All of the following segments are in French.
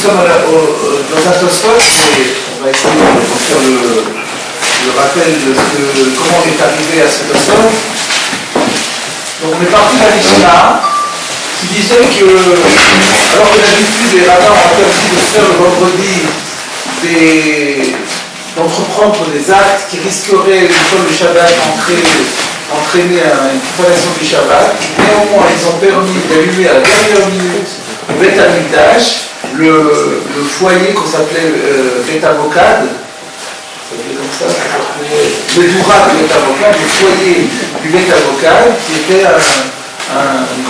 sommes dans un Tosfot, et on va essayer de faire le rappel de comment on est arrivé à ce Tosfot. Donc on est parti de la Mishnah qui disait que, alors que d'habitude les rabbins ont interdit de faire le vendredi d'entreprendre des actes qui risqueraient, une fois le Shabbat, entraîner une profanation du Shabbat, néanmoins ils ont permis d'allumer à la dernière minute au Beth Amikdash le foyer qu'on s'appelait Beth Avokad, ça s'appelait comme ça, le Doura du Beth Avokad, le foyer du Beth Avokad, qui était une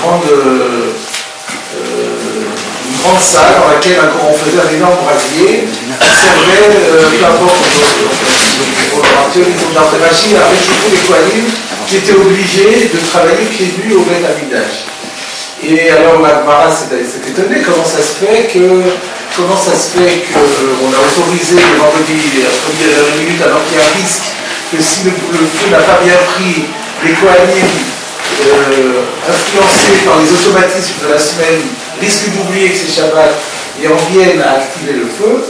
grande salle dans laquelle on faisait un énorme brasier qui servait, peu importe, Rachid a réchauffé les Kohanim qui étaient obligés de travailler pieds nus au Beth Amikdash. Et alors la Gemara s'est étonnée, comment ça se fait qu'on a autorisé le vendredi à première minute alors qu'il y a un risque que si le feu n'a pas bien pris, les Kohanim influencés par les automatismes de la semaine risquent d'oublier que c'est Shabbat et en viennent à activer le feu.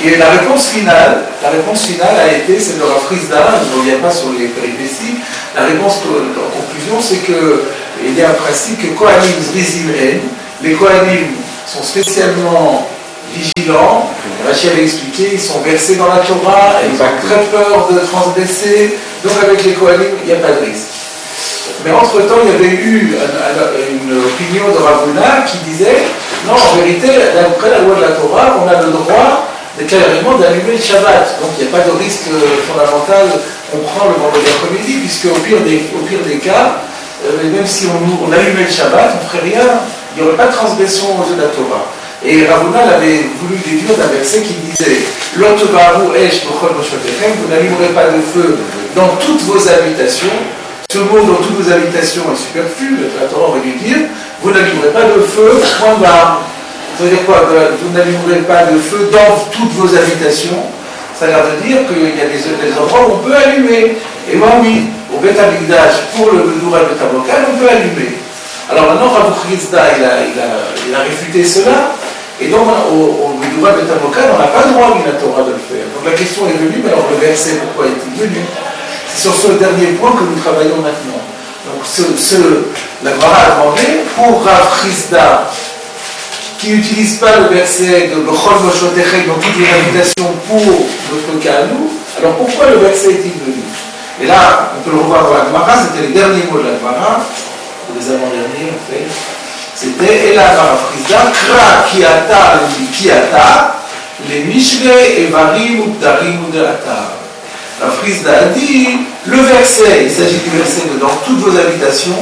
Et la réponse finale a été, c'est de Rav Frisda, je ne reviens pas sur les péripéties, la réponse en conclusion, c'est qu'il y a un principe que Kohanim Zrizim En, les Kohanim sont spécialement vigilants, Rachid avait expliqué, ils sont versés dans la Torah, ils ont très peur de transgresser, donc avec les Kohanim, il n'y a pas de risque. Mais entre-temps, il y avait eu une opinion de Rav Huna qui disait, non, en vérité, d'après la loi de la Torah, on a le droit carrément d'allumer le Shabbat. Donc il n'y a pas de risque fondamental, on prend le vendredi après-midi, puisque au pire des cas, même si on allumait le Shabbat, on ne ferait rien, il n'y aurait pas de transgression aux yeux de la Torah. Et Rav Huna avait voulu déduire d'un verset qui disait « Lo tebaru esh b'chol moshotechem » vous n'allumerez pas de feu dans toutes vos habitations. Ce mot dans toutes vos habitations est superflu, la Torah aurait dû dire « Vous n'allumerez pas de feu, point barre ». Ça veut dire quoi? Vous n'allumerez pas de feu dans toutes vos habitations. Ça a l'air de dire qu'il y a des endroits où on peut allumer. Et moi, oui, au Beth Amikdash, pour le Doura Beth Avokad, on peut allumer. Alors maintenant, Rav Frisda, il a réfuté cela. Et donc, au Doura Beth Avokad, on n'a pas le droit, la Torah, de le faire. Donc la question est venue, mais alors le verset, pourquoi est-il venu? C'est sur ce dernier point que nous travaillons maintenant. Donc, la Gemara a demandé, pour Rav Frisda, qui n'utilise pas le verset de B'chol moshotechem dans toutes les habitations pour notre cas à nous, alors pourquoi le verset est-il venu? Et là, on peut le revoir dans la Gemara, c'était les derniers mots de la Gemara, ou les avant-derniers en fait, c'était Ela Rav Frisda, Kra Kiata, les Mishle, Evarim, Ubdarim, Udeatar. Rav Frisda a dit, le verset, il s'agit du verset de dans toutes vos habitations,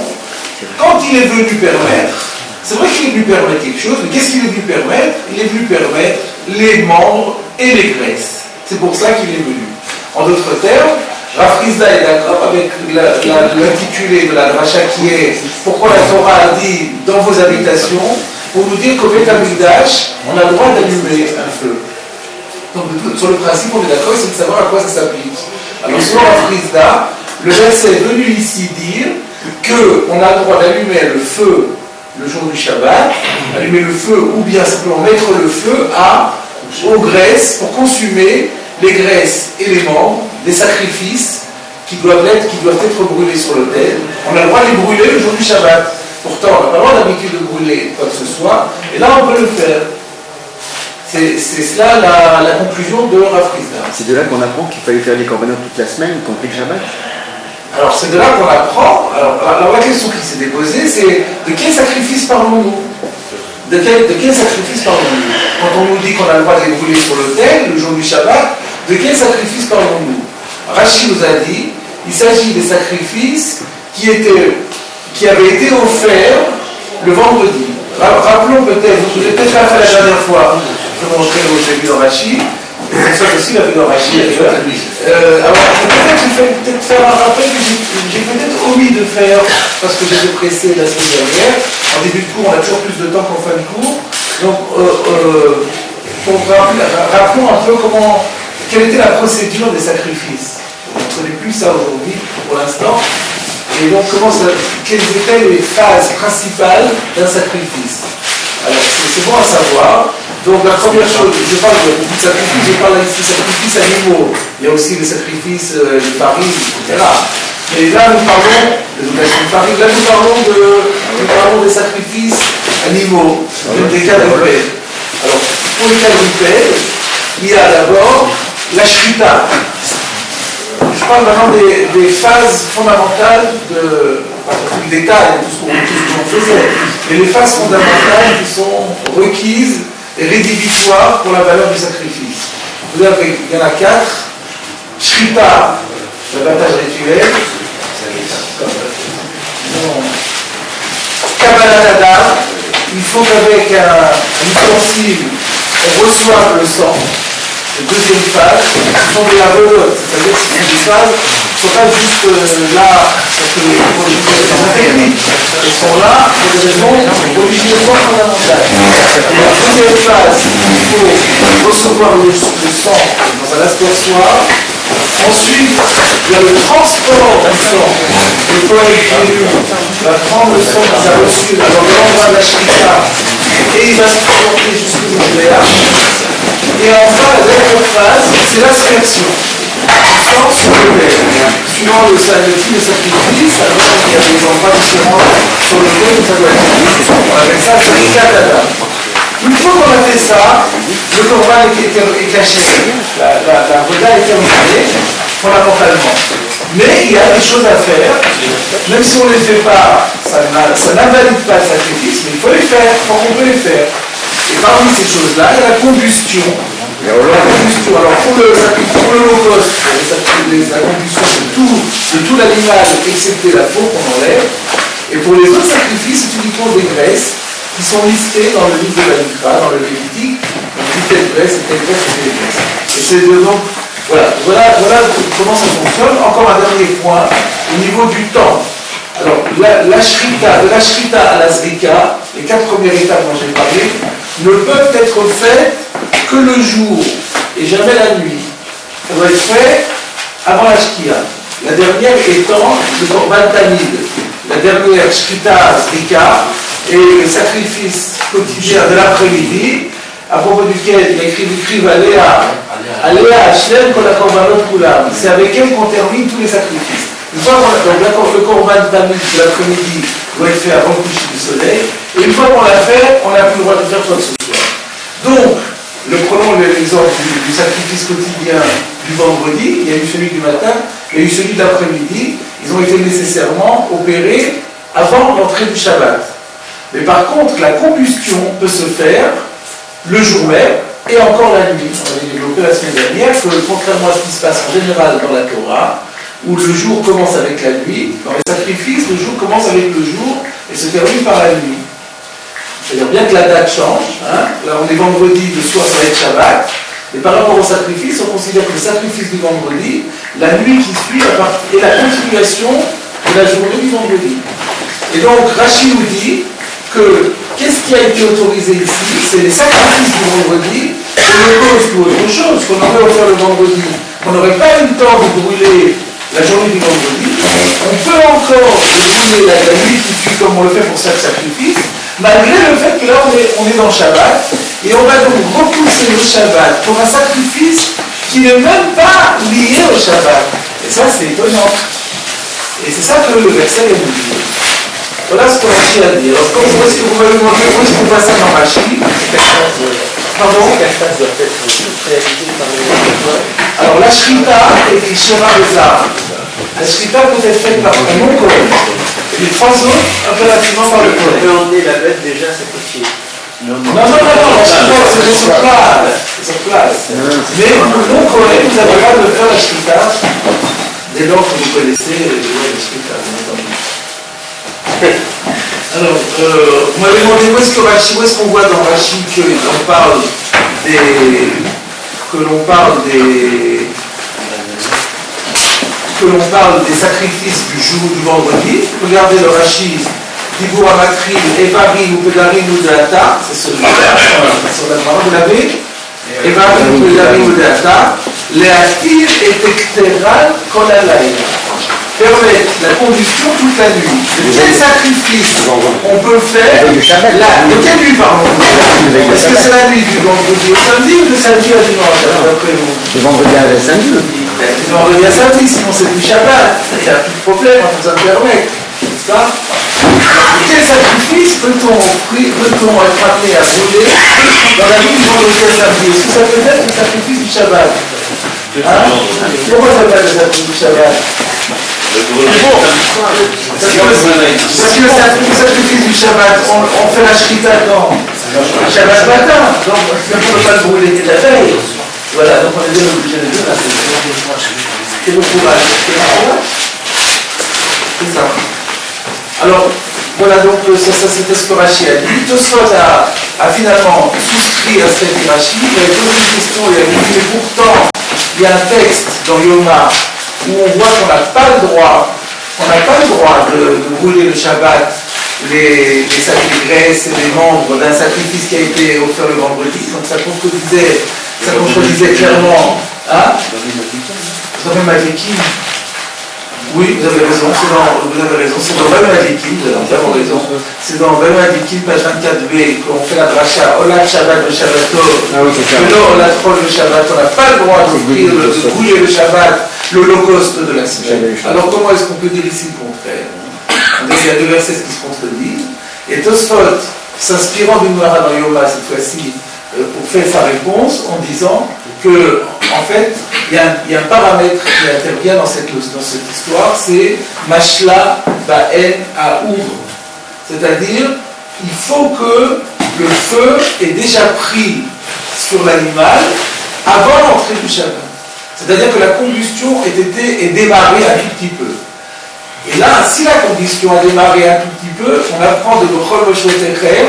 quand il est venu permettre, c'est vrai qu'il est venu permettre quelque chose, mais qu'est-ce qu'il est venu permettre? Il est venu permettre les membres et les graisses. C'est pour ça qu'il est venu. En d'autres termes, Rav Frisda est d'accord avec l'intitulé de la dracha qui est « Pourquoi la Torah a dit dans vos habitations ?» pour nous dire qu'au Beth Amikdash, on a le droit d'allumer un feu. Donc sur le principe, on est d'accord, c'est de savoir à quoi ça s'applique. Alors selon Rav Frisda, le verset est venu ici dire qu'on a le droit d'allumer le feu le jour du Shabbat, allumer le feu ou bien simplement mettre le feu aux graisses pour consumer les graisses et les membres des sacrifices qui doivent être brûlés sur l'autel. On a le droit de les brûler le jour du Shabbat. Pourtant, on n'a pas le droit d'habitude de brûler quoi que ce soit, et là on peut le faire. C'est cela la conclusion de Rav Frisda. C'est de là qu'on apprend qu'il fallait faire les corbanotes toute la semaine, y compris le Shabbat. Alors c'est de là qu'on apprend. Alors la question qui s'est déposée, c'est de quel sacrifice parlons-nous? De quel sacrifice parlons-nous? Quand on nous dit qu'on a le droit de les brûler sur l'autel le jour du Shabbat, de quel sacrifice parlons-nous? Rachid nous a dit, il s'agit des sacrifices qui avaient été offerts le vendredi. Rappelons peut-être, vous avez peut-être fait la dernière fois, je vais montrer où j'ai vu dans Rachid. Ça aussi, il a vu dans Rachid. Alors, peut-être faire un rappel que j'ai peut-être omis de faire parce que j'étais pressé la semaine dernière. En début de cours, on a toujours plus de temps qu'en fin de cours. Donc, rappelons un peu quelle était la procédure des sacrifices. On ne connaît plus ça aujourd'hui, pour l'instant. Et donc, quelles étaient les phases principales d'un sacrifice? Alors, c'est bon à savoir. Donc la première chose, je parle de beaucoup de sacrifices, je parle des sacrifices animaux, il y a aussi les sacrifices de farine, etc. Et là nous parlons de farine, là nous parlons des sacrifices animaux, des quadrupèdes. Alors pour les quadrupèdes, il y a d'abord la shrita. Je parle vraiment des phases fondamentales des détails, tout ce qu'on faisait, mais les phases fondamentales qui sont requises et rédhibitoires pour la valeur du sacrifice. Il y en a 4. Shrita, l'abattage rituel. Kabbalat Hadar, il faut qu'avec un ustensile, on reçoive le sang. La deuxième phase, ce sont des avelotes, c'est-à-dire que ce sont des phases qui ne sont pas juste là pour des raisons techniques, elles sont là pour des raisons religieusement fondamentales. Et la deuxième phase, il faut recevoir le sang dans un aspersoir. Ensuite, il y a le transport du sang. Le poète Jésus va prendre le sang qu'il a reçu dans l'endroit de la Shrita et il va se transporter jusqu'au nucléaire. Et enfin, la dernière phase, c'est l'aspersion. Du sang sur le verre. Suivant le type de sacrifice, alors il y a des endroits différents sur lesquels ça doit être mis. On appelle ça le rikadada. Une fois qu'on a fait ça, le corban est caché. La voda est terminée fondamentalement. Mais il y a des choses à faire, même si on ne les fait pas, ça n'invalide pas le sacrifice, mais il faut les faire, quand on peut les faire. Et parmi ces choses-là, il y a la combustion. Alors pour l'holocauste, la combustion de tout l'animal, excepté la peau qu'on enlève. Et pour les autres sacrifices, c'est uniquement des graisses qui sont listées dans le livre de la Mikra, dans le Lévitique. Donc telle graisse, et telle graisse, et telle graisse. Et c'est donc, voilà comment ça fonctionne. Encore un dernier point, au niveau du temps. Alors, de la shrita à la zrika, les 4 premières étapes dont j'ai parlé, ne peuvent être faites que le jour et jamais la nuit. Ça doit être fait avant la shkia. La dernière étant le korban tamid. La dernière shrita zrika et le sacrifice quotidien de l'après-midi, à propos duquel il écrivent à Léa Hashem kol hakorbanot kulam. C'est avec elle qu'on termine tous les sacrifices. Une fois le korban tamid de l'après-midi doit être fait avant le coucher du soleil, et une fois qu'on l'a fait, on n'a plus le droit de faire quoi que ce soit. Donc, prenons l'exemple du sacrifice quotidien du vendredi, il y a eu celui du matin, il y a eu celui de l'après-midi, ils ont été nécessairement opérés avant l'entrée du Shabbat. Mais par contre, la combustion peut se faire le jour même et encore la nuit. On avait développé la semaine dernière que, contrairement à ce qui se passe en général dans la Torah, où le jour commence avec la nuit, dans les sacrifices, le jour commence avec le jour et se termine par la nuit. C'est-à-dire bien que la date change, là on est vendredi, le soir ça va être Shabbat, et par rapport au sacrifice, on considère que le sacrifice du vendredi, la nuit qui suit est la continuation de la journée du vendredi. Et donc Rashi nous dit que qu'est-ce qui a été autorisé ici? C'est les sacrifices du vendredi, l'holocauste ou autre chose qu'on aurait offert le vendredi, qu'on n'aurait pas eu le temps de brûler la journée du vendredi. On peut encore brûler la nuit qui suit comme on le fait pour chaque sacrifice, malgré le fait que là on est dans Shabbat, et on va donc repousser le Shabbat pour un sacrifice qui n'est même pas lié au Shabbat. Et ça c'est étonnant. Et c'est ça que le verset nous dit. Voilà ce qu'on a ici à dire. Alors, où est-ce que vous m'avez demandé, où est-ce qu'on voit ça dans Rashi? Pardon? Alors la shrita est écrit Shema Bezar. La shrita peut être faite par un non-Kohen. Les 3 autres, impérativement par le Kohen. On peut emmener la bête déjà sacrifiée. Non, la shrita c'est sur place. Mais le non-Kohen, vous avez le droit de faire la shrita dès lors que vous connaissez les lois de shrita, bien entendu. Alors, vous m'avez demandé où est-ce qu'on voit dans Rashi que l'on parle des sacrifices du vendredi. Regardez le Rashi, Dibour Amakri, Evarim ou Pedarim ou Deata, c'est celui-là, sur la parole, vous l'avez? Evarim ou Pedarim ou Deata, Leatir et Tekteral Kol Halayla. permettent la combustion toute la nuit. De quel sacrifice on peut faire de quelle nuit, pardon? Est-ce que c'est la nuit du vendredi au samedi ou de samedi à dimanche, d'après vous? Du vendredi à samedi. Du vendredi à samedi, sinon c'est du Shabbat. Il n'y a plus de problème, on peut ça permettre, n'est-ce pas? Quel sacrifice peut-on être amené à brûler dans la nuit du vendredi à samedi? Est-ce que ça peut être le sacrifice du Shabbat? Hein? Pourquoi ça s'appelle le sacrifice du Shabbat? Parce que le sacrifice du Shabbat, on fait la shrita quand? Le Shabbat matin, donc on ne peut pas le brûler la veille. Voilà, donc on est bien obligé de dire là, c'est le courage. C'est ça. Alors, voilà, donc c'était ce que Rashi a dit. Tosfot a finalement souscrit à cette hiérarchie. Il avait posé une question, il a dit, mais pourtant, il y a un texte dans Yoma où on voit qu'on n'a pas le droit de brûler le Shabbat, les sacs de graisse et les membres d'un sacrifice qui a été offert le vendredi. Donc ça contredisait clairement. Hein? Vous avez Madikim. Oui, vous avez raison, c'est dans Madikim, vous avez entièrement raison. C'est dans Madikim, page 24b, qu'on fait la dracha, Olat Shabbat le Shabbatot, que là, Olat Chol le Shabbat, on n'a pas le droit de brûler le Shabbat, l'holocauste de la semaine. Alors comment est-ce qu'on peut dire ici le contraire? Donc il y a deux versets qui se contredisent. Et Tosfot, s'inspirant d'une Gemara dans Yoma cette fois-ci, pour faire sa réponse en disant que, en fait, il y a un paramètre qui intervient dans cette histoire, c'est Mashla Ba'en Aour. C'est-à-dire, il faut que le feu ait déjà pris sur l'animal avant l'entrée du Shabbat. C'est-à-dire que la combustion ait démarré un tout petit peu. Et là, si la combustion a démarré un tout petit peu, on apprend de Bechol Moshot Echem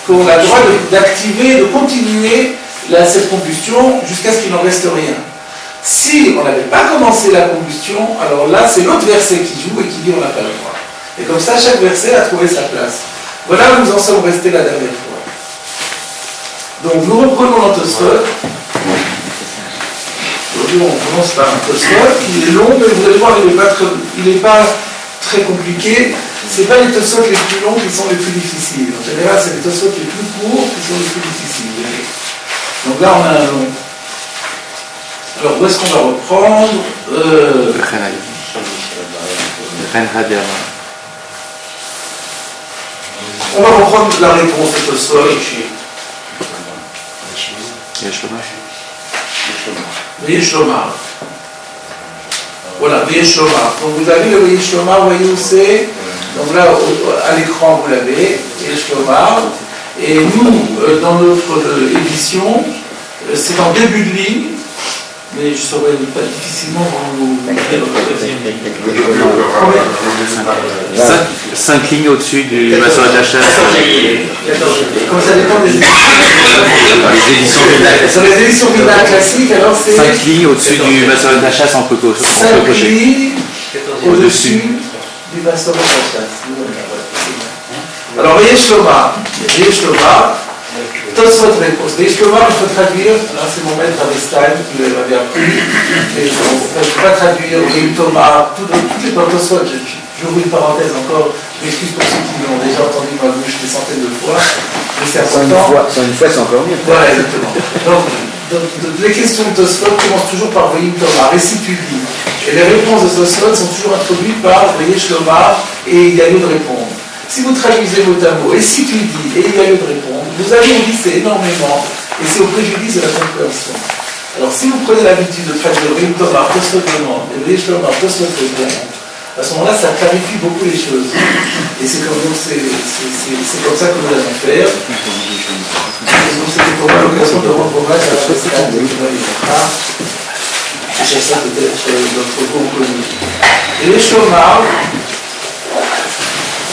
qu'on a le droit d'activer, de continuer cette combustion jusqu'à ce qu'il n'en reste rien. Si on n'avait pas commencé la combustion, alors là, c'est l'autre verset qui joue et qui dit on n'a pas le droit. Et comme ça, chaque verset a trouvé sa place. Voilà où nous en sommes restés la dernière fois. Donc, nous reprenons notre Tosfot. Aujourd'hui, on commence par un Tosfot qui est long, mais vous allez voir, il n'est pas très compliqué. Ce n'est pas les Tosfot les plus longs qui sont les plus difficiles. En général, c'est les Tosfot les plus courts qui sont les plus difficiles. Donc là, on a un long. Alors, où est-ce qu'on va reprendre On va reprendre la réponse de Tosfot. Veyesh Lomar. Voilà, Veyesh Lomar. Donc vous avez le Veyesh Lomar, vous voyez où c'est? Donc là, à l'écran, vous l'avez, Veyesh Lomar. Et nous, dans notre édition, c'est en début de ligne, mais je ne saurais pas difficilement vous dire. 5 lignes au-dessus du Masoret d'achat. Comme ça dépend des éditions. Sur les éditions Vidal classiques, alors c'est 5 lignes au-dessus du Masoret d'achat sans coco. 5 lignes au-dessus du Masoret d'achat. Alors, Veyesh Lomar. Tosfot réponse. Veyesh Lomar, il faut traduire. Là, c'est mon maître Avestan qui m'avait appris. Mais je ne peux pas traduire Veyesh Lomar. Toutes les Tosfot, j'ouvre une parenthèse encore. Je m'excuse pour ceux qui l'ont déjà entendu ma bouche des centaines de fois. Mais c'est important. Une fois, c'est encore mieux. Voilà, exactement. Donc, les questions de Tosfot commencent toujours par Veyesh Lomar. Et si tu dis. Et les réponses de Tosfot sont toujours introduites par Veyesh Lomar et il y a lieu de répondre. Si vous traduisez mot à mot, et si tu dis, et il y a lieu de répondre, vous allez en glisser énormément, et c'est au préjudice de la compréhension. Alors, si vous prenez l'habitude de traduire Veyesh Lomar, Tosfot demande, et Veyesh Lomar, Tosfot répond, à ce moment-là, ça clarifie beaucoup les choses. Et c'est comme ça que nous allons faire. Et donc, c'était pour moi l'occasion de rendre hommage à la Tosfot de Veyesh. C'est ça peut-être notre groupe connu. Et Veyesh Lomar,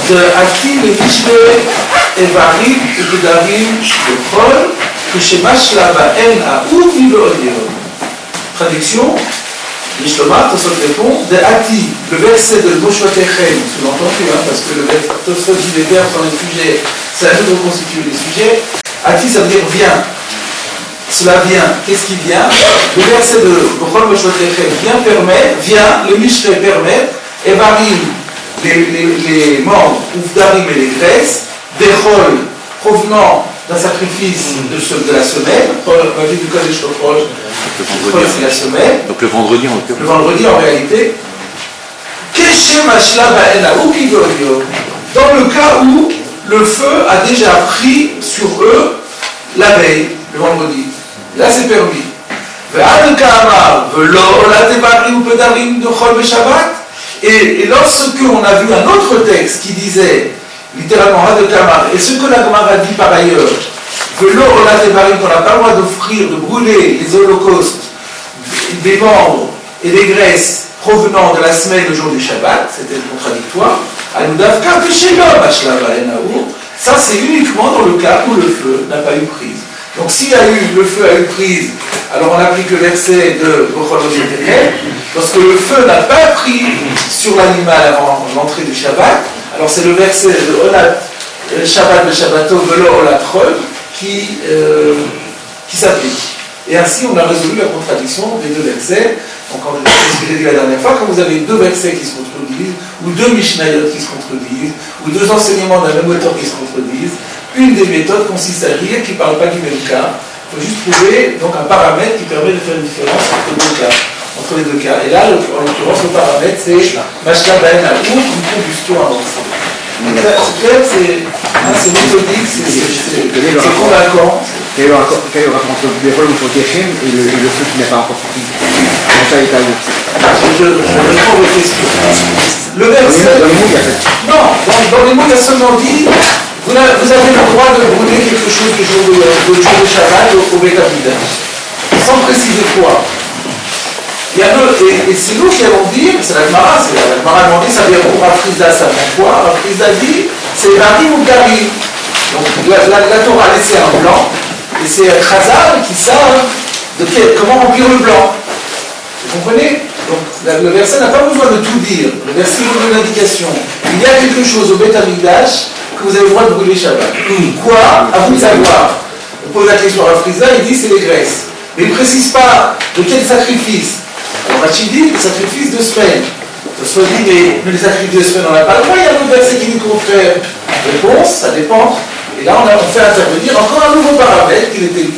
de Hakim et Mishneh Evarim et Gedarim Bechol, que chez Mashla Ba'en Aour Viveodion. Traduction, Veyesh Lomar, Tosfot répond, de Hati, le verset de Moshot Echem, sous-entendu, parce que le verset Tosfot dit les verbes dans les sujets, c'est à nous de reconstituer les sujets. Hati, ça veut dire vient. Cela vient. Qu'est-ce qui vient? Le verset de Bechol Moshot Echem vient, le Mishneh permet Evarim, les membres, Ouvdarim et les graisses, Bechol, provenant d'un sacrifice de la semaine, on a dit du Kodesh Rosh, c'est la semaine. Donc le vendredi en l'occurrence. Le vendredi en réalité. Keshem Ashla Ba'ena Ukigoyo, dans le cas où le feu a déjà pris sur eux la veille, le vendredi. Là c'est permis. Et lorsque on a vu un autre texte qui disait littéralement Hadkamar, et ce que la Gemara dit par ailleurs, qu'on n'a pas le droit d'offrir, de brûler les holocaustes, des membres et des graisses provenant de la semaine le jour du Shabbat, c'était contradictoire. Ça c'est uniquement dans le cas où le feu n'a pas eu prise. Donc s'il y a eu, le feu a eu prise, alors on applique le verset de Bochologetekel. Lorsque le feu n'a pas pris sur l'animal avant l'entrée du Shabbat, alors c'est le verset de Olat Shabbat le Shabbato Velo Olat Chol qui s'applique. Et ainsi on a résolu la contradiction des deux versets. Donc ce que j'ai dit la dernière fois, quand vous avez deux versets qui se contredisent, ou deux Mishnayot qui se contredisent, ou deux enseignements d'un même auteur qui se contredisent, une des méthodes consiste à dire qu'ils ne parlent pas du même cas. Il faut juste trouver donc un paramètre qui permet de faire une différence entre les deux cas. Et là, en l'occurrence, le paramètre c'est Mashla Baen Aour, une combustion avancée. C'est clair, c'est méthodique, c'est convaincant. Quel est le rapport entre le rôle pour Keshem et le feu qui n'est pas encore pris? Comment ça est à vous? Je réponds aux questions. Le verset. Non, dans les mots, il y a seulement dit vous avez le droit de brûler quelque chose le jour de Shabbat au Beth Amikdash, sans préciser quoi. Et c'est nous qui allons dire, c'est la Gemara, a demandé, ça vient pour Rafrizda, ça vient quoi? Rafrizda dit, c'est Varim ou Garim. Donc la Torah a laissé un blanc, et c'est Chazal qui savent comment remplir le blanc. Vous comprenez? Donc le verset n'a pas besoin de tout dire. Le verset vous donne l'indication. Il y a quelque chose au Beth Amikdash que vous avez le droit de brûler Shabbat. Quoi? À vous de savoir. On pose la question à Rafrizda, il dit c'est les graisses. Mais il ne précise pas de quel sacrifice. Alors Rachid dit le sacrifice de semaine. Soit dit, mais les sacrifices de semaine, on n'a pas le droit, il y a un autre verset qui dit le contraire. Réponse, ça dépend. Et là, on fait intervenir encore un nouveau paramètre qui n'était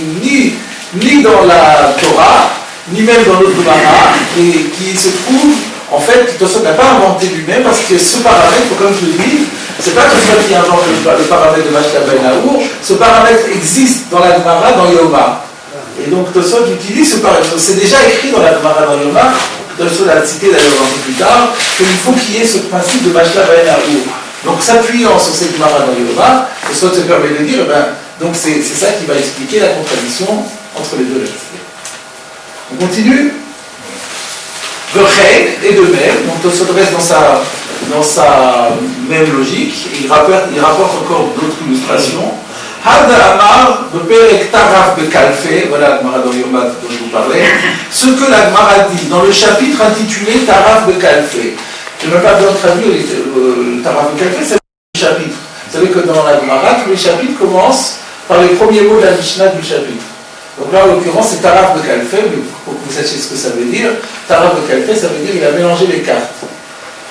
ni dans la Torah, ni même dans notre Gemara, et qui se trouve, en fait, Tosfot n'a pas inventé lui-même, parce que ce paramètre, comme je le dis, c'est pas Tosfot qui invente le paramètre de Mashla Ben Aour, ce paramètre existe dans la Gemara, dans Yoma. Et donc Tosfot utilise ce paramètre. C'est déjà écrit dans la Gemara dans Yoma, Tosfot l'a cité d'ailleurs un peu plus tard, qu'il faut qu'il y ait ce principe de Mashla Ben Aour. Donc s'appuyant sur cette Gemara dans Yoma, Tosfot se permet de dire, donc c'est ça qui va expliquer la contradiction entre les deux versets. On continue. V'chein, et de même, donc Tosfot reste dans sa même logique, il rapporte encore d'autres illustrations. Hada Amar, Beperek Taraf Bekalfe, voilà la Gemara dans Yoma dont je vous parlais, ce que la Gemara dit dans le chapitre intitulé Taraf Bekalfe. Je n'ai pas besoin de traduire le Taraf Bekalfe, c'est le chapitre. Vous savez que dans la Gemara, tous les chapitres commencent par les premiers mots de la Mishnah du chapitre. Donc là, en l'occurrence, c'est Taraf Bekalfe, mais pour que vous sachiez ce que ça veut dire, Taraf Bekalfe, ça veut dire qu'il a mélangé les cartes.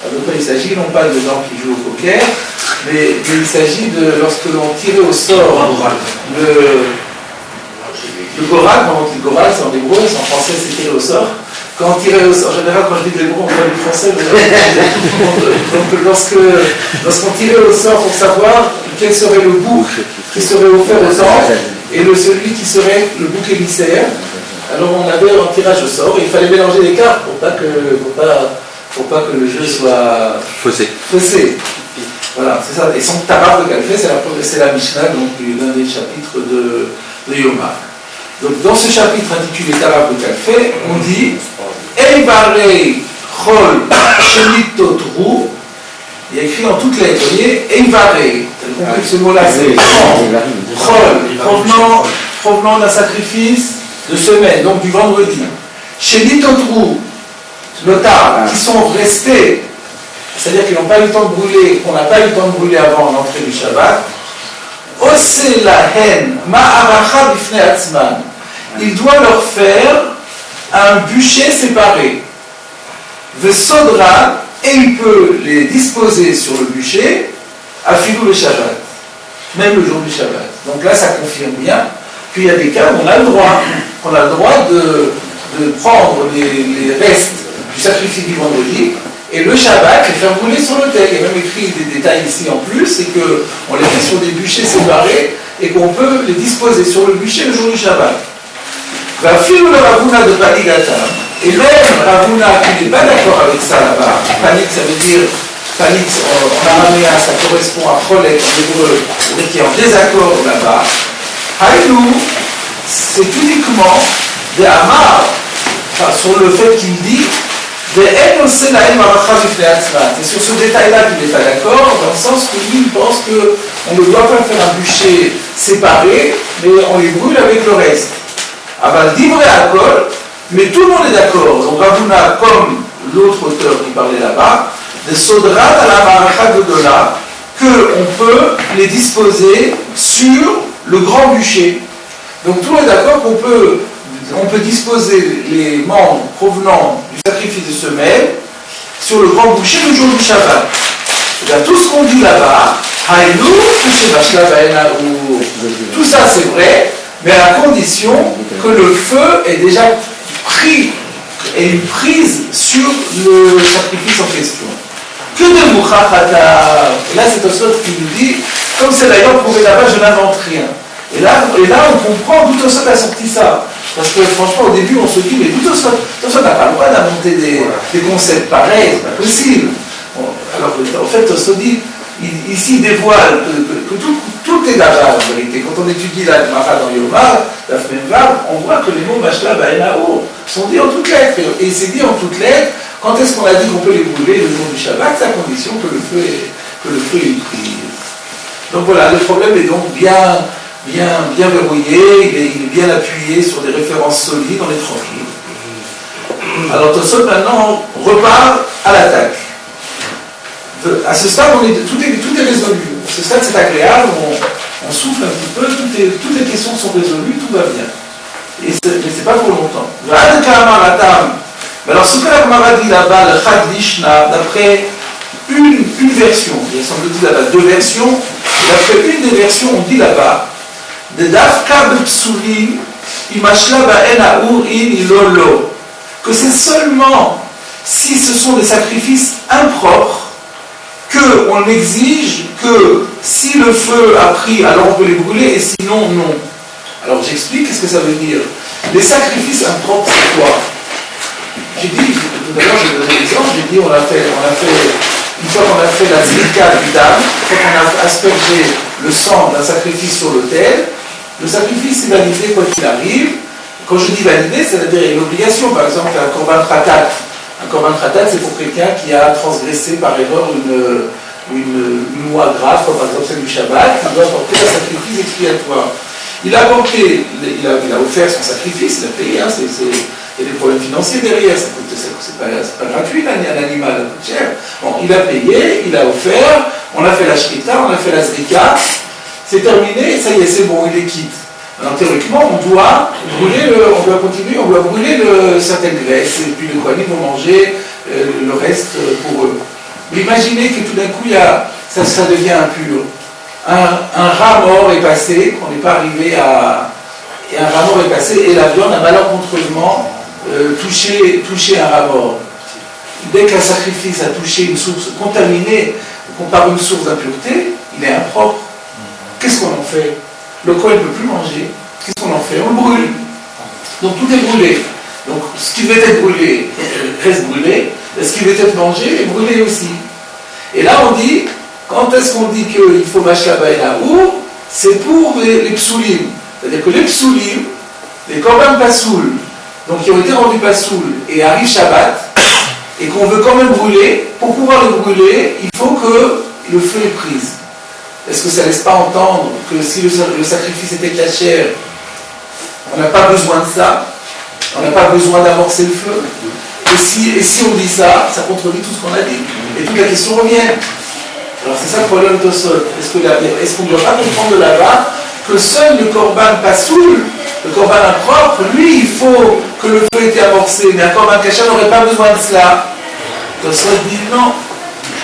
Donc là, il s'agit non pas de gens qui jouent au poker, mais il s'agit de lorsque l'on tirait au sort le Gorak, le Gorak c'est en hébreu, en français c'est tiré au sort. Quand on tirait au sort, en général quand je dis l'hébreu on parle du français, donc lorsqu'on tirait au sort pour savoir quel serait le bouc qui serait offert aux anges et celui qui serait le bouc émissaire, alors on avait un tirage au sort et il fallait mélanger les cartes pour pas que le jeu soit faussé. Voilà, c'est ça. Et son Taraf de Kalfe, c'est la Mishnah, donc l'un des chapitres de Yoma. Donc dans ce chapitre intitulé Taraf de Kalfe, on dit Eivarei Chol Shenit Totru. Il y a écrit en toutes lettres, vous voyez, Eivarei. Vous comprenez ce mot-là, c'est Chol, provenant d'un sacrifice de semaine, donc du vendredi. Shenit Totru. Notables qui sont restés, c'est-à-dire qu'ils n'ont pas eu le temps de brûler, qu'on n'a pas eu le temps de brûler avant l'entrée du Shabbat, Ose la haine, ma'aracha bifne atzman. Il doit leur faire un bûcher séparé. Vesodra, et il peut les disposer sur le bûcher à filou le Shabbat, même le jour du Shabbat. Donc là, ça confirme bien qu'il y a des cas où on a le droit de prendre les restes du sacrifice du vendredi et le Shabbat les faire brûler sur l'autel. Il y a même écrit des détails ici en plus, c'est qu'on les fait sur des bûchers séparés et qu'on peut les disposer sur le bûcher le jour du Shabbat. Va filou le Ravuna de Panigatam, et même Ravuna qui n'est pas d'accord avec ça là-bas, Panik ça veut dire, Panik en araméen ça correspond à Cholek en hébreu, c'est-à-dire qui est en désaccord là-bas. Haïlou, c'est uniquement des Amar, sur le fait qu'il dit c'est sur ce détail-là qu'il n'est pas d'accord, dans le sens que lui il pense qu'on ne doit pas faire un bûcher séparé, mais on les brûle avec le reste. Aval divrei hakol, mais tout le monde est d'accord. Donc Ravuna, comme l'autre auteur qui parlait là-bas, de Sodrat à la Maracha Godola, qu'on peut les disposer sur le grand bûcher. Donc tout le monde est d'accord qu'on peut disposer les membres provenant du sacrifice de semelle sur le grand bûcher le jour du Shabbat. Et bien, tout ce qu'on dit là-bas, Haïlou, tout ça c'est vrai, mais à la condition que le feu est déjà pris et une prise sur le sacrifice en question. Que de Mouchachata, et là c'est Tosfot qui nous dit, comme c'est d'ailleurs prouvé là-bas, je n'invente rien. Et là on comprend d'où Tosfot a sorti ça. Parce que franchement au début on se dit, mais d'où Tosfot n'a pas le droit d'inventer des concepts pareils, c'est pas possible. Bon, alors en fait Tosfot dit, ici il dévoile que tout est là-bas en vérité. Quand on étudie la Gemara dans Yomar, la Fmenvav, on voit que les mots Mashla Ba'enao sont dits en toutes lettres. Et c'est dit en toutes lettres, quand est-ce qu'on a dit qu'on peut les brûler le jour du Shabbat, c'est à condition que le feu est pris. Donc voilà, le problème est donc bien verrouillé, il est bien appuyé sur des références solides, on est tranquille. Alors Tosfot maintenant repart à l'attaque. À ce stade, tout est résolu. À ce stade, c'est agréable, on souffle un petit peu, toutes les questions sont résolues, tout va bien. Mais c'est pas pour longtemps. Alors, ce que la Gemara dit là-bas, le Chad Lishna, d'après une version, il y a semble-t-il là-bas deux versions, d'après une des versions, on dit là-bas, de Dafka Bepsulim, Imashla Ba'en Aour In Ilolo, que c'est seulement si ce sont des sacrifices impropres, qu'on exige que si le feu a pris, alors on peut les brûler, et sinon, non. Alors j'explique, qu'est-ce que ça veut dire? Les sacrifices impropres, c'est quoi? J'ai dit, tout à l'heure, j'ai donné l'exemple, j'ai dit, on a fait, une fois qu'on a fait la zrika du dam, une fois qu'on a aspergé le sang d'un sacrifice sur l'autel, le sacrifice est validé quoi qu'il arrive. Quand je dis validé, c'est-à-dire une obligation, par exemple, un korban khatat. Un korban khatat, c'est pour quelqu'un qui a transgressé par erreur une loi grave, comme par exemple celle du Shabbat, qui doit apporter un sacrifice expiatoire. Il a offert son sacrifice, il a payé, il y a des problèmes financiers derrière, c'est pas gratuit un animal, ça coûte cher. Bon, il a payé, il a offert, on a fait la shrita, on a fait la zrika, c'est terminé, ça y est, c'est bon, il est quitte. Alors théoriquement, on doit brûler certaines graisses, et puis les Kohanim vont manger le reste pour eux. Mais imaginez que tout d'un coup, ça devient impur. Un rat mort est passé, on n'est pas arrivé à... Et un rat mort est passé, et la viande a malencontreusement touché un rat mort. Dès qu'un sacrifice a touché une source contaminée par une source d'impureté, il est impropre. Qu'est-ce qu'on en fait? Le Kohen ne peut plus manger. Qu'est-ce qu'on en fait? On le brûle. Donc tout est brûlé. Donc ce qui devait être brûlé reste brûlé. Et ce qui devait être mangé est brûlé aussi. Et là on dit, quand est-ce qu'on dit qu'il faut Mashla Ba'en Aour? C'est pour les psoulim. C'est-à-dire que les psoulim, les korban pasoul, donc qui ont été rendus pasoul et arrive Shabbat, et qu'on veut quand même brûler, pour pouvoir les brûler, il faut que le feu est prise. Est-ce que ça ne laisse pas entendre que si le sacrifice était cachère, on n'a pas besoin de ça, on n'a pas besoin d'amorcer le feu? Et si on dit ça, ça contredit tout ce qu'on a dit. Et toute la question revient. Alors c'est ça le problème de Tosfot. Est-ce qu'on ne doit pas comprendre de là-bas que seul le korban pasoul, le korban impropre, lui, il faut que le feu ait été amorcé, mais un korban cachère n'aurait pas besoin de cela. Tosfot dit non.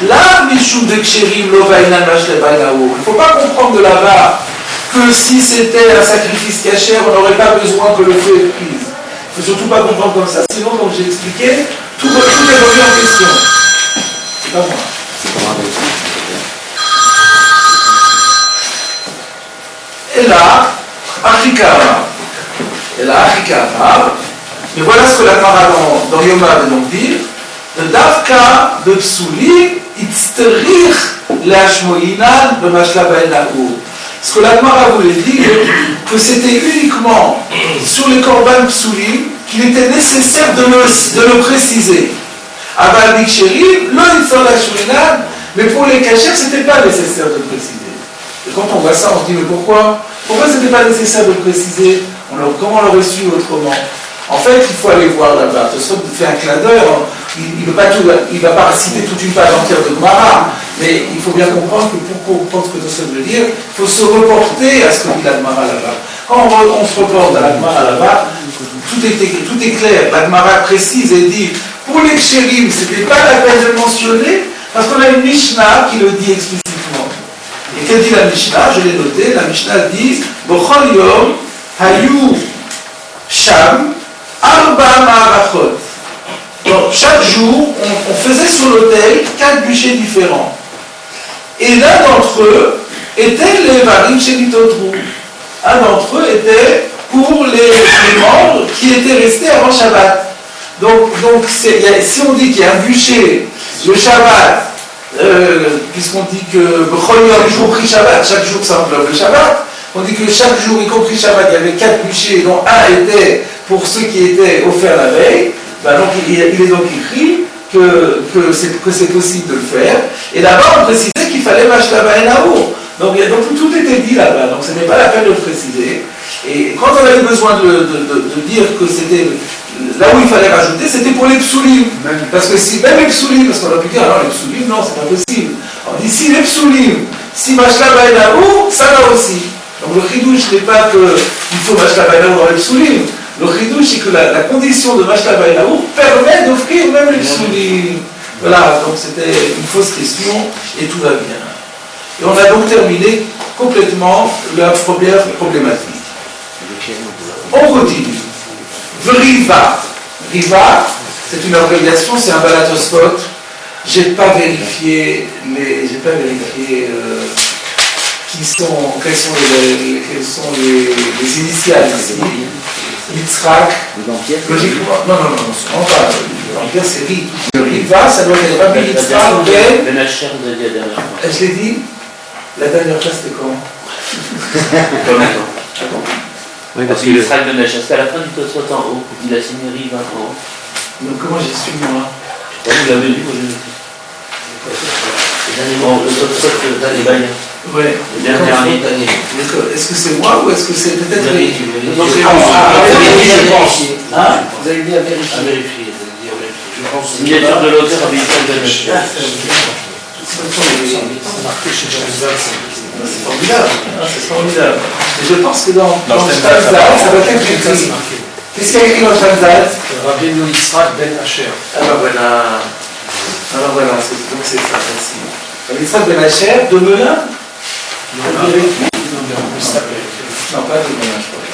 Là, Mishum de Ksherim, Lovaïna, Mashlebaïnaou. Il ne faut pas comprendre de là-bas que si c'était un sacrifice cachère, on n'aurait pas besoin que le feu ait prise. Il ne faut surtout pas comprendre comme ça, sinon, comme j'ai expliqué, tout est remis en question. C'est pas moi. Et là, Achikama. Mais voilà ce que la Gemara dans Yoma veut donc dire. Le Davka de Psoulim, Itzterich Lashmoinan de Mashlabaïnaou. Ce que la Gemara voulait dire, que c'était uniquement sur les korban Psoulim qu'il était nécessaire de le préciser. Abal Biksherim, le Itzter Lashmoinan, mais pour les cachers, ce n'était pas nécessaire de le préciser. Et quand on voit ça, on se dit, mais pourquoi ce n'était pas nécessaire de le préciser? Comment on l'aurait su autrement? En fait, il faut aller voir là-bas. Tosfot fait un clin d'œil. Il ne va pas citer toute une page entière de Gemara, mais il faut bien comprendre que pour comprendre ce que Tosfot veut dire, il faut se reporter à ce que dit la Gemara là-bas. Quand on se reporte à la Gemara là-bas, tout est clair. La Gemara précise et dit, pour les Ksherim, ce n'était pas la peine de le mentionner, parce qu'on a une Mishnah qui le dit explicitement. Et que dit la Mishnah? Je l'ai noté. La Mishnah dit Bochol Yom Hayu Sham Arba Ma'arachot. Donc chaque jour, on faisait sur l'autel 4 bûchers différents. Et l'un d'entre eux était les Varim Shelitotrou. Un d'entre eux était pour les membres qui étaient restés avant Shabbat. Donc si on dit qu'il y a un bûcher le Shabbat, puisqu'on dit que y compris Shabbat, chaque jour ça englobe le Shabbat, on dit que chaque jour, y compris Shabbat, il y avait 4 bûchers, dont un était pour ceux qui étaient offerts la veille. Donc il est donc écrit que c'est possible de le faire. Et là-bas, on précisait qu'il fallait Mashlabaïnaou. Donc tout était dit là-bas, donc ce n'est pas la peine de le préciser. Et quand on avait besoin de dire que c'était là où il fallait rajouter, c'était pour les psoulim. Parce que si même les psoulim, parce qu'on a pu dire alors les psoulim, non, c'est pas possible. On dit si les psoulim, si Mashlabaïnaou, ça va aussi. Donc le chidouche n'est pas qu'il faut Mashlabaïnaou dans les psoulim. Le chidouche, c'est que la condition de Mashlabaïnaou permet d'offrir même les psoulim. Voilà, donc c'était une fausse question et tout va bien. Et on a donc terminé complètement la première problématique. On continue. Vriva. Riva, c'est une abréviation, c'est un balatosphot. J'ai pas vérifié quelles sont les initiales ici. Yitzhak. Logiquement, non, on va. L'empire c'est Ri. Riva, ça doit être Rabbi Yitzhak Ben Asher de la dernière fois. Je l'ai dit. La dernière fois c'était comment? Oui, parce que Yitzhak Ben Asher, c'était à la fin du Tosfot en haut. Il a signé Riva en haut. Donc comment j'ai su moi? Vous l'avez lu, moi je l'ai lu. Le Tosfot d'Ali Baïa. Oui. Le dernier année. Est-ce que c'est moi ou est-ce que c'est peut-être... Je pense. Vous avez dit à vérifier. À vérifier. Je pense. Signature de l'auteur à Yitzhak Ben Asher. C'est formidable. C'est formidable. Et je pense que dans Shtamzal, ça doit être écrit. Qu'est-ce qu'il y a écrit dans Shtamzal? Rabbi Yitzhak Ben Asher. Alors voilà, donc c'est ça, merci. Rabbi Yitzhak Ben Asher de Melun? Non, pas de Melun, je crois.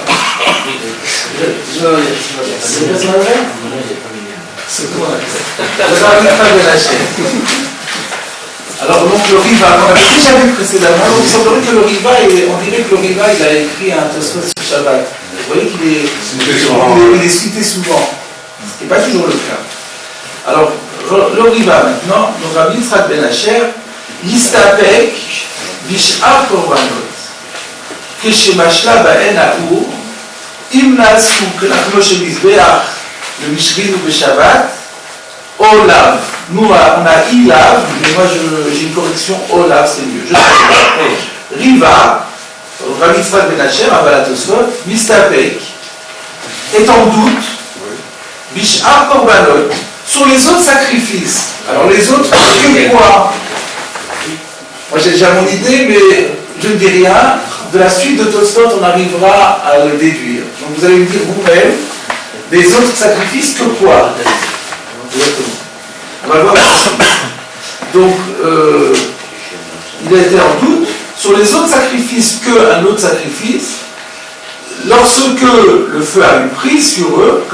C'est pas vrai? C'est quoi? Rabbi Yitzhak Ben Asher. Alors donc le Riva, on avait déjà vu précédemment, donc il semblerait que le Riva, on dirait que le Riva il a écrit un Tosfot sur Shabbat. Vous voyez qu'il est cité souvent, ce qui n'est pas toujours le cas. Alors le Riva maintenant, donc Rabbi Yitzhak Ben Asher, Yistapek Bish'ar Korbanot, Keshemashla Ba'en Ha'ur, Imnasu Kelachmo Shemizbeach, le Mishrin ou Beshabbat, Olav. Nous, on a Ilav, mais moi j'ai une correction, Olav, c'est mieux. Riva, Rabbi Yitzhak Ben Asher, Abalatosfot, Mistapek, est en doute, Bish'ar Korbanot, sur les autres sacrifices. Alors les autres, que quoi? Moi j'ai déjà mon idée, mais je ne dis rien. De la suite de Tosfot, on arrivera à le déduire. Donc vous allez me dire vous-même, des autres sacrifices que quoi? Exactement. On va voir ensuite. Donc, il a été en doute sur les autres sacrifices qu'un autre sacrifice. Lorsque le feu a eu prise sur eux,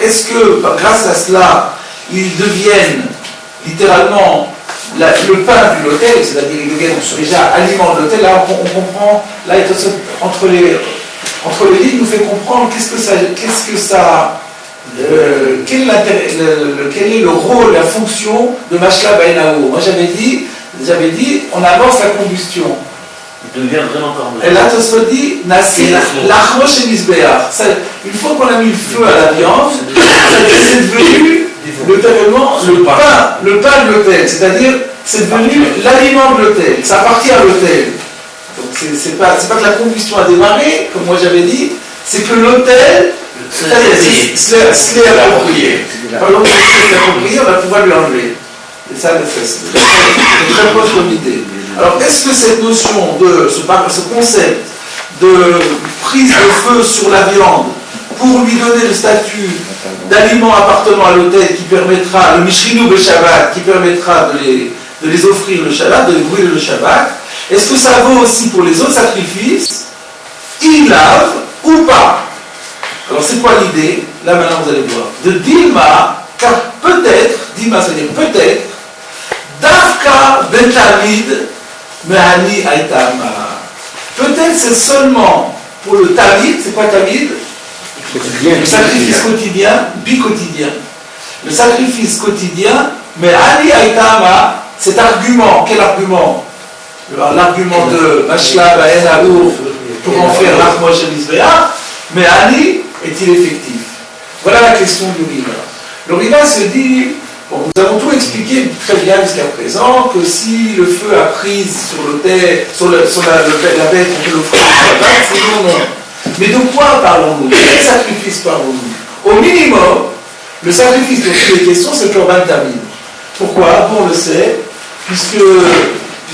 est-ce que grâce à cela, ils deviennent littéralement le pain de l'autel, c'est-à-dire ils deviennent déjà aliments de l'autel? Là, on comprend, là, entre les lignes, il nous fait comprendre quel est le rôle, la fonction de Mashla Bainao. Moi, j'avais dit, on avance la combustion. Il devient vraiment corbeau. Et là, Tosfot dit, l'achmo chez Misbéach. Une fois qu'on a mis le feu à la viande, c'est devenu littéralement le pain de l'autel. C'est-à-dire, c'est devenu l'aliment de l'autel. Ça appartient à l'autel. Donc, c'est pas que la combustion a démarré, comme moi j'avais dit, c'est que l'autel, se l'est approprié. Par exemple, si se l'est approprié, on va pouvoir lui enlever. Et ça, c'est très proche comme idée. Alors, est-ce que cette notion ce concept de prise de feu sur la viande pour lui donner le statut d'aliment appartenant à l'autel qui permettra, le Mishrinou le Shabbat, qui permettra de les offrir le Shabbat, de les brûler le Shabbat, est-ce que ça vaut aussi pour les autres sacrifices, Ilav ou pas? Alors, c'est quoi l'idée? Là, maintenant, vous allez voir. De Dilma, car peut-être, Dilma, c'est-à-dire peut-être, Davka ben Tamid, Mehani Aïtama. Peut-être c'est seulement pour le Tamid, c'est quoi Tamid? Le sacrifice quotidien, bi-quotidien. Le sacrifice quotidien, Mehani Aïtama, cet argument, quel argument? L'argument de Mashla Baenaour pour en faire l'Achmosh et l'Isbéa, Mehani est-il effectif? Voilà la question du Riva. Le Riva se dit. Bon, nous avons tout expliqué très bien jusqu'à présent, que si le feu a pris sur l'autel, sur la bête, on peut l'offrir au Shabbat, c'est non. Mais de quoi parlons-nous? Quel sacrifice parlons-nous? Au minimum, le sacrifice dont il est question, c'est le Korban Tamid. Pourquoi? Bon, on le sait, puisque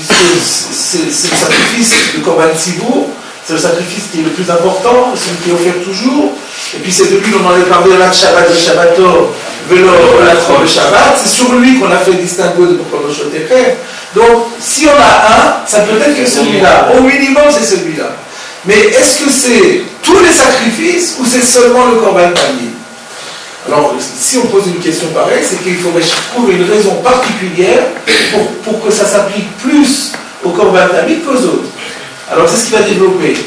c'est le sacrifice de Korban Tzibour, c'est le sacrifice qui est le plus important, celui qui est offert toujours, et puis c'est depuis qu'on en a parlé là de Shabbat, de Shabbator, le Shabbat, c'est sur lui qu'on a fait le distinguo de Pokonoshoteke. Donc, si on a un, ça peut être que celui-là. Au minimum, c'est celui-là. Mais est-ce que c'est tous les sacrifices ou c'est seulement le Korban Tamid? Alors, si on pose une question pareille, c'est qu'il faudrait trouver une raison particulière pour que ça s'applique plus au Korban Tamid qu'aux autres. Alors, c'est ce qu'il va développer.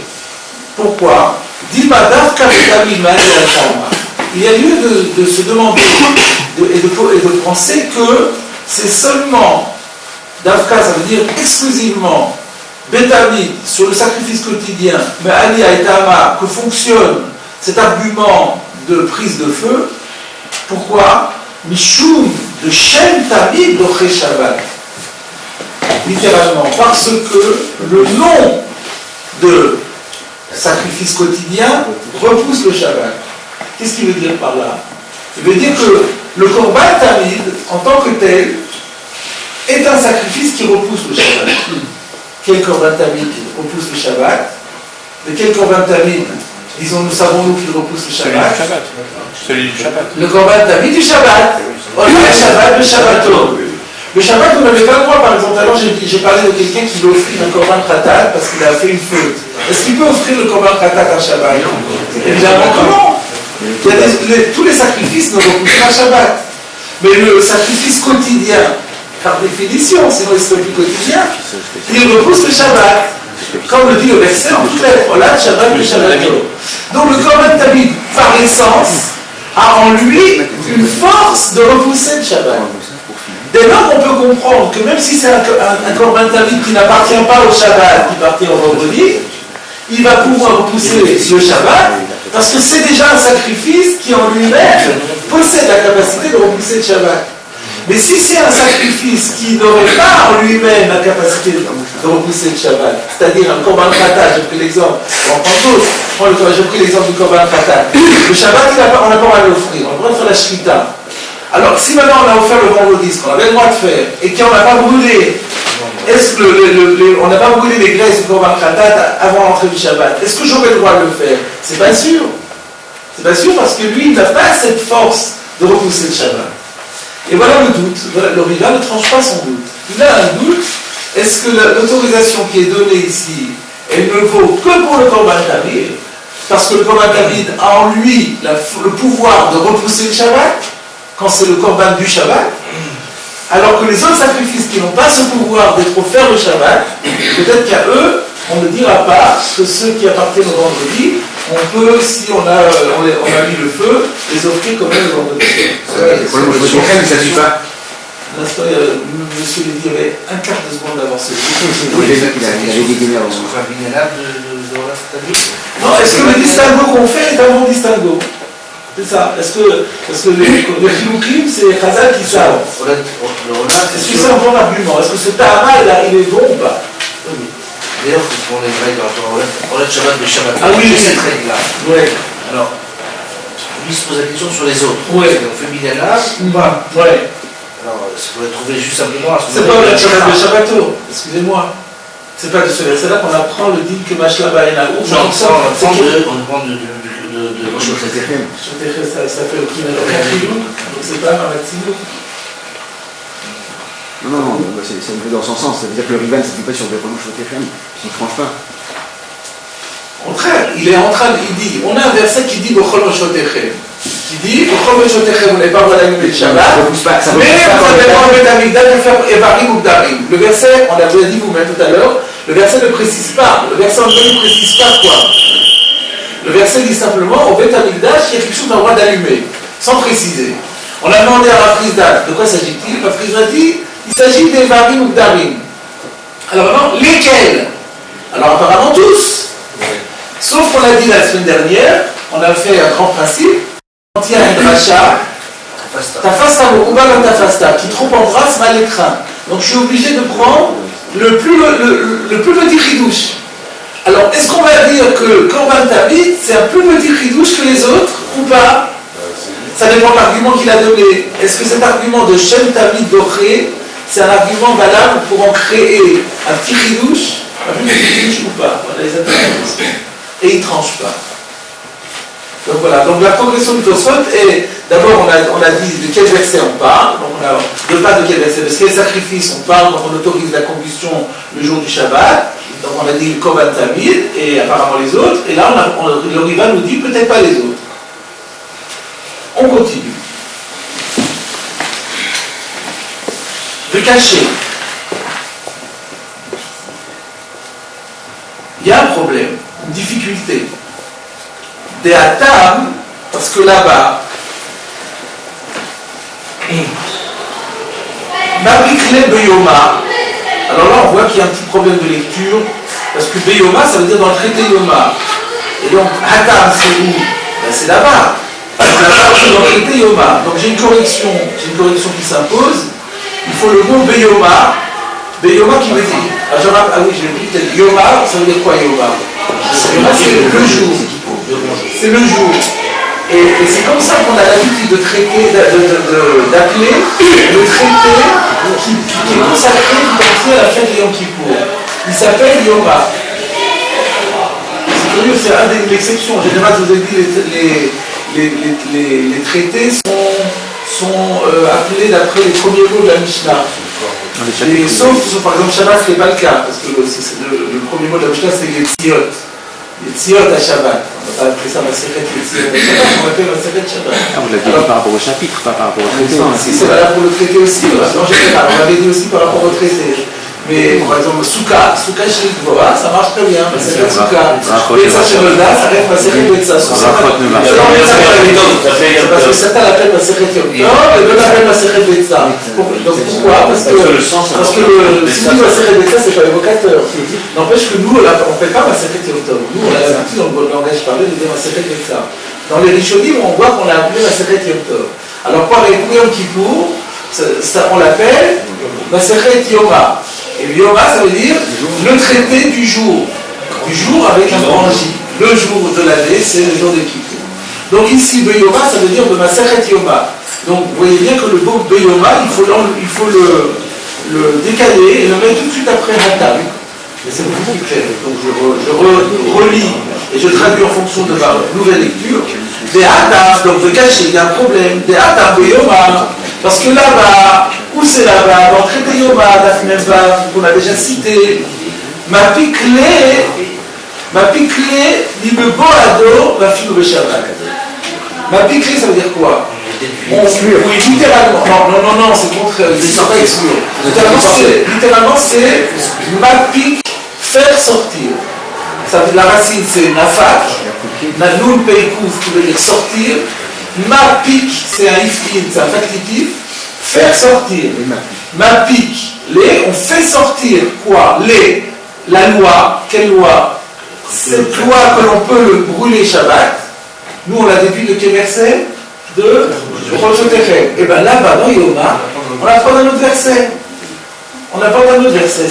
Pourquoi? Dimadaf Kavitamid Ma'anatama. Il y a lieu de se demander et de penser que c'est seulement Davka, ça veut dire exclusivement Betamid sur le sacrifice quotidien, mais Ali Aïtama, que fonctionne cet argument de prise de feu. Pourquoi? Mishum de Shem Tamid d'Oché Shabbat. Littéralement, parce que le nom de sacrifice quotidien repousse le Shabbat. Qu'est-ce qu'il veut dire par là? Il veut dire que le Korban Tamid, en tant que tel, est un sacrifice qui repousse le Shabbat. Quel Korban Tamid repousse le Shabbat? De quel Korban Tamid, disons, savons-nous qu'il repousse le Shabbat? Celui du Shabbat. Le Korban Tamid du Shabbat. On a le Shabbat, le Shabbato. Le Shabbat, on n'avait pas le droit, par exemple. Alors, j'ai parlé de quelqu'un qui veut offrir un Korban Khatat parce qu'il a fait une faute. Est-ce qu'il peut offrir le Korban Khatat à Shabbat? Évidemment que non. Tous les sacrifices ne repoussent pas Shabbat. Mais le sacrifice quotidien, par définition, sinon il serait plus quotidien, il repousse le Shabbat. Comme le dit le verset en toutes lettres, Olad Shabbat le Shabbat. Donc le Korban Tamid, par essence, a en lui une force de repousser le Shabbat. Dès lors, on peut comprendre que même si c'est un Korban Tamid qui n'appartient pas au Shabbat, qui appartient au vendredi, il va pouvoir repousser le Shabbat, parce que c'est déjà un sacrifice qui en lui-même possède la capacité de repousser le Shabbat. Mais si c'est un sacrifice qui n'aurait pas en lui-même la capacité de repousser le Shabbat, c'est-à-dire un Korban Khatat, j'ai pris l'exemple, on prend tous, j'ai pris l'exemple du Korban Khatat. Le Shabbat, on n'a pas le droit de l'offrir, on a le droit de faire la Shrita. Alors, si maintenant on a offert le vendredi, ce qu'on avait le droit de faire, et qu'on n'a pas brûlé, est-ce que on n'a pas brûlé les graisses du Korban Khatat avant l'entrée du Shabbat, est-ce que j'aurais le droit de le faire? C'est pas sûr. C'est pas sûr parce que lui, il n'a pas cette force de repousser le Shabbat. Et voilà le doute. Voilà, le Riva ne tranche pas son doute. Il a un doute. Est-ce que l'autorisation qui est donnée ici, elle ne vaut que pour le Korban Tamid, parce que le Korban Tamid a en lui le pouvoir de repousser le Shabbat, quand c'est le Korban du Shabbat, alors que les autres sacrifices qui n'ont pas ce pouvoir d'être offerts le Shabbat, peut-être qu'à eux, on ne dira pas que ceux qui appartiennent au vendredi, on peut, si on a mis le feu, les offrir quand même le vendredi. Le problème au Shotechem, ça ne suit pas. L'instant, monsieur Lévy avait un quart de seconde d'avance. J'ai vu qu'il avait dégainé avant. Non, est-ce que le distinguo qu'on fait est un bon distinguo? C'est ça. Est-ce que le Chiloukim, c'est Chazal qui savent? Est-ce que c'est un bon argument? Est-ce que ce Tahama, il est bon ou pas? D'ailleurs, quand on est vrai dans on a le Shabbat de Shabbat. Ah oui, cette règle-là. Oui. Alors, lui se pose la question sur les autres. Oui. On fait Minana. Oui. Alors, ça pourrait trouver juste simplement à ce c'est pas le Shabbat de Shabbato, excusez-moi. C'est pas de ce verset-là qu'on apprend le dit que Mashlaba et Naou. Non, ça, on apprend de Shotechem. Ça fait aucun chilou, donc c'est pas un maximum. Non, c'est un peu dans son sens. Ça veut dire que le Riva ne s'appuie pas sur le Béron Shotechem, il ne tranche pas. Au contraire, il est en train, il dit, on a un verset qui dit Bechol Shotechem. Qui dit Bechol Shotechem, vous n'avez pas droit d'allumer le Shabbat. Mais vous avez pas le Betamigdash de faire Evarim ou Gdarim. Le verset, on l'avait dit vous-même tout à l'heure, le verset ne précise pas. Le verset en ne précise pas quoi. Le verset dit simplement au Betamigdash, il y a quelque chose qu'on a le droit d'allumer, sans préciser. On a demandé à Rafrizdat, de quoi s'agit-il? Rafrizdat dit il s'agit des Varim ou Gdarim. Alors maintenant, lesquels? Alors apparemment tous. Sauf qu'on a dit la semaine dernière, on a fait un grand principe, quand il y a un dracha, tafasta mokuba comme tafasta, qui trop embrasse mal l'écran. Donc je suis obligé de prendre le plus petit chidouche. Alors est-ce qu'on va dire que Korban Tamid, c'est un plus petit chidouche que les autres ou pas? Ça dépend de l'argument qu'il a donné. Est-ce que cet argument de Shem Tamid Doré, c'est un argument valable pour en créer un petit chidouche, un plus petit chidouche ou pas? Voilà les interprétations. Et il ne tranche pas. Donc voilà, donc la progression du Tosfot est, d'abord on a dit de quel verset on parle, donc on a pas de quel verset, de quel sacrifice on parle, donc on autorise la combustion le jour du Shabbat, donc on a dit le Korban Tamid, et apparemment les autres, et là le Riva nous dit peut-être pas les autres. On continue. De cacher. Il y a un problème, une difficulté. Des Atam, parce que là-bas, Mabikle Beyoma, alors là on voit qu'il y a un petit problème de lecture, parce que Beyoma ça veut dire dans le traité Yoma. Et donc Atam c'est où? Ben, c'est là-bas. C'est là-bas c'est dans le traité Yoma. Donc j'ai une correction qui s'impose. Il faut le mot Beyoma. Beyoma qui veut dire. Ah oui, j'ai dit peut-être Yoma, ça veut dire quoi Yoma? Yoma c'est le jour. C'est le jour. Et c'est comme ça qu'on a l'habitude de traiter, d'appeler le traité qui est consacré tout entier à la fête de Yom Kippour. Il s'appelle Yoma. C'est curieux, c'est une des exceptions. En général, je vous ai dit, les traités sont appelés d'après les premiers mots de la Mishnah. Et sauf par exemple Shabbat, ce n'est pas le cas, parce que le premier mot de la Mishnah, c'est les Tziot. Les Tziot à Shabbat. On n'a pas appelé ça Maseret les Tziot à Shabbat, on l'appelle Maseret Shabbat. Ah, vous l'avez dit par rapport au chapitre, pas par rapport au traité. Si, c'est valable pour le traité aussi. En général, on l'avait dit aussi par rapport au traité. Mais par exemple, Souka chez Gvora, ça marche très bien. Maseret Souka. Betsa chez Molda, ça reste Maseret Betsa. C'est parce que certains l'appellent Maseret Yom Tov et d'autres l'appellent Maseret Betsa. Donc pourquoi? Parce que si on dit Maseret Betsa, c'est pas évocateur. N'empêche que nous, on ne fait pas Maseret Yom Tov. Nous, on a l'habitude dans le langage parlé de dire Maseret Betsa. Dans les Rishonim, on voit qu'on a appelé Maseret Yom Tov. Alors pour Yom Kippour, on l'appelle Maseret Yoma. Et Yoma, ça veut dire le traité du jour. Du jour avec un grand J. Le jour de l'année, c'est le jour de Kippour. Donc ici, Beyoma, ça veut dire de Maseret Yoma. Donc vous voyez bien que le mot Beyoma, il faut le décaler et le mettre tout de suite après Hatam. Mais c'est beaucoup plus clair. Donc je relis et je traduis en fonction de ma nouvelle lecture. Des Adam, donc de cacher, il y a un problème. Des Adam de Yoma. Parce que là-bas, où c'est là-bas? Dans le traité Yoma, d'Afneva, qu'on a déjà cité, ma piquelé, il me boado, ma fille au Shabbat. Ma piquelé, ça veut dire quoi? Oui, littéralement. Non, c'est contraire. C'est pas exclure. Littéralement, c'est ma pique, faire sortir. La racine, c'est nafak. Nanoun peikouf, qui veut dire sortir. Ma pique, c'est un ifkin, c'est un factitif. Faire sortir. Ma pique, on fait sortir quoi? La loi. Quelle loi? Cette loi que l'on peut brûler Shabbat. Nous, on l'a déduit de quel verset? De Rosh Hashanah. Et bien là-bas, dans Yoma, on apprend un autre verset.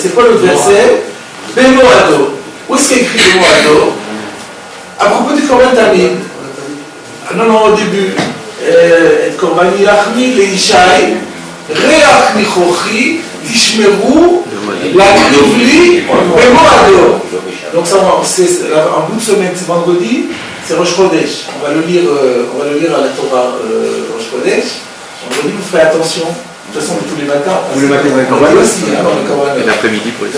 C'est quoi l'autre verset? Bemoado. Où est-ce qu'il y a écrit Bemoado? À propos du Korban Tamid. Non, au début. Korban Yachmi, Leishai, Reach Nichochi, Tishmeru, la Krivli, Bemoado. Donc ça, c'est en bout de semaine, c'est vendredi. C'est Rosh Chodesh. On va le lire à la Torah Rosh Chodesh. Vendredi, vous ferez attention. De toute façon, tous les matins. Tous les matins, on va le Korban aussi. Et l'après-midi pour être.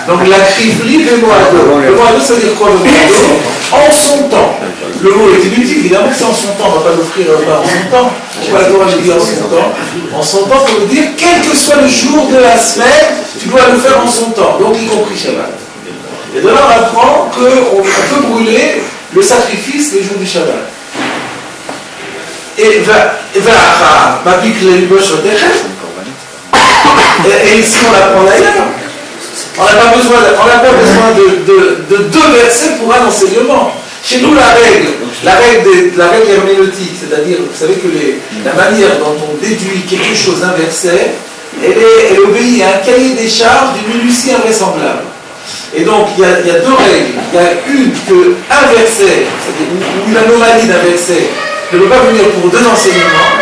Donc la crivli de Moado. Le Moado, ça veut dire quoi le Moado? En son temps. Le mot est inutile, évidemment que c'est en son temps. On ne va pas l'offrir en son temps. Pourquoi la Torah dit en son temps? En son temps, ça veut dire quel que soit le jour de la semaine, tu dois le faire en son temps. Donc y compris Shabbat. Et de là, on apprend qu'on peut brûler le sacrifice les jours du Shabbat. Et ici, on l'apprend d'ailleurs. On n'a pas besoin de deux versets pour un enseignement. Chez nous, la règle herméneutique, c'est-à-dire, vous savez que la manière dont on déduit quelque chose d'un verset, elle obéit à un cahier des charges d'une minutie invraisemblable. Et donc, il y a deux règles. Il y a une qu'un verset, ou une anomalie d'un verset, ne peut pas venir pour deux enseignements,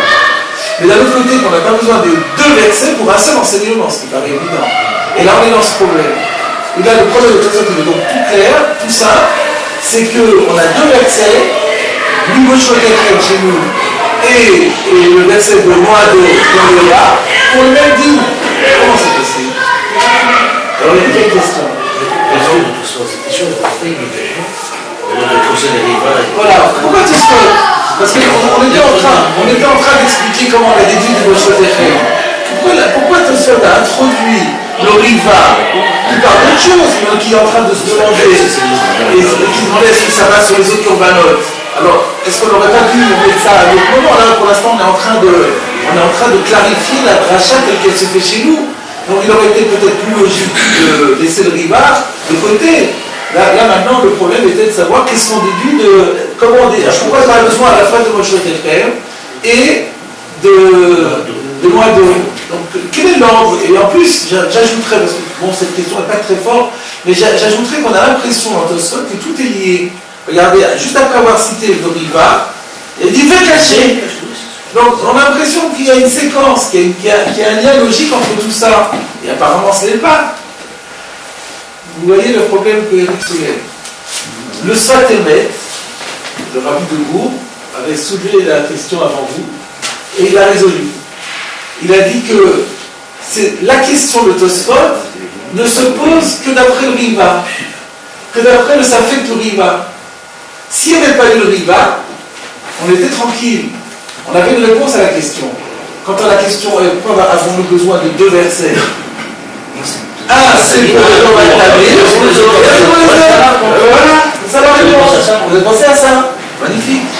mais d'un autre côté, qu'on n'a pas besoin de deux versets pour un seul enseignement, ce qui paraît évident. Et là, on est dans ce problème. Et là, le problème de tout ça, est donc tout clair, tout ça, c'est qu'on a deux versets, l'Imoshotechem chez nous, et le verset de Moado dans le là, pour le même dit. Comment c'est possible? Alors, il y a quelle question? Voilà, pourquoi tu spot? Parce qu'on était en train d'expliquer comment on a déduit de Rosh Hashanah. Pourquoi Tosfot a introduit le Riva qui parle d'autre chose, mais qui est en train de se demander et qui demandait est-ce que ça va sur les autres urbanotes? Alors, est-ce qu'on n'aurait pas dû mettre ça à l'autre moment? Là, pour l'instant, on est en train de clarifier la dracha telle qu'elle se fait chez nous. Donc, il aurait été peut-être plus logique de laisser le Riva de côté. Là, maintenant, le problème était de savoir qu'est-ce qu'on déduit pourquoi on a besoin à la fois de Rosh Hashanah et de Moado. Donc, quel est l'ordre? Et en plus, j'ajouterais, parce que cette question n'est pas très forte, mais j'ajouterais qu'on a l'impression dans Tosfot que tout est lié. Regardez, juste après avoir cité le Riva, il dit fait cacher. Donc, on a l'impression qu'il y a une séquence, qu'il y a un lien logique entre tout ça. Et apparemment, ce n'est pas. Vous voyez le problème que Eric soulève. Le Sfat Emet, le rabbi de Gour, avait soulevé la question avant vous, et il a résolu. Il a dit que la question de Tosfot ne se pose que d'après le Riva, que d'après le Safek du Riva. S'il n'y avait pas eu le Riva, on était tranquille. On avait une réponse à la question. Quant à la question, pourquoi avons-nous besoin de deux versets? Un, c'est pour le Korban Tamid. Voilà, c'est ça la réponse. Vous avez pensé à ça? Magnifique.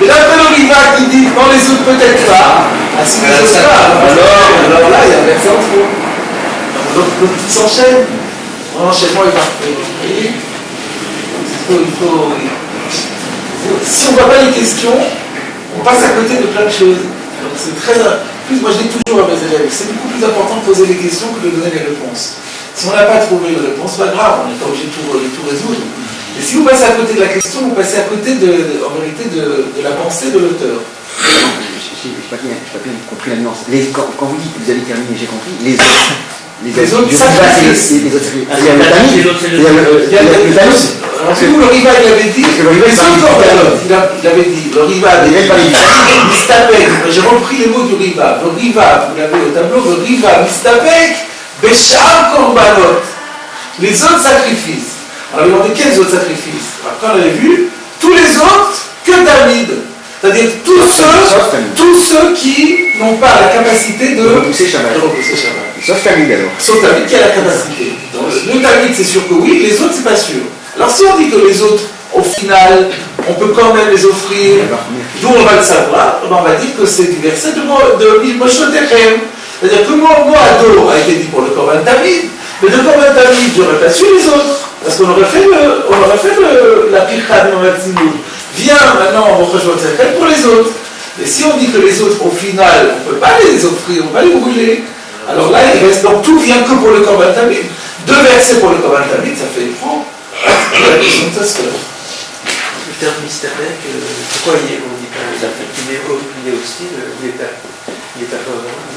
Et là, après le Riva qui dit dans les autres peut-être pas, si les autres pas, alors là, il y a un verset en trop. Donc, tout s'enchaîne. L'enchaînement est parfait. Si on ne voit pas les questions, on passe à côté de plein de choses. Donc c'est très... Plus, moi je dis toujours à mes élèves, c'est beaucoup plus important de poser les questions que de donner les réponses. Si on n'a pas trouvé de réponse, pas grave, on n'est pas obligé de tout résoudre. Et si vous passez à côté de la question, vous passez à côté en vérité de la pensée de l'auteur. Je n'ai pas bien compris la nuance. Quand vous dites que vous avez terminé, j'ai compris, les autres sacrifices. Alors Rappelez-vous, le Riva, il avait dit, que le Riva, les autres corbanotes, il avait dit, le Riva avait dit, Mistapek, j'ai repris les mots du Riva, le Riva, vous l'avez au tableau, le Riva, Mistapek, Béchar Korbanot, les autres sacrifices. On avait demandé quels autres sacrifices. Après, on avait vu, tous les autres, que David. C'est-à-dire tous ceux qui n'ont pas la capacité de repousser Shabbat. Sauf Tamid alors. Sauf Tamid qui a la capacité. Donc, le Tamid, c'est sûr que oui, les autres, c'est pas sûr. Alors si on dit que les autres, au final, on peut quand même les offrir, d'où on va le savoir, on va dire que c'est du verset de Moshe Techem. C'est-à-dire que Moado a été dit pour le Korban Tamid, mais le Korban Tamid, j'aurais pas su les autres. Parce qu'on aurait fait la pircha de Mohamed Zimoud. Viens maintenant, on va rejoindre cette pour les autres. Et si on dit que les autres, au final, on ne peut pas les offrir, on va les brûler. Alors là, il reste, donc tout vient que pour le Korban Tamid. 2 versets pour le Korban Tamid, ça fait franc. La question de ça, Le terme Mistapek, pourquoi on dit pas il est hostile, il n'est pas favorable.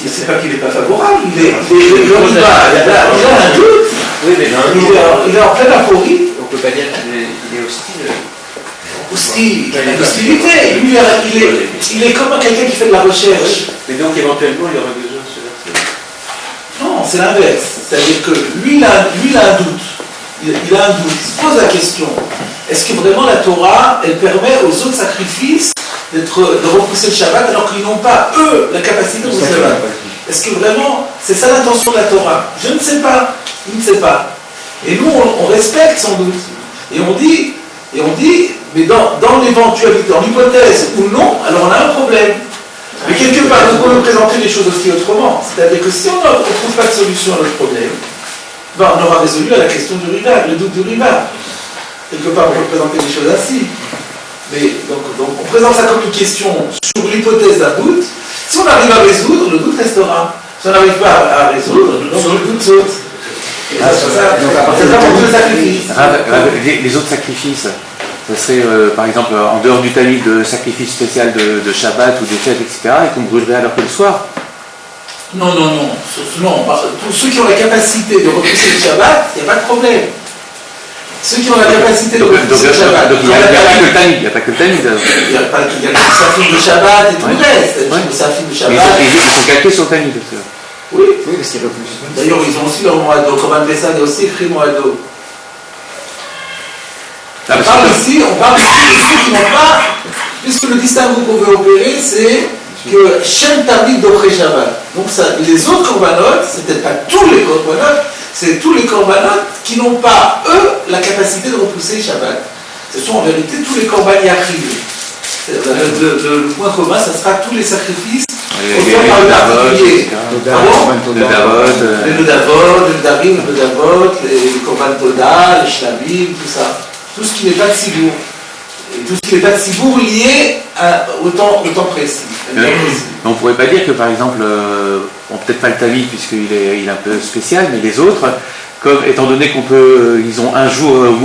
C'est pas qu'il n'est pas favorable, il a un doute. Oui, mais il est en pleine aphorie. on ne peut pas dire qu'il est hostile. Hostile, l'hostilité. Lui, il est comme quelqu'un qui fait de la recherche. Mais donc éventuellement, il y aurait besoin de ce verset. Non, c'est l'inverse. C'est-à-dire que lui, il a un doute. Il a un doute. Il se pose la question. Est-ce que vraiment la Torah, elle permet aux autres sacrifices de repousser le Shabbat alors qu'ils n'ont pas, eux, la capacité de repousser le Shabbat? Est-ce que vraiment, c'est ça l'intention de la Torah? Je ne sais pas. Il ne sait pas. Et nous, on respecte son doute. Et on dit, mais dans l'éventualité, dans l'hypothèse ou non, alors on a un problème. Mais quelque part, nous pouvons présenter les choses aussi autrement. C'est-à-dire que si on ne trouve pas de solution à notre problème, ben on aura résolu la question du rival, le doute du rival. Quelque part, on peut présenter les choses ainsi. Mais donc on présente ça comme une question sur l'hypothèse d'un doute. Si on arrive à résoudre, le doute restera. Si on n'arrive pas à résoudre, le doute saute. Les autres sacrifices, ça serait par exemple en dehors du Tamid de sacrifice spécial de Shabbat ou des fêtes, etc., et qu'on brûlerait alors que le soir. Non. Tous ceux qui ont la capacité de repousser le Shabbat, il n'y a pas de problème. Ceux qui ont la capacité de repousser le Shabbat. Donc il n'y a pas que le Tamid. Il y a le Safin de Shabbat et tout le reste. Le Safin de Shabbat. Ils sont calqués sur le Tamid. Oui, parce qu'ils repoussent. D'ailleurs, ils ont aussi leur Moado. Comme un Pessah, il y a aussi écrit Moado. On parle ici de ceux qui n'ont pas, puisque le distinguo qu'on veut opérer, c'est que Shem Tamid d'après Shabbat. Donc les autres corbanotes, c'est peut-être pas tous les corbanotes, c'est tous les corbanotes qui n'ont pas, eux, la capacité de repousser Shabbat. Ce sont en vérité tous les corban yachid. Le point commun, ça sera tous les sacrifices. Le Davod, le Darim, le Davod, les Korban Toda, les Shlabim, tout ça. Tout ce qui n'est pas de Sibour. Et tout ce qui n'est pas de Sibour lié au temps précis. On ne pourrait pas dire que par exemple, peut-être pas le Tamid puisqu'il est un peu spécial, mais les autres, comme étant donné ils ont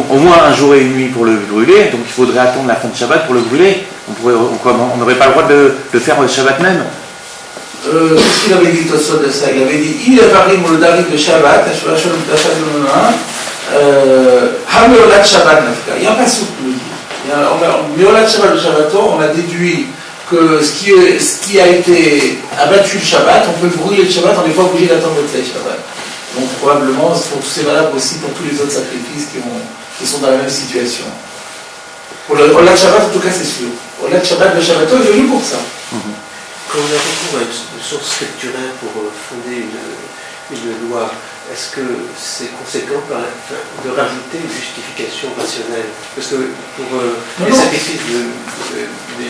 au moins un jour et une nuit pour le brûler, donc il faudrait attendre la fin de Shabbat pour le brûler. On n'aurait pas le droit de le faire le Shabbat même. Qu'est-ce qu'il avait dit Tosfot de ça? Il avait dit il est varim le darim de Shabbat, Hameolat Shabbat Nafka. Il n'y a pas souple. Meolat Shabbat de Shabbaton, on a déduit que ce qui a été abattu le Shabbat, on peut brûler le Shabbat, on n'est pas obligé d'attendre le Shabbat. Donc probablement, c'est valable aussi pour tous les autres sacrifices qui sont dans la même situation. Pour le Olat Shabbat, en tout cas, c'est sûr. Olat Shabbat de Shabbaton est venu pour ça. Quand on a recours à une source scripturaire pour fonder une loi, est-ce que c'est conséquent de rajouter une justification rationnelle? Parce que pour les sacrifices de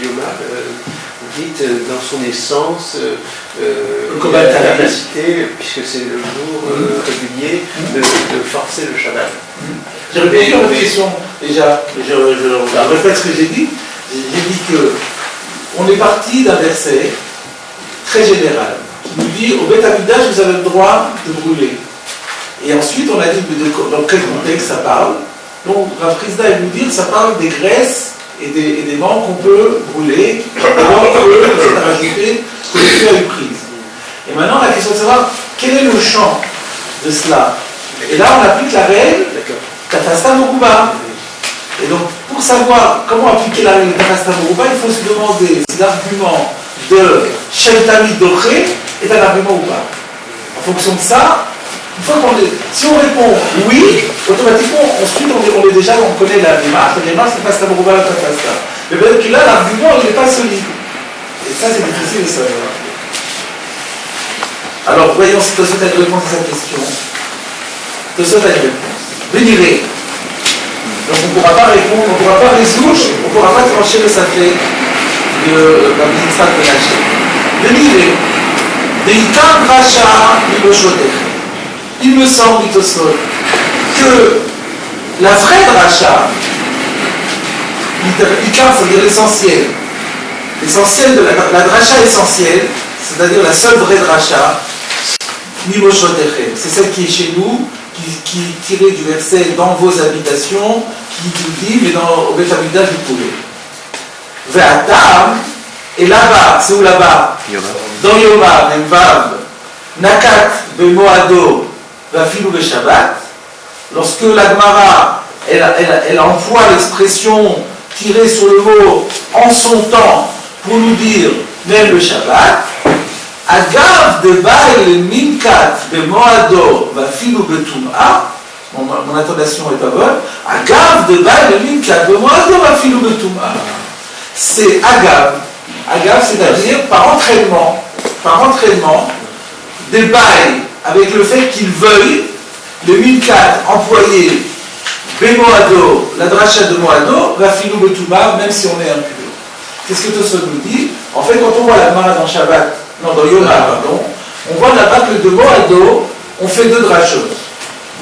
Yoma, vous dites dans son essence, il a la capacité, puisque c'est le jour régulier, de forcer le Shabbat. J'ai répondu à votre question déjà. Je répète ce que j'ai dit. J'ai dit que on est parti d'un verset très général qui nous dit au Beth Amikdash vous avez le droit de brûler. Et ensuite on a dit dans quel contexte ça parle. Donc Rav Chisda nous dire ça parle des graisses et des membres qu'on peut brûler alors que c'est à rajouter que le feu a eu prise. Et maintenant la question de savoir quel est le champ de cela. Et là on applique la règle Tafasta Mokuba. pour savoir comment appliquer la règle de Tafasta Meruba, il faut se demander si l'argument de Shem Tamid Doré est un argument ou pas. En fonction de ça, une fois si on répond oui, automatiquement, ensuite on connaît la démarche. La démarche, c'est Tafasta Meruba, la Tafasta. Mais peut-être que là, l'argument, il n'est pas solide. Et ça, c'est difficile de savoir. Alors, voyons si Tosot a une réponse à cette question. Tosot a une réponse. Vénéré. Donc, on ne pourra pas répondre, on ne pourra pas résoudre, on ne pourra pas trancher le safé de la Mitzvah de Hachem. Vénéré. Deikar Racha Miboshodech. Il me semble, dit Tosot, que la vraie dracha, Ikar, c'est-à-dire l'essentiel. L'essentiel de la dracha essentielle, c'est-à-dire la seule vraie dracha, Miboshodechem, c'est celle qui est chez nous, qui est tirée du verset dans vos habitations, qui nous dit, mais au Beth Amikdash du poulet. Ve'atam, et là-bas, c'est où là-bas? Dans Yoma, Memvav, Nakat, Bemoado, Vafilu Beshabbat, lorsque la Gemara, elle emploie l'expression tirée sur le mot en son temps pour nous dire même le Shabbat, Agav de Baal Minkat de Moado Vafilu Betum'a, mon intonation n'est pas bonne, Agav de Baal Minkat de Moado Vafilu Betum'a. C'est Agav, c'est-à-dire par entraînement, des bails avec le fait qu'ils veuillent le Minkat employer Bemoado, la dracha de Moado, Vafilu Betum'a, même si on est impur. Qu'est-ce que Tosfot nous dit? En fait, quand on voit la Gemara dans Shabbat, dans Yoma, pardon, on voit là-bas que de Moado, on fait deux drachot.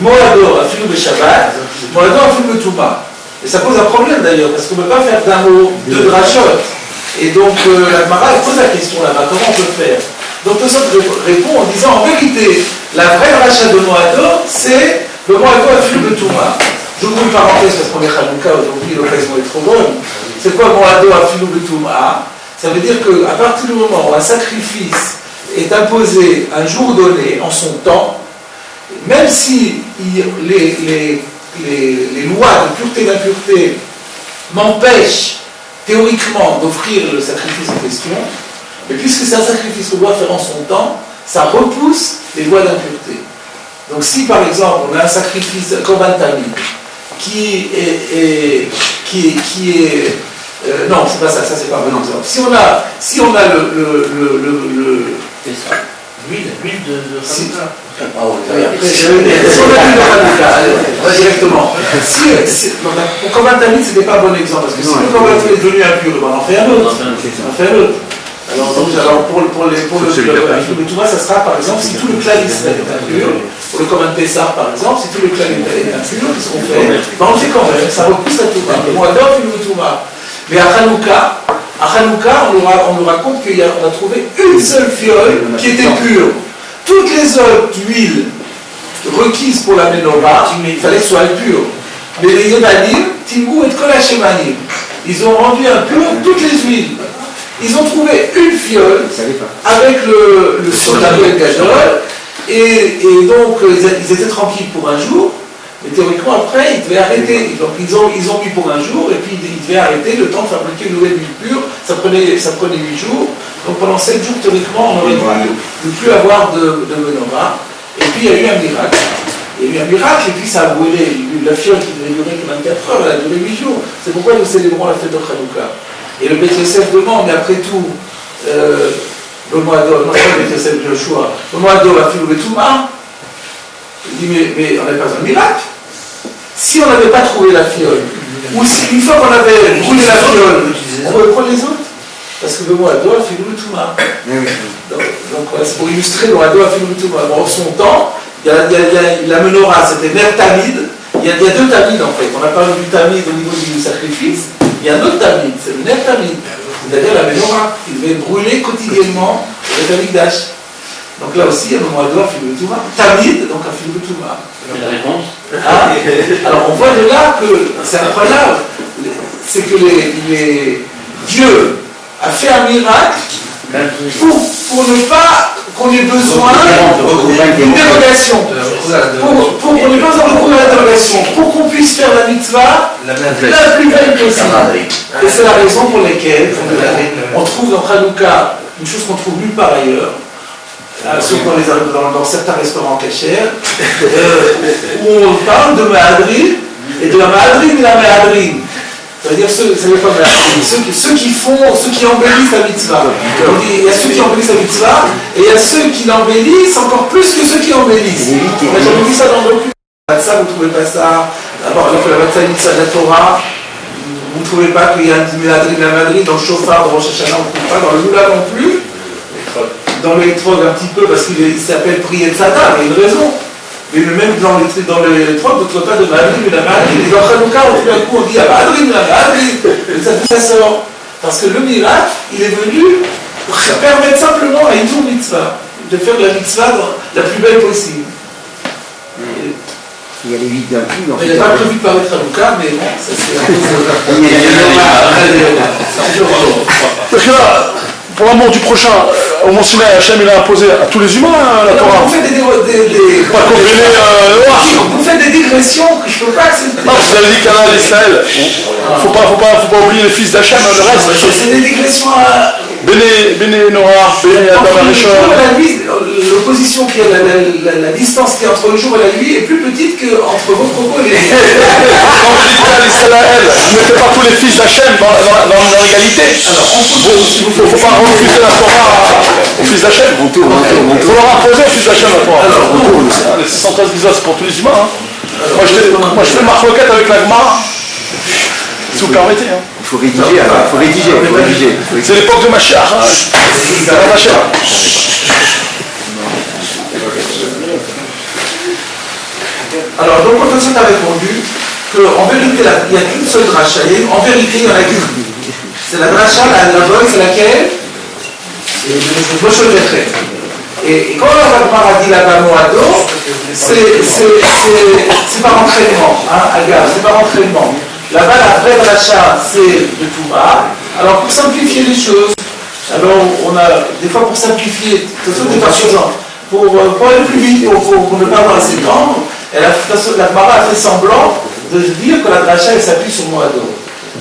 Moado, Vafilu Beshabbat, Moado, Vafilu Betum'a. Et ça pose un problème d'ailleurs, parce qu'on ne peut pas faire d'un mot deux drachot. Et donc, la Gemara pose la question là-bas, comment on peut faire? Donc, Tosfot répond en disant, en vérité, la vraie dracha de Moado, c'est le Moado, Vafilu Betum'a. J'ouvre une parenthèse parce qu'on est Hanouka aujourd'hui, l'occasion est trop bonne. C'est quoi Moado Afilu Betum'a? Ça veut dire qu'à partir du moment où un sacrifice est imposé un jour donné, en son temps, même si les lois de pureté et d'impureté m'empêchent théoriquement d'offrir le sacrifice en question, mais puisque c'est un sacrifice qu'on doit faire en son temps, ça repousse les lois d'impureté. Donc si par exemple on a un sacrifice Korban Tamid, qui est non, c'est pas ça, c'est pas un bon exemple. Si on a L'huile de Hanouka. Si on a l'huile de Hanouka, directement. Pour Korban Tamid, c'était pas un bon exemple, parce que si le Korban Tamid est devenu impur, on en fait un autre. Alors pour le Betum'a, ça sera par exemple si tout le clan d'Israël est impur, pour le Korban Pessah par exemple, si tout le clan d'Israël est impur, qu'est-ce qu'on fait? On le fait quand même, ça repousse la Touma. Le Moado fait le Betum'a. Mais à Hanouka, on nous raconte qu'on a trouvé une seule fiole qui était pure. Toutes les autres huiles requises pour la menorah, il fallait que ce soit pure. Mais les Yevanim, Timou et Kolachemanim, ils ont rendu impures toutes les huiles. Ils ont trouvé une fiole avec le soda et le gadol, et donc ils étaient tranquilles pour un jour. Mais théoriquement, après, ils devaient arrêter. Donc, ils ont mis pour un jour, et puis ils devaient arrêter le temps de fabriquer une nouvelle huile pure. Ça prenait 8 jours. Donc, pendant 7 jours, théoriquement, on aurait dû ne plus avoir de menorah. Et puis, il y a eu un miracle. Et puis ça a brûlé. La fiole qui devait durer que 24 heures, elle a duré 8 jours. C'est pourquoi nous célébrons la fête de Hanouka. Et le Beth Yosef demande, mais après tout, le Moado, non, c'est pas le Beth Yosef Joshua, le Moado a fait le Betum'a. Il dit, mais on n'avait pas un miracle. Si on n'avait pas trouvé la fiole, ou si une fois qu'on avait brûlé la fiole, on pouvait prendre les autres. Parce que le Moado a fait le Betum'a. Donc voilà, c'est pour illustrer le Moado a fait le Betum'a. En son temps, il y a la menorah, c'était Ner Tamid. Il y a deux Tamid en fait. On a parlé du Tamid au niveau du sacrifice. Il y a un autre Tamid, c'est le Ner Tamid. C'est-à-dire la menorah. Il devait brûler quotidiennement le Beth Amikdash. Donc là aussi, il y a le Moado a fait le Betum'a. Tamid, donc a fait le Betum'a. La réponse? Alors on voit de là que c'est incroyable. C'est que Dieu a fait un miracle pour ne pas qu'on ait besoin d'une dérogation. pour ne pas avoir recours à l'interrogation, pour qu'on puisse faire la mitzvah la plus belle possible. Et c'est la raison pour laquelle on trouve dans Hanouka une chose qu'on trouve nulle part ailleurs, sauf dans certains restaurants cachers, où on parle de Mahadrim et de la Mahadrim et la Mahadrim. C'est-à-dire ceux qui embellissent la mitzvah. Donc, il y a ceux qui embellissent la mitzvah et il y a ceux qui l'embellissent encore plus que ceux qui embellissent. On n'a jamais vu ça dans aucune matzah, vous ne trouvez pas ça. D'abord, la matzah mitzvah de la Torah, vous ne trouvez pas qu'il y a un Mahadrim et la Mahadrim dans le Shofar, dans le Rosh Hashanah, on ne trouve pas, dans le Lula non plus. Dans l'électrode un petit peu parce qu'il s'appelle prier de Satan, il y a une raison. Mais même dans l'électrode, vous ne trouvez pas de Mahadrim et la Mahadrim. Et dans Hanouka, tout d'un coup, on dit Mahadrim, la Mahadrim. Et ça sort. Parce que le miracle, il est venu pour permettre simplement à une tour mitzvah de faire la mitzvah la plus belle possible. Il y a les vides d'un coup. Il n'est pas prévu de parler de Hanouka, mais bon, ça c'est un peu. Parce que là, pour l'amour du prochain, au Mont Sinaï, Hachem il a imposé à tous les humains la Torah. Vous faites vous faites des digressions que je ne peux pas accepter. Non, vous avez dit qu'Allah l'Israël. Faut pas oublier les fils d'Hachem, le reste. C'est des digressions à. Béné Noah, Béné Adam Arishon. L'opposition qui est la distance qui est entre le jour et la nuit est plus petite qu'entre vos propos et les. Quand vous dites qu'Allah l'Israël, vous ne mettez pas tous les fils d'Hachem dans l'égalité. Il ne faut pas refuser la Torah aux fils d'Hachem. Il faut leur imposer aux fils d'Hachem la Torah. Les 613 mitzvot, c'est pour tous les humains. Moi je fais ma requête avec la Gemara. Si vous permettez. Il faut rédiger, alors. Il faut rédiger. C'est l'époque de Mashiach. C'est la Mashiach. Alors, donc, le professeur a répondu qu'en vérité, il n'y a qu'une seule dracha. En vérité, il y en a qu'une. C'est la dracha, la bonne, c'est laquelle? C'est Moshe Dechet. Et quand la Gemara dit là-bas Moado, c'est par entraînement. Agave, c'est par entraînement. Là-bas, la vraie dracha, c'est de Touba. Alors, pour simplifier les choses, alors on a, des fois pour simplifier, ce n'est pas suffisant. Pour aller plus vite, pour ne pas avoir assez de temps, la Gemara a fait semblant de dire que la dracha, elle s'appuie sur Moado.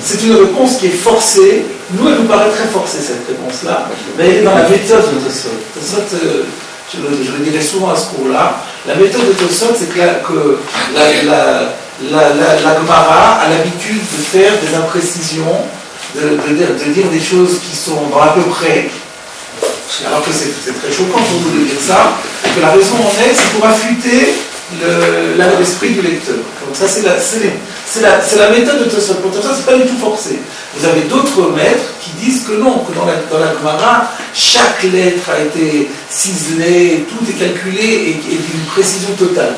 C'est une réponse qui est forcée. Nous, elle nous paraît très forcée, cette réponse-là. Mais elle est dans la méthode de Tosfot. Tosfot, je le dirai souvent à ce cours-là. La méthode de Tosfot, c'est que la Gemara a l'habitude de faire des imprécisions, de dire des choses qui sont dans à peu près, alors que c'est très choquant pour nous de dire ça, et que la raison en est, c'est pour affûter l'esprit du lecteur. Donc ça, c'est la méthode de Tosfot. Pour Tosfot, c'est pas du tout forcé. Vous avez d'autres maîtres qui disent que non, que dans la Gemara, chaque lettre a été ciselée, tout est calculé et d'une précision totale.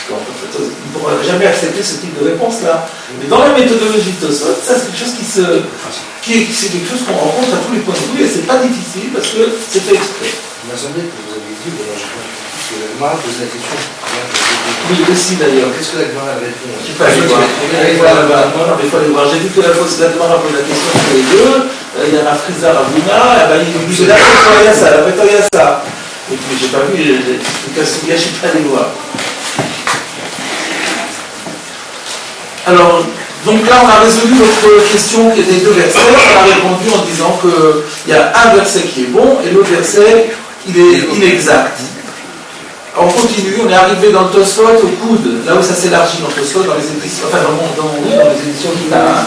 On ne pourra jamais accepter ce type de réponse-là. Mais dans la méthodologie de Tosfot, ça c'est quelque chose c'est quelque chose qu'on rencontre à tous les points de vue et c'est pas difficile parce que c'est fait exprès. Il m'a semblé que vous avez dit, mais je pense que la Gemara pose la question. Oui, aussi d'ailleurs. Qu'est-ce que la Gemara répond? Je ne sais pas, il faut aller voir. J'ai vu que la Gemara pose la question sur les deux. Il y a un Friza Ravuna, il dit que la ça. Et puis j'ai pas vu, je ne suis pas allé voir. Alors, donc là, on a résolu notre question qui était deux versets. On a répondu en disant qu'il y a un verset qui est bon et l'autre verset, il est inexact. On continue, on est arrivé dans le Tosfot au coude, là où ça s'élargit dans le Tosfot, dans les éditions, enfin dans les éditions qui a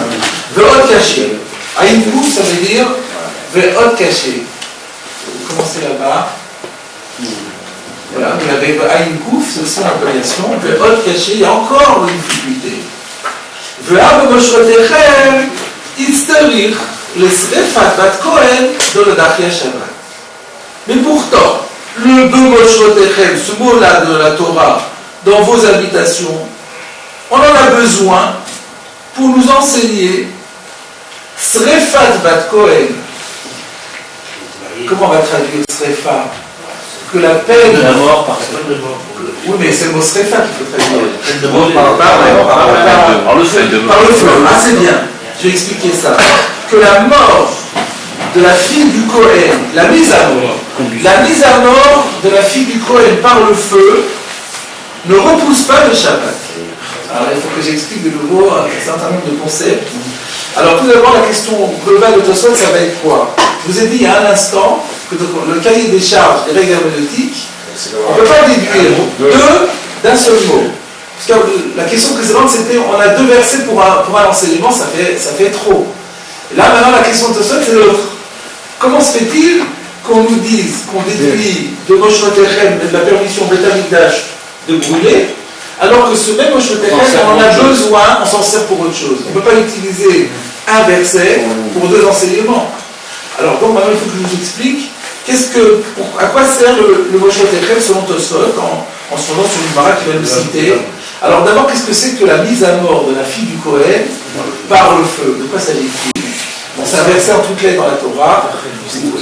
Ve'od caché. Aïn Kouf, ça veut dire Ve'od caché. Vous commencez là-bas. Voilà, vous avez Aïn Kouf, c'est aussi l'abréviation. Ve'od caché, il y a encore une difficulté. Ve'ab Moshotechem, Itzterich, le Srefat Bat Kohen, dans le Dachia Shabbat. Mais pourtant, le Bemoshotechem, ce mot-là de la Torah, dans vos habitations, on en a besoin pour nous enseigner Srefat Bat Kohen. Comment on va traduire Srefa? Que la peine. La mort par peine de mort. Oui, mais c'est le mot Srefa qu'il faut traduire. Peine de mort par le feu. Par le feu. Ah, c'est bien. Je vais expliquer ça. Que la mort de la fille du Kohen, la mise à mort de la fille du Kohen par le feu, ne repousse pas le Shabbat. Alors il faut que j'explique de nouveau un certain nombre de concepts. Alors tout d'abord, la question globale de Tosfot, ça va être quoi? Je vous ai dit il y a un instant que le cahier des charges des règles herméneutiques, on ne peut pas déduire deux d'un seul mot. Parce que la question précédente, c'était on a 2 versets pour un enseignement, ça fait trop. Et là, maintenant, la question de Tosfot, c'est l'autre. Comment se fait-il qu'on nous dise, qu'on déduit de Moshe Techem et de la permission Beth Amikdash de brûler, alors que ce même Moshe Techem, on en a besoin, on s'en sert pour autre chose. On ne peut pas utiliser un verset pour 2 enseignements. Alors, donc maintenant, il faut que je vous explique à quoi sert le Moshe Techem selon Tosfot, en se fondant sur une Gemara qui va nous citer. Alors d'abord, qu'est-ce que c'est que la mise à mort de la fille du Kohen par le feu? De quoi s'agit-il? Bon, c'est un verset en toutes lettres dans la Torah,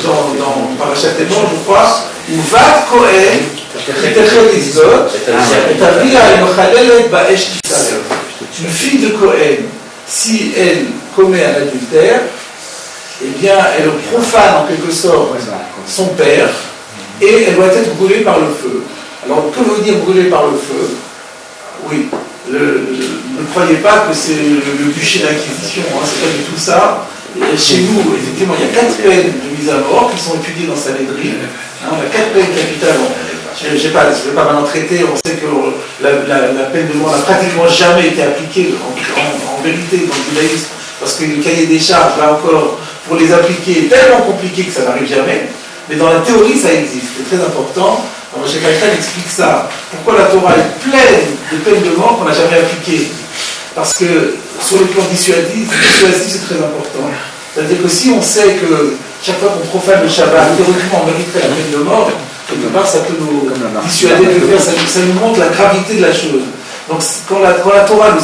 dans Parashat Emor, je crois, où Vat Kohen, une fille de Kohen, si elle commet un adultère, eh bien, elle profane en quelque sorte son père et elle doit être brûlée par le feu. Alors, que veut dire brûler par le feu? Oui, ne croyez pas que c'est le bûcher d'inquisition, hein, c'est pas du tout ça. Et chez nous, effectivement, il y a 4 peines de mise à mort qui sont étudiées dans Sanhedrin. On a 4 peines capitales. Je ne vais pas maintenant traiter, on sait que la peine de mort n'a pratiquement jamais été appliquée en vérité dans le judaïsme, parce que le cahier des charges, là encore, pour les appliquer, est tellement compliqué que ça n'arrive jamais. Mais dans la théorie, ça existe, c'est très important. Alors, M. Kalkal explique ça. Pourquoi la Torah est pleine de peines de mort qu'on n'a jamais appliquées? Parce que sur le plan dissuasif, c'est très important. C'est-à-dire que si on sait que chaque fois qu'on profane le Shabbat, théoriquement on mériterait la peine de mort, quelque part ça peut nous dissuader de le faire, ça nous montre la gravité de la chose. Donc quand la Torah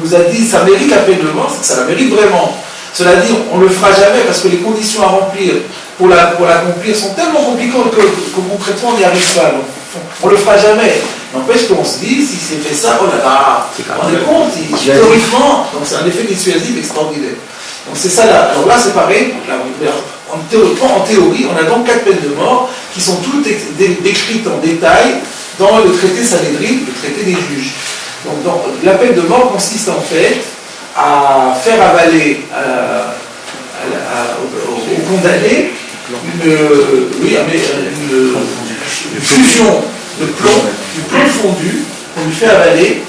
nous a dit ça mérite la peine de mort, c'est que ça la mérite vraiment. Cela dit, on ne le fera jamais parce que les conditions à remplir pour l'accomplir sont tellement compliquées que concrètement on n'y arrive pas. Donc, on ne le fera jamais. N'empêche qu'on se dit, si c'est fait ça, oh là là, on est compte, théoriquement, donc c'est un effet dissuasif extraordinaire. Donc c'est ça là. Alors là c'est pareil, en théorie, on a donc 4 peines de mort qui sont toutes décrites en détail dans le traité Sanhedrin, le traité des juges. Donc la peine de mort consiste en fait à faire avaler au condamné une fusion de plomb, du plomb fondu qu'on lui fait avaler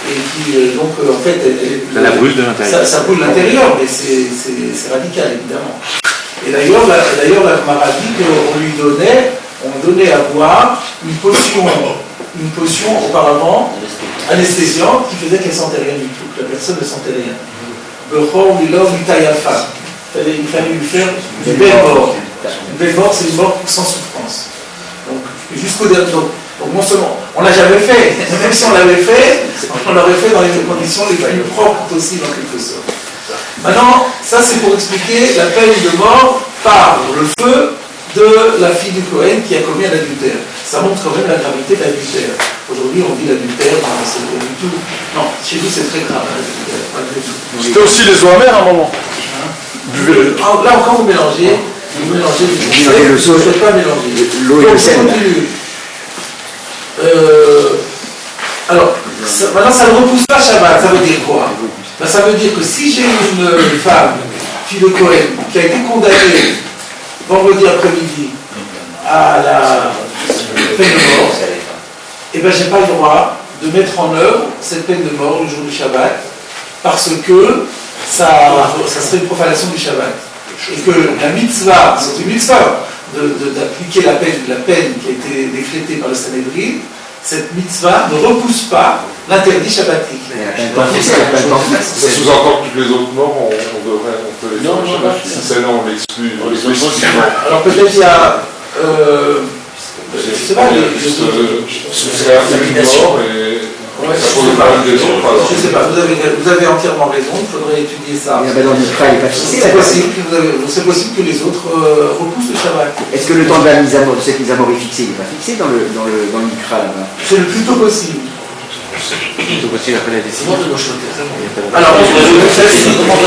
et qui donc en fait ça la brûle de l'intérieur. Ça brûle l'intérieur, mais c'est radical évidemment. Et d'ailleurs la Gemara dit qu'on donnait à boire une potion auparavant anesthésiante qui faisait qu'elle ne sentait rien du tout, que la personne ne sentait rien. Il fallait lui faire une belle mort. Une belle mort, c'est une mort sans souffrance. Donc, jusqu'au dernier. Donc non seulement, on ne l'a jamais fait, même si on l'avait fait, on l'aurait fait dans les conditions les plus propres possibles en quelque sorte. Maintenant, ça c'est pour expliquer la peine de mort par le feu de la fille du Kohen qui a commis un adultère. Ça montre quand même la gravité de l'adultère. Aujourd'hui, on dit l'adultère, c'est pas du tout. Non, chez nous c'est très grave, l'adultère, pas du tout. C'était aussi les eaux amères à un moment. Là encore, vous mélangez le sol. Je ne peux pas mélanger. L'eau et le sel. Alors, maintenant, ça ne repousse pas Shabbat. Ça veut dire quoi? Ça veut dire que si j'ai une femme, fille de Kohen, qui a été condamnée vendredi après-midi à la peine de mort, eh bien, je n'ai pas le droit de mettre en œuvre cette peine de mort le jour du Shabbat, parce que ça serait une profanation du Shabbat. Et que la mitzvah, c'est une mitzvah d'appliquer la peine qui a été décrétée par le Sanhedrin, cette mitzvah ne repousse pas l'interdit shabbatique. Ça sous-entend que toutes les autres morts, on peut les faire Shabbat. Si c'est non, on l'exclut. Alors peut-être il y a... je ne sais pas, c'est une mort et... Ouais, ça pose le problème des autres. Je ne sais pas, vous avez entièrement raison, il faudrait étudier ça. Mais dans l'Ikra, il n'est pas fixé. C'est possible que les autres repoussent le Shabbat. Est-ce que le temps de la mise à mort, de cette mise à mort est fixé? Il n'est pas fixé dans l'Ikra là-bas. C'est le plus tôt possible. Plutôt possible après la décision. Alors, merci de votre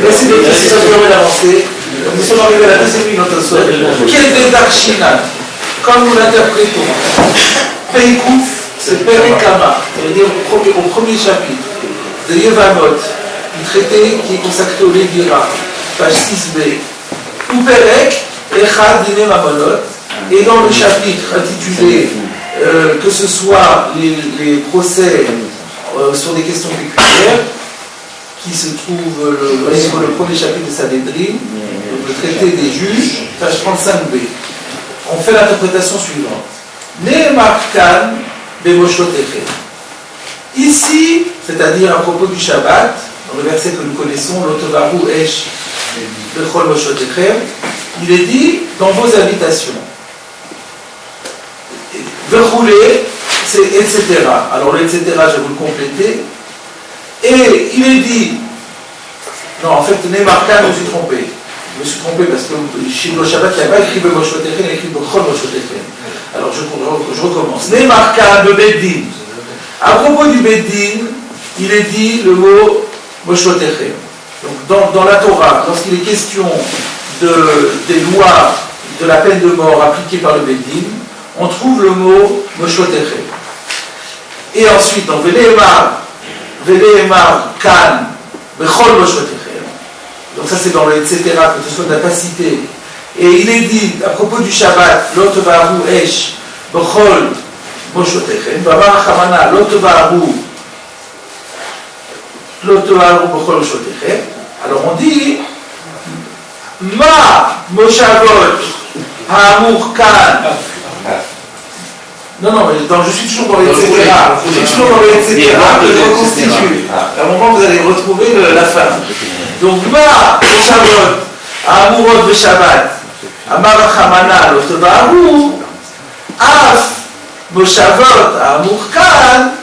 précision d'avancer. Nous sommes arrivés à la deuxième ligne d'Otosot. Quel est Darshina? Comme nous l'interprétons, Peikouf c'est Perekama, c'est-à-dire au premier chapitre de Yevamot, du traité qui est consacré au Lévira, page 6b, ou Perek, Echad Dine Mamonot, et dans le chapitre intitulé que ce soit les procès sur des questions pécuniaires, qui se trouve sur le premier chapitre de Sanhedrin, le traité des juges, page 35b. On fait l'interprétation suivante. Nehemar kan bemoshotechem. Ici, c'est-à-dire à propos du Shabbat, dans le verset que nous connaissons, Lotovaru esh bechol moshotechem, il est dit dans vos habitations. Verroulé, c'est etc. Alors le etc. je vais vous le compléter. Et il est dit, non en fait Nehemar kan, je me suis trompé. Je me suis trompé parce que chez le Shabbat, il n'y a pas écrit Bemoshotechem, il y a écrit Bechol Moshotechem. Alors je recommence. Nehemar kan de Beddin. À propos du Beddin, il est dit le mot Moshotechem. Donc dans la Torah, lorsqu'il est question des lois de la peine de mort appliquée par le Beddin, on trouve le mot Moshotechem. Et ensuite, dans Velehemar kan Bechol Moshotechem. Donc ça c'est dans le etc. que ce soit de la tacité. Et il est dit à propos du Shabbat, Lotovaru esh bechol moshotechem, Bavar Hamana Lotovaru bechol moshotechem. Alors on dit Ma moshavot ha'amur kan. Non, je suis toujours dans les etc. Je suis toujours dans les etc. que je reconstitue. À un moment vous allez retrouver la fin. Donc, ma Shabbat, Amurot de Shabbat, Amar Hamana, Lotovaru, Af, Moshavot, Amurkan,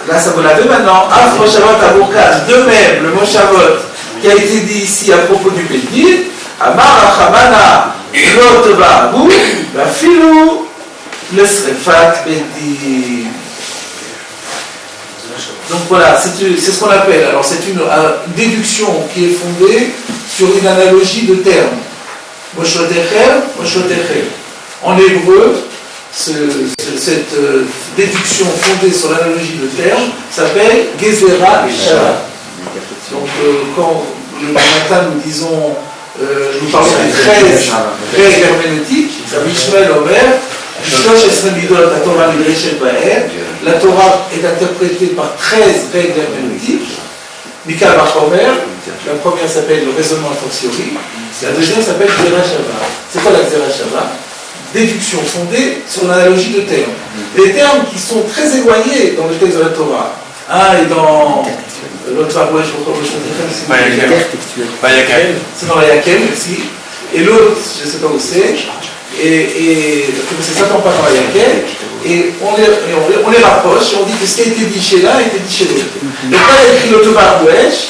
là ça vous l'avez maintenant, Af, Moshavot, Amurkan, de même, le Moshavot qui a été dit ici à propos du Beddin, Amar Hamana, Lotovaru, Filou, le Srefat Beddin. Donc voilà, c'est ce qu'on appelle, alors c'est une déduction qui est fondée sur une analogie de termes. Moshotechem, Moshotechem. En hébreu, cette déduction fondée sur l'analogie de termes s'appelle Gezerah et Shabbat. Donc quand le matin nous parlons des 13 règles herméneutiques, ça Mishmel Omer, la Torah est interprétée par 13 règles herméneutiques. Mikal Bachomer, la première s'appelle le raisonnement a fortiori, la deuxième s'appelle Gzera Shabbat. C'est quoi la Gzera Shabbat? Déduction fondée sur l'analogie de termes. Des termes qui sont très éloignés dans le texte de la Torah. Un est dans l'autre Farouèche, c'est dans la Yakel aussi. Et l'autre, je ne sais pas où c'est. Et ça ne tombe pas dans la Yakel, et on les rapproche, et on dit que ce qui a été dit chez l'un a été dit chez l'autre. Donc là, il y a écrit l'Otovarouèche,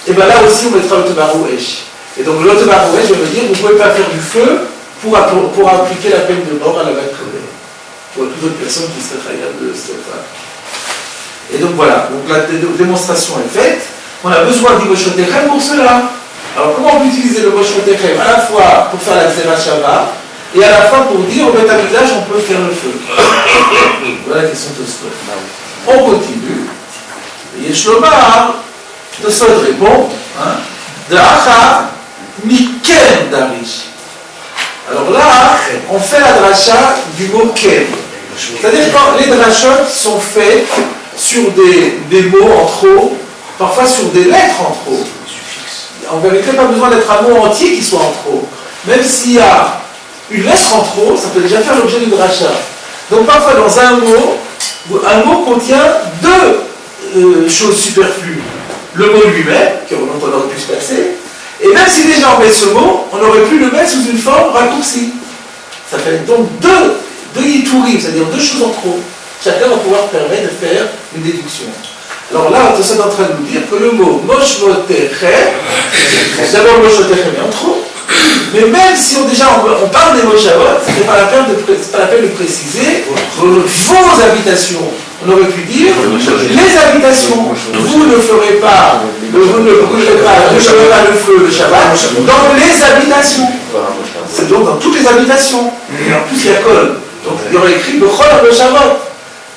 et bien là aussi on mettra l'Otovarouèche. Et donc l'Otovarouèche, je veux dire, vous ne pouvez pas faire du feu pour appliquer la peine de mort à la vague creuse. Pour toute autre personne qui serait khayab de Stéphane. Et donc voilà, donc la démonstration est faite, on a besoin du Moshotechem pour cela. Alors comment on peut utiliser le Moshotechem à la fois pour faire la Gzera Shabbat, et à la fois pour dire au Beth Amikdash on peut faire le feu. Voilà la question de Tosfot. On continue. Yeshlomar, Tosfot répond, Da'acha Miken Darish. Alors là, on fait la dracha du mot Ken. C'est-à-dire quand les drachot sont faites sur des mots en trop, parfois sur des lettres en trop. En vérité, pas besoin d'être un mot entier qui soit en trop. Même s'il y a une lettre en trop, ça peut déjà faire l'objet d'une dracha. Donc parfois dans un mot contient deux choses superflues. Le mot lui-même, dont on aurait pu se passer, et même si déjà on met ce mot, on aurait pu le mettre sous une forme raccourcie. Ça fait donc deux yitourim, c'est-à-dire deux choses en trop. Chacun va pouvoir permettre de faire une déduction. Alors là, on est en train de nous dire que le mot moshmotechem, d'abord moshmotechem est en trop, mais même si on parle des moshavot, ce n'est pas la peine de préciser vos habitations. On aurait pu dire les habitations. Vous ne ferez pas, vous ne brûlerez pas le feu le Shabbat dans les habitations. C'est donc dans toutes les habitations. Et en plus, il y a Kol. Donc il y aurait écrit le Chol le Shabbat.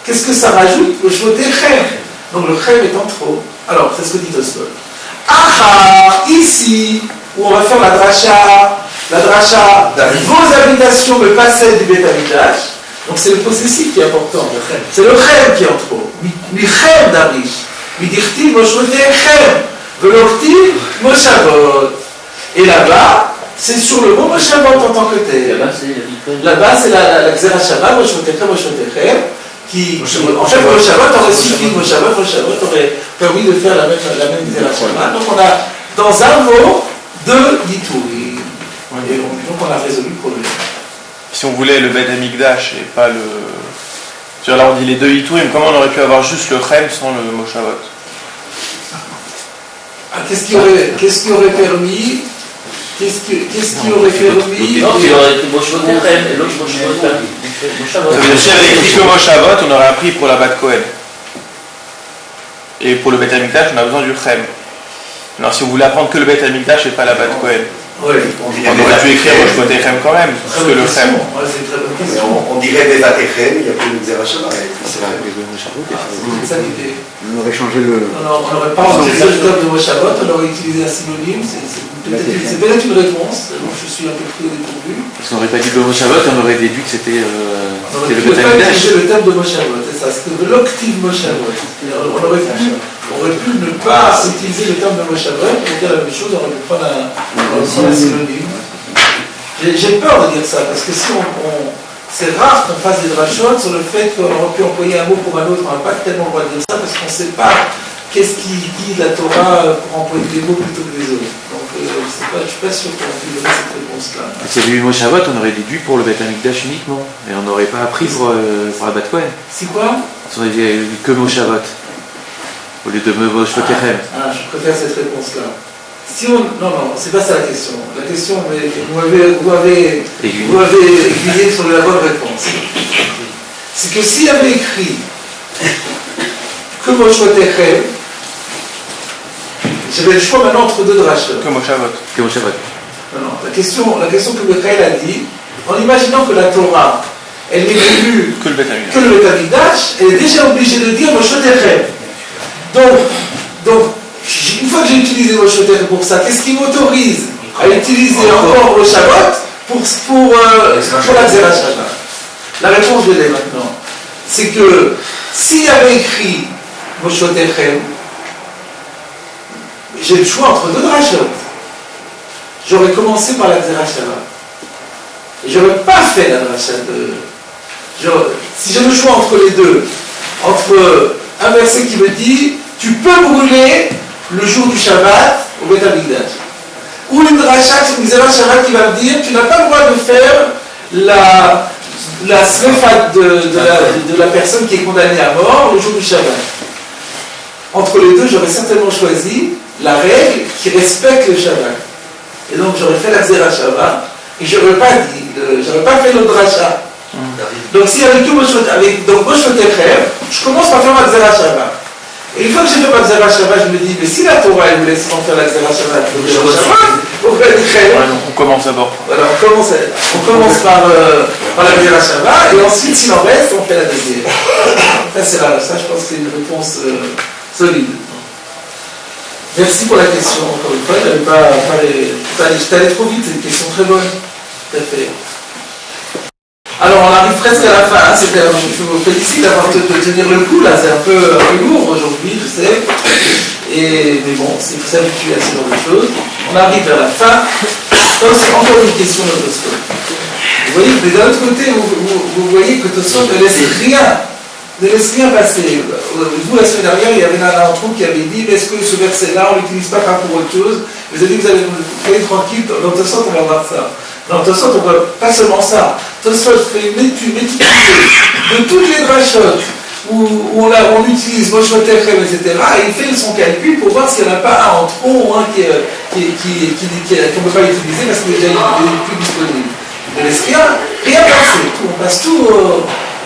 qu'est-ce que ça rajoute? Le choté chem. Donc le chem étant trop. Alors, c'est ce que dit Tosfot. Aha, ici, où on va faire la dracha, vos habitations me passaient du Beth Amikdash. Donc c'est le possessif qui est important. C'est le chem qui est en trop. Mi chem d'Arish. Mi dirti moshvote chem. Velorti moshavot. Et là-bas, c'est sur le mot moshavot en tant que tel. Là-bas, c'est la Xera Shabbat, moshvote chem, qui en fait, moshavot aurait suffi, moshavot aurait permis de faire la même Xera Shabbat. Donc on a, dans un mot, deux ditouris. Et donc on a résolu le problème. Si on voulait le Beth Amikdash et pas le... Là on dit les deux Iturim, comment on aurait pu avoir juste le Chem sans le Moshavot? Qu'est-ce qui aurait permis? Non, il aurait été Moshavot et Chem, et l'autre Moshavot. Si on avait écrit que Moshavot, on aurait appris pour la Bat Kohen. Et pour le Beth Amikdash, on a besoin du Chem. Alors si on voulait apprendre que le Beth Amikdash et pas la Bat Kohen, oui, on aurait dû écrire Moshavot et Chem quand même, parce que le Chem. On dirait des Atechem, il n'y a plus de Xera Shabbat. C'est ça l'idée. On aurait changé le... On n'aurait pas utilisé le terme de Moshavot, on aurait utilisé un synonyme. C'est peut-être une réponse, donc je suis un peu pris au dépourvu. Parce qu'on n'aurait pas dit le Moshavot, on aurait déduit que c'était On le n'aurait Beth pas Amikdash. utilisé le terme de Moshavot, c'est ça, c'était de l'octive Moshavot. On aurait pu ne pas utiliser le terme de Moshavot pour dire la même chose, on aurait pu prendre un synonyme. J'ai peur de dire ça, parce que si c'est rare qu'on fasse des drachot sur le fait qu'on aurait pu employer un mot pour un autre, on n'a pas tellement le droit de dire ça, parce qu'on ne sait pas qu'est-ce qui guide la Torah pour employer des mots plutôt que les autres. Donc je ne suis pas sûr qu'on puisse donner cette réponse-là. Si il y avait eu Moshavot, on aurait déduit pour le Beth Amikdash uniquement. Et on n'aurait pas appris pour la Bat Kohen. C'est quoi? Si on avait eu que Moshavot, au lieu de Moshavot et Chem. Je préfère cette réponse-là. Si on... Non, c'est pas ça la question. La question, mais vous m'avez aiguillé sur la bonne réponse. C'est que s'il y avait écrit que Moshavot et Chem, j'avais le choix maintenant entre deux drachot. Que Moshavot. Non, la question que Michael a dit, en imaginant que la Torah, elle n'est plus que le Beth Amikdash. Que le Beth Amikdash, elle est déjà obligée de dire Moshavot et Chem. Donc, une fois que j'ai utilisé Moshavot et Chem pour ça, qu'est-ce qui m'autorise à utiliser encore Moshavot pour la Xera Shabbat? La réponse, je l'ai maintenant. C'est que s'il y avait écrit Moshavot et Chem, j'ai le choix entre deux drachot. J'aurais commencé par la Xera Shabbat. Et j'aurais pas fait la dracha de... Si j'ai le choix entre les deux, entre un verset qui me dit tu peux brûler le jour du Shabbat au Beth Amikdash, ou une dracha, une Xera Shabbat qui va me dire tu n'as pas le droit de faire la srefat de la personne qui est condamnée à mort le jour du Shabbat. Entre les deux, j'aurais certainement choisi la règle qui respecte le Shabbat. Et donc j'aurais fait la Xera Shabbat et j'aurais pas fait le dracha. Donc si avec tout Moshavot et Chem, je commence par faire ma Xera Shabbat. Et une fois que j'ai fait ma Xera Shabbat, je me dis mais si la Torah elle me laisse pas faire la Xera Shabbat, On commence d'abord. Voilà, on commence par la Xera Shabbat et ensuite s'il en reste, on fait la deuxième. Ça je pense que c'est une réponse solide. Merci pour la question, encore une fois, je n'avais pas j'étais allé trop vite, c'est une question très bonne. Tout à fait. Alors on arrive presque à la fin, je vous félicite d'avoir de tenir le coup, là c'est un peu lourd aujourd'hui, je sais, mais bon, il faut s'habituer à ce genre de choses. On arrive vers la fin, donc c'est encore une question de Tosfot. Vous voyez, mais d'un autre côté, vous voyez que Tosfot ne laisse rien passer. Vous, la semaine dernière, il y avait un d'entre vous qui avait dit mais est-ce que ce verset-là, on ne l'utilise pas pour autre chose? Vous avez dit, vous allez tranquille, dans Tosfot, on va voir ça. Dans Tosfot, on voit pas seulement ça. Tosfot fait une étude de toutes les drachot où on utilise Moshavot et Chem, etc. Et il fait son calcul pour voir s'il n'y en a pas un en trop ou un qu'on ne peut pas utiliser parce qu'il n'est plus disponible. Il ne laisse rien passer. On passe tout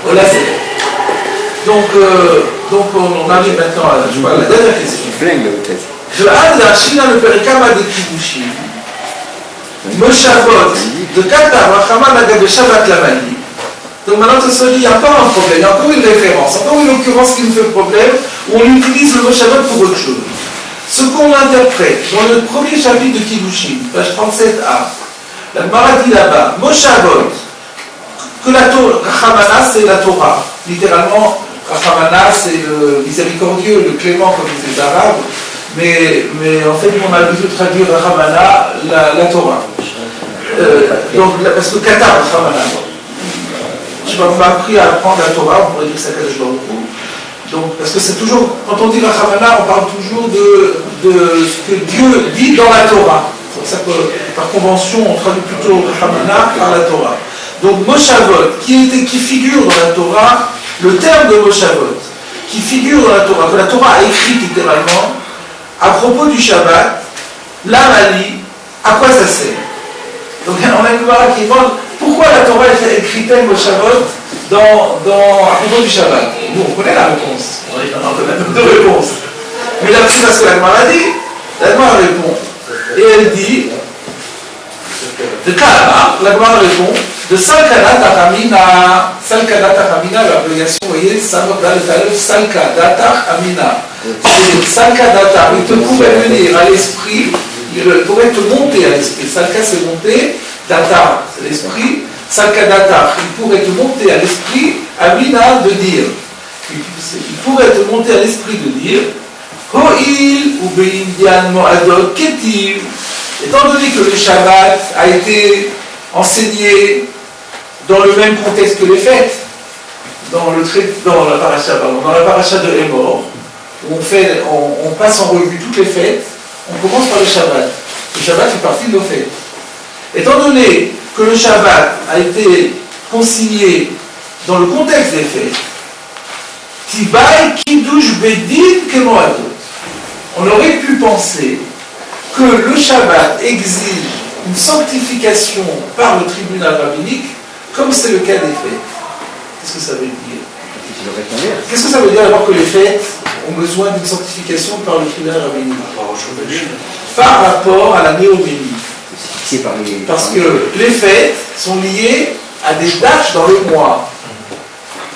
au laser. Donc on arrive maintenant à la dernière question. ועד להשינה לפרקמה דקידושין, מושבות דקתא רחמה נגד בשבת לבנים, Donc maintenant, Tosfot dit, il n'y a pas un problème, il y a encore une référence, encore une occurrence qui nous fait problème, où on utilise le mot Shabbat pour autre chose. Ce qu'on interprète dans le premier chapitre de Kiddushin, page 37a, la Gemara dit là-bas, Moshavot, que la Torah, Rachamana, c'est la Torah. Littéralement, Rachamana, c'est le miséricordieux, le clément, comme disent les Arabes, mais en fait, on a plutôt traduit Rachamana, la Torah. Donc, parce que Qatar, Rachamana. Je sais pas, on m'a appris à apprendre la Torah, on pourrait dire ça quand je beaucoup. Donc, parce que c'est toujours, quand on dit Rachamana, on parle toujours de ce que Dieu dit dans la Torah. C'est pour ça que, par convention, on traduit plutôt Rachamana par la Torah. Donc, Moshavot, qui figure dans la Torah, le terme de Moshavot, qui figure dans la Torah, que la Torah a écrit littéralement, à propos du Shabbat, l'Amali, à quoi ça sert? Donc, on a une Gemara qui demande pourquoi la Torah est écrite Moshavot à propos du Shabbat. Nous, on connaît la réponse. On a deux réponses. Mais là, c'est parce que la Gemara dit, la Gemara répond. Et elle dit, de Kalama, la Gemara répond, de Salkada Tachamina, l'abréviation, vous voyez, Salkada Amina. Salkada, il te pourrait venir à l'esprit, il pourrait te monter à l'esprit. Salka, c'est monter, Data, c'est l'esprit. Salkadata, il pourrait te monter à l'esprit, Amina, de dire. Il pourrait te monter à l'esprit de dire, Ho'il ou Be'indian Mo'adot Ketiv, étant donné que le Shabbat a été enseigné dans le même contexte que les fêtes, dans la paracha de Hémor, où on passe en revue toutes les fêtes, on commence par le Shabbat. Le Shabbat fait partie de nos fêtes. Étant donné que le Shabbat a été consigné dans le contexte des fêtes, Tibai Kiddush Bedin Kemoadot, on aurait pu penser que le Shabbat exige une sanctification par le tribunal rabbinique, comme c'est le cas des fêtes. Qu'est-ce que ça veut dire? Qu'est-ce que ça veut dire alors que les fêtes ont besoin d'une sanctification par le tribunal rabbinique? Par rapport à la néoménie. Parce que les fêtes sont liées à des dates dans le mois.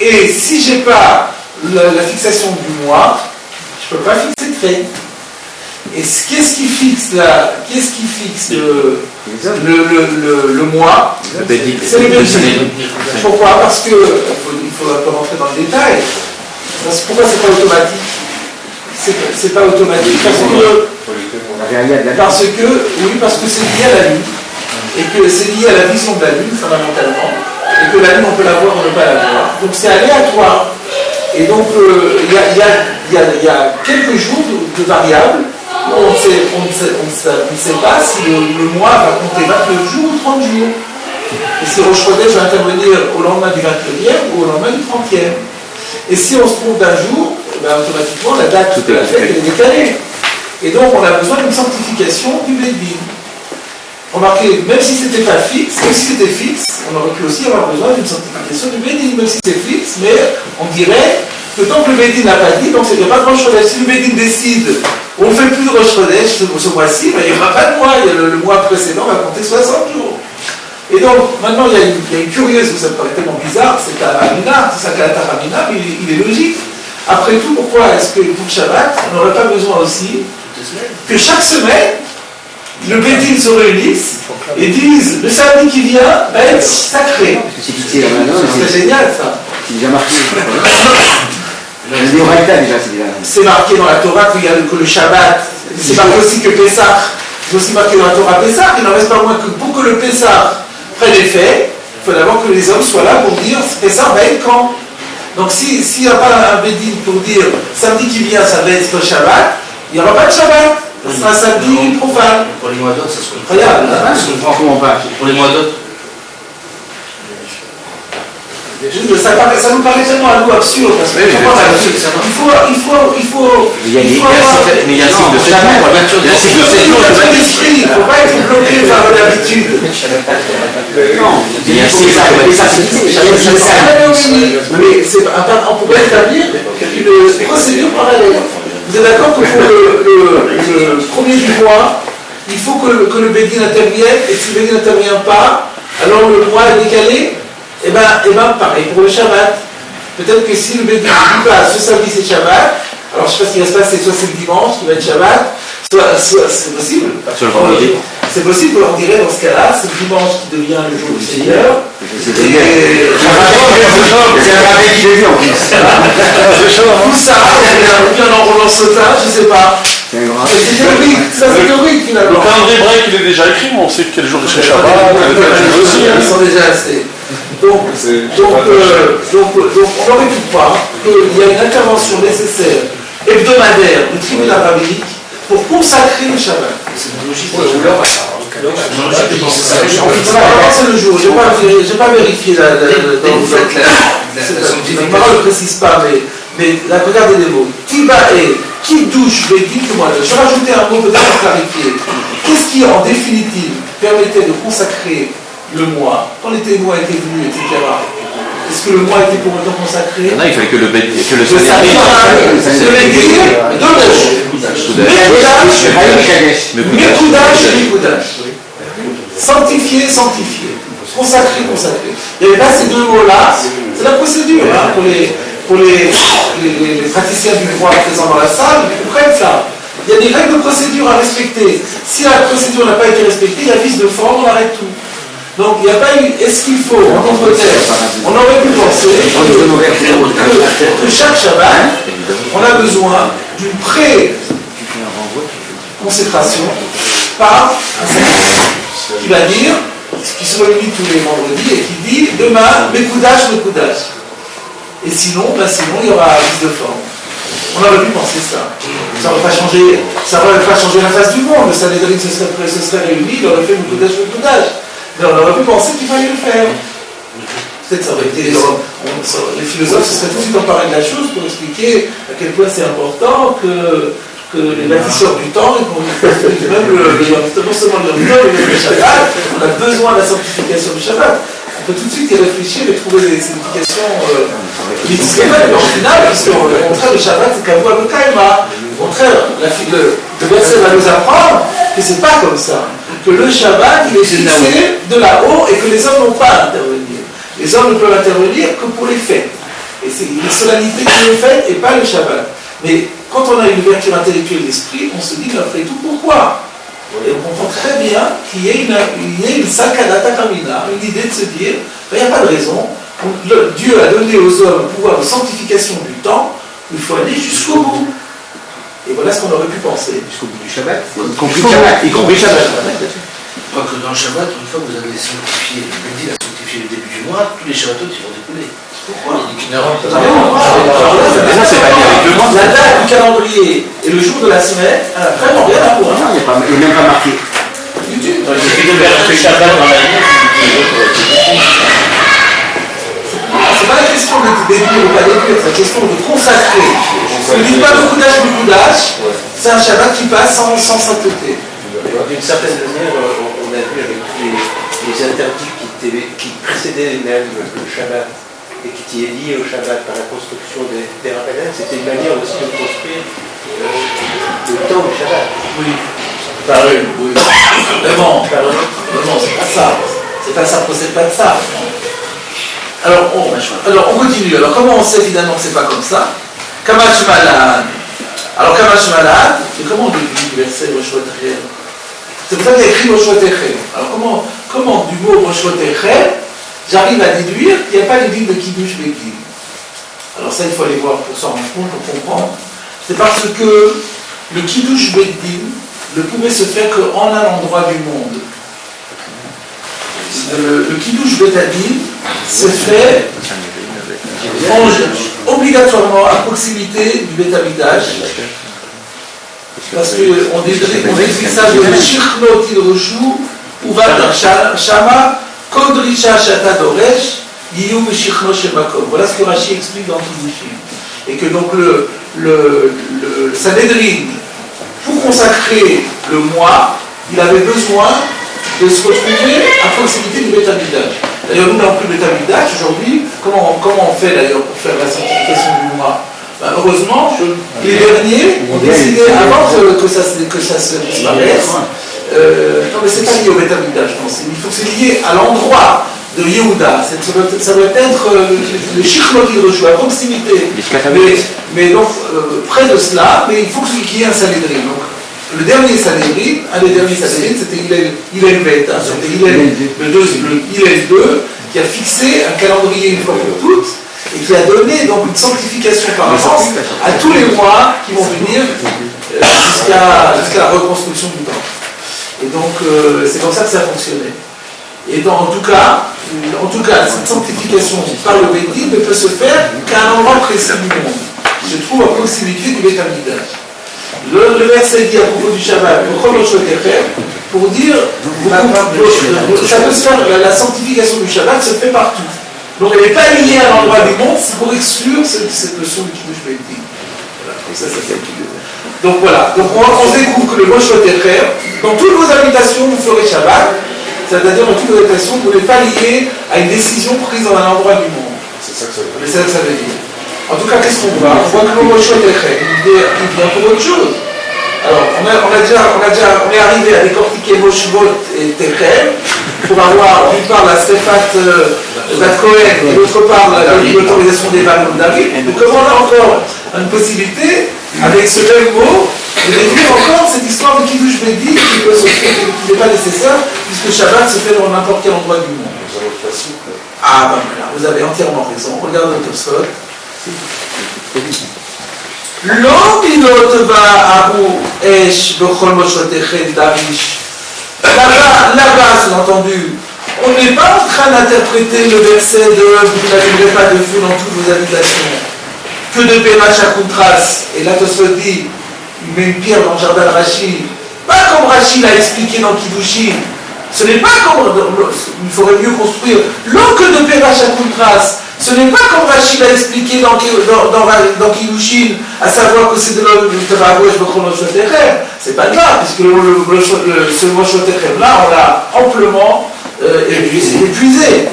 Et si je n'ai pas la fixation du mois, je ne peux pas fixer de fête. Et qu'est-ce qui fixe le mois? C'est le Bédine. Pourquoi? Parce que, il faut un peu rentrer dans le détail. Pourquoi c'est pas automatique? C'est pas automatique parce que c'est lié à la lune. Et que c'est lié à la vision de la lune, fondamentalement. Et que la lune, on peut la voir ou ne pas la voir. Donc c'est aléatoire. Et donc, il y a quelques jours de variables. On ne sait pas si le mois va compter 29 jours ou 30 jours. Et si Rosh Chodesh va intervenir au lendemain du 29e ou au lendemain du 30e. Et si on se trompe d'un jour, automatiquement la date de la fête est décalée. Et donc on a besoin d'une sanctification du Bédine. Remarquez, même si c'était pas fixe, même si c'était fixe, on aurait pu aussi avoir besoin d'une sanctification du Bédine, même si c'est fixe, mais on dirait que tant que le Bédine n'a pas dit, donc il n'y a pas de Rosh Chodesh. Si le Bédine décide, on ne fait plus de Rosh Chodesh ce mois-ci, il n'y aura pas de mois, le mois précédent va compter 60 jours. Et donc, maintenant, il y a une curieuse, ça me paraît tellement bizarre, c'est à Amina, c'est ça qu'à Amina, mais il est logique. Après tout, pourquoi est-ce que pour Shabbat, on n'aurait pas besoin aussi que chaque semaine, le Bédine se réunisse et dise, le samedi qui vient va être sacré. C'est génial ça. C'est déjà marqué. C'est marqué dans la Torah que le Shabbat, c'est marqué aussi que Pessah, c'est aussi marqué dans la Torah Pessah, il n'en reste pas moins que pour que le Pessah prenne effet, il faut d'abord que les hommes soient là pour dire Pessah va être quand. Donc s'il n'y a pas un Bédine pour dire samedi qui vient ça va être Shabbat, il n'y aura pas de Shabbat, ce sera un samedi profane. Pour les mois d'autres, ça se comprend. Incroyable, hein? Je comprends comment pas. Pour les mois d'autres. Ça nous paraît tellement un coup absurde parce que il y a un cycle de 7 jours. Il ne faut pas être bloqué par l'habitude. Non, il y a un cycle. On pourrait établir une procédure parallèle. Vous êtes d'accord que pour le premier du mois, il faut que le Bédine intervienne et si le Bédine n'intervient pas, alors le mois est décalé. Et ben pareil pour le Shabbat. Peut-être que si le Beit Din dit pas ce samedi c'est Shabbat, alors je ne sais pas ce qui va se passer, soit c'est le dimanche qui va être Shabbat, soit c'est possible. C'est possible, on dirait dans ce cas-là, c'est le dimanche qui devient le jour du Seigneur. C'est un rabais qui l'a vu en plus. Tout ça, on en relance sautage, je ne sais pas. C'est théorique, ça c'est théorique finalement. Le calendrier hébraïque il est déjà écrit, on sait quel jour c'est Shabbat, quel jour aussi. Ils sont déjà assez. Donc on aurait pu croire qu'il y a une intervention nécessaire hebdomadaire du tribunal rabbinique pour consacrer le Shabbat. C'est une logique. C'est le jour. Je n'ai pas vérifié la parole ne précise pas, mais regardez les mots. Tibae, qui douche, dites-moi. Je vais rajouter un mot peut-être pour clarifier. Qu'est-ce qui, en définitive, permettait de consacrer le mois, quand les témoins étaient venus, etc. Est-ce que le mois était pour autant consacré? Non, il fallait que le sanctifié, consacré. Il n'y avait pas ces deux mots-là, c'est la procédure pour les praticiens du droit présents dans la salle, ils comprennent ça. Il y a des règles de procédure à respecter. Si la procédure n'a pas été respectée, il y a vice de forme, on arrête tout. Donc il n'y a pas eu. Est-ce qu'il faut, en contre-terre, on aurait pu penser que chaque Shabbat, on a besoin d'une pré-consécration par un sacrifice qui va dire, qui se réunit tous les vendredis et qui dit demain, Mekoudash. Et sinon, il y aura un vice de forme. On aurait pu penser ça. Ça n'aurait pas changé la face du monde. Le Sanhédrin se serait réuni, il aurait fait Mekoudash. Mais on aurait pu penser qu'il fallait le faire. Peut-être ça aurait été. Les philosophes se seraient tout de suite emparés de la chose pour expliquer à quel point c'est important que les bâtisseurs du temps, non seulement le Shabbat, on a besoin de la sanctification du Shabbat. On peut tout de suite y réfléchir et trouver des significations mitzvot. Au final, puisqu'au contraire, le Shabbat, c'est qu'à voir le Kaima. Au contraire, le verset va nous apprendre que c'est pas comme ça. Que le Shabbat, il est fixé de là-haut et que les hommes n'ont pas à intervenir. Les hommes ne peuvent intervenir que pour les fêtes. Et c'est les solennités qui le fêtent et pas le Shabbat. Mais quand on a une ouverture intellectuelle d'esprit, on se dit après tout pourquoi. Et on comprend très bien qu'il y ait une sakadata kamina, une idée de se dire, il n'y a pas de raison. Dieu a donné aux hommes le pouvoir de sanctification du temps, il faut aller jusqu'au bout. Et voilà ce qu'on aurait pu penser. Jusqu'au bout du Shabbat. Y compris Shabbat. Je crois que dans le Shabbat, une fois que vous avez sanctifié, le Beit Din a sanctifié le début du mois, tous les Shabbatot ils vont découler. Pourquoi? Déjà, c'est pas lié avec le mois. La date du calendrier et le jour de la semaine, vraiment rien à voir. Il n'est même pas marqué. Il suffit de faire un Shabbat dans l'année. C'est pas la question de déduire ou pas déduire, c'est la question de consacrer. Ne dites pas beaucoup d'âge, c'est un Shabbat qui passe sans sainteté. D'une certaine manière, on a vu avec tous les interdits qui précédaient même le Shabbat et qui étaient liés au Shabbat par la construction des rappels, c'était une manière aussi de construire le temps du Shabbat. Oui. Oui. Vraiment, c'est pas ça. C'est pas ça, procède pas de ça. Alors on continue. Alors comment on sait finalement que c'est pas comme ça? Kamash Malan. Alors Kamash Malan, c'est comment on déduit le verset Roshvotechem? C'est pour ça qu'il y a écrit Roshvotechem. Alors comment du mot Roshvotechem, j'arrive à déduire qu'il n'y a pas de ville de Kiddush Beit Din? Alors ça, il faut aller voir pour s'en rendre compte, pour comprendre. C'est parce que le Kiddush Beit Din ne pouvait se faire qu'en un endroit du monde. Le Kiddush Beit Din se fait obligatoirement à proximité du Beit Hamikdash, parce qu'on décrit ça de Shirchno Tidroshu, Uvat Shama, Kodrisha Shata Doresh, Yiyum Shirchno Shemakom. Voilà ce que Rashi explique dans Kiddushim. Et que donc le Sanhédrin, pour consacrer le mois, il avait besoin de se retrouver à proximité du Beit Hamikdash. D'ailleurs, nous n'avons plus le Beit Hamikdash aujourd'hui. Comment on fait d'ailleurs pour faire la sanctification du mois? Heureusement, les derniers ont décidé, avant que ça se disparaisse, non mais c'est pas lié au Beit Hamikdash, il faut que c'est lié à l'endroit de Yehuda. Ça doit être le Shichlo Kidroshu, à proximité. Mais donc, près de cela, mais il faut qu'il y ait un Sanhedrin. Donc, le dernier Sanhedrin, un des derniers Sanhedrin, c'était Hillel Bet, c'était Hillel 2, qui a fixé un calendrier une fois pour toutes, et qui a donné donc une sanctification par avance à tous les mois qui vont venir jusqu'à la reconstruction du temple. Et donc, c'est comme ça que ça a fonctionné. Et en tout cas, cette sanctification par le Beit Din ne peut se faire qu'à un endroit précis du monde. Je trouve à proximité du Beit Hamikdash. Le verset dit à propos du Shabbat, pour dire, ça peut se faire, la sanctification du Shabbat se fait partout. Donc elle n'est pas liée à l'endroit du monde, c'est pour exclure cette notion du Kiddush Beit Din. Donc voilà, donc on découvre que le Moshe Techer, dans toutes vos habitations, vous ferez Shabbat, c'est-à-dire dans toutes vos habitations, vous n'êtes pas lié à une décision prise dans un endroit du monde. C'est ça que ça veut dire. En tout cas, qu'est-ce qu'on voit? On voit que le Moshe Techer, il vient pour autre chose. Alors, on est arrivé à décortiquer Moshvot et Techer pour avoir, d'une part, la Stéphate Bat Cohen et d'autre part, l'autorisation des Varim David. Donc, comment on a encore une possibilité, avec ce même mot, de décrire encore cette histoire de Kiddush Beit Din qui n'est pas nécessaire, puisque Shabbat se fait dans n'importe quel endroit du monde. Ah, ben voilà, vous avez entièrement raison. Regardez le Tosfot. לא מילות בערו אש בכל מושבותיכם דריש. Là-bas, c'est entendu, on n'est pas en train d'interpréter le verset de vous n'allumerez pas de feu dans toutes vos habitations. Que de Pémach à Koutras. Et là, Tosfot dit, il met une pierre dans le jardin de Rashi. Pas comme Rashi l'a expliqué dans Kiddushin. Ce n'est pas comme. Il faudrait mieux construire. L'eau que de Pémach à Koutras. Ce n'est pas comme Rashi l'a expliqué dans Kiddushin, à savoir que c'est de l'eau de Tavagouech Bechol. C'est pas grave, puisque ce Moshotecher là, on l'a amplement épuisé.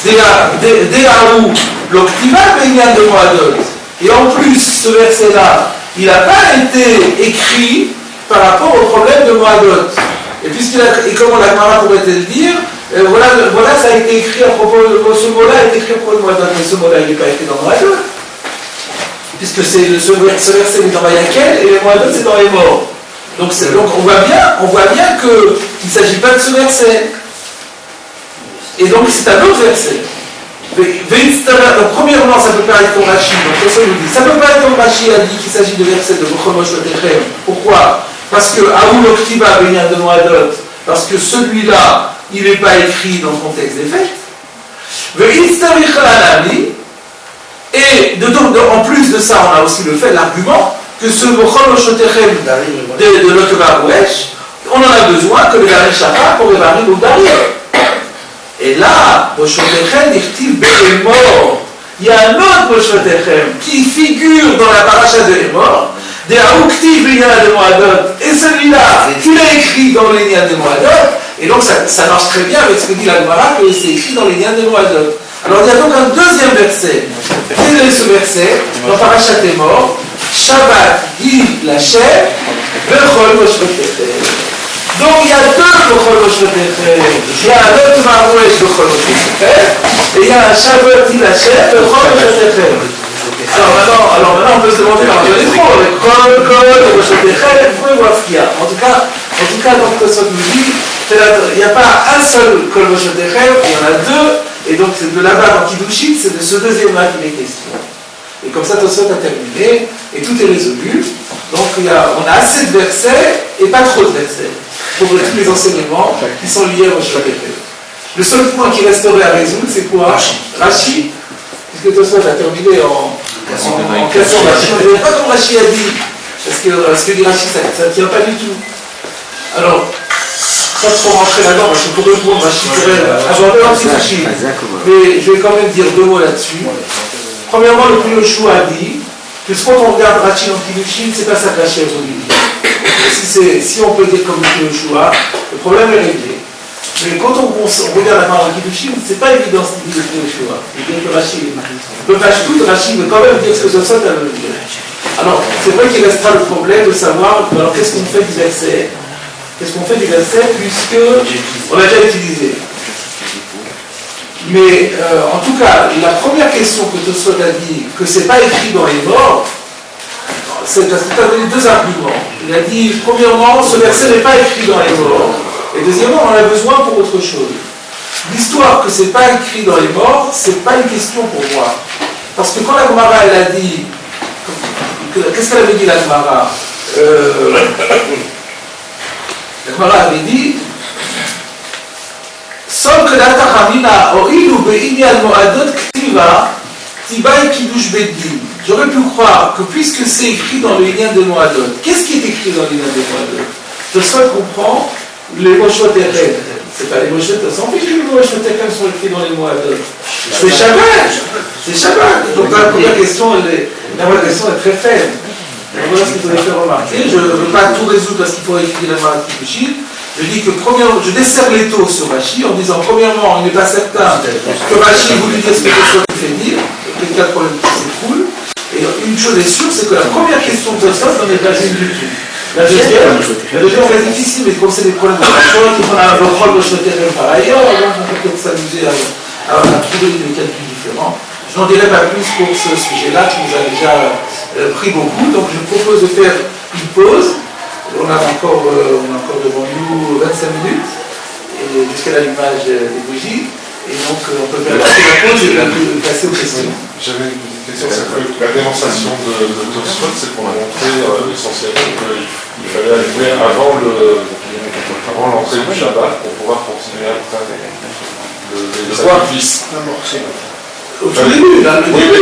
Déhaou, l'Oktiva Benyan de Moadot. Et en plus, ce verset-là, il n'a pas été écrit par rapport au problème de Moadot. Et comment la Gemara pourrait-elle dire? Voilà, ça a été écrit à propos de ce mot-là, a été écrit à propos de Moadot, mais ce mot-là, il n'est pas écrit dans Moadot. Puisque ce verset est dans Vayakel et le Moadot, c'est dans les morts. Donc on voit bien qu'il ne s'agit pas de ce verset. Et donc c'est un autre verset. Donc, premièrement, ça peut pas être comme Rashi. Donc, ça peut pas être comme Rashi a dit qu'il s'agit de versets de Bochomosh Vatechem. Pourquoi? Parce que Aoul Oktiva Benyan de Moadot, parce que celui-là, il n'est pas écrit dans le contexte des fêtes. Et en plus de ça, on a aussi le fait, l'argument, que ce Bochomosh Vatechem de l'Oktiva Wesh, on en a besoin que le Dari Shachar pour le Dari Boudari. Et là, Moshe-Techem, il y a un autre Moshe-Techem qui figure dans la paracha de Hémor, des Aouktiv Benyan de Moadot, et celui-là, il est écrit dans les Nyan de Moadot, et donc ça marche très bien avec ce que dit la Gemara, que c'est écrit dans les Nyan de Moadot. Alors il y a donc un deuxième verset. Quel est ce verset? Dans paracha Hémor, Shabbat, Gil, la chair, Bechol Moshe-Techem. Donc il y a deux Bechol Moshe-Techem. Il y a un autre Marouèche Bechol Moshe-Techem et il y a un Shabbat Ilachem Bechol Moshe-Techem. Alors maintenant on peut se demander par les trois, avec Kol Moshe-Techem, vous voir ce qu'il y a. En tout cas, donc Tosfot nous dit, il n'y a pas un seul Kol Moshe-Techem, il y en a deux, et donc c'est de là-bas dans Kiddushin, c'est de ce deuxième-là qu'il est question. Et comme ça Tosfot a terminé, et tout est résolu. Donc on a assez de versets et pas trop de versets pour tous les enseignements qui sont liés au Moshe-Techem. Le seul point qui resterait à résoudre, c'est quoi? Rashi. Puisque Tosfot a terminé en cassant Rashi. On ne dirait pas comme Rashi a dit, parce que ce que dit Rashi, ça ne tient pas du tout. Alors, pas trop rentrer là-dedans, parce que pour répondre, Rashi pourrait aborder l'anti-Rashi. Mais je vais quand même dire deux mots là-dessus. Premièrement, le Pri Yoshua a dit que quand on regarde Rashi dans Kiddushin, c'est pas ça que Rashi a voulu dire. Si on peut dire comme le Pri Yoshua, le problème est réglé. Mais quand on regarde la parole de Kiddushin, c'est pas évident ce qu'il dit le Pri Yoshua. Il dit que Rashi, le Pashtout, Rashi veut quand même dire ce que Tosfot a voulu dire. Alors, c'est vrai qu'il restera le problème de savoir, alors qu'est-ce qu'on fait du verset? Qu'est-ce qu'on fait du verset puisque on l'a déjà utilisé? Mais en tout cas, la première question que Tosfot a dit, que c'est pas écrit dans les morts, c'est parce qu'il a donné deux arguments. Il a dit, premièrement, ce verset n'est pas écrit dans les morts, et deuxièmement, on en a besoin pour autre chose. L'histoire que c'est pas écrit dans les morts, c'est pas une question pour moi. Parce que quand la Gemara, elle a dit, qu'est-ce qu'elle avait dit la Gemara? La Gemara avait dit, Sans que la Tachamina, Oilu Be'inyan Moadot Ktiva, Tibaï Kiddush Beddin. J'aurais pu croire que puisque c'est écrit dans le Inyan de Moadot, qu'est-ce qui est écrit dans le Inyan de Moadot? Je comprends les Moshot Echem. C'est pas les Moshot, sans plus que les Moshot Echem sont écrits dans les Moadot. C'est Shabbat. C'est Shabbat. Donc la première question, est très faible. Voilà ce qu'il faudrait faire remarquer. Je ne veux pas tout résoudre parce qu'il faut écrire la Marat Kiddushin. Je dis que premièrement, je desserre les taux sur Rashi en disant premièrement, il n'est pas certain que Rashi voulait dire ce que Tosfot fait dire, quelqu'un de problème qui s'écroule. Et une chose est sûre, c'est que la première question de Tosfot n'en est pas une du tout. La deuxième, on est difficile, mais comme c'est des problèmes de Rashi, on a un rôle de Shoterem par ailleurs, donc on peut peut-être s'amuser à trouver des calculs différents. Je n'en dirai pas plus pour ce sujet-là qui nous a déjà pris beaucoup, donc je propose de faire une pause. On a encore devant nous 25 minutes jusqu'à l'allumage des bougies. Et donc on peut faire la pause et passer aux questions. J'avais une petite question, c'est que la démonstration de Tosfot, c'est pour montrer essentiellement qu'il fallait allumer avant l'entrée du Shabbat pour pouvoir continuer après le sacrifice. Au tout début,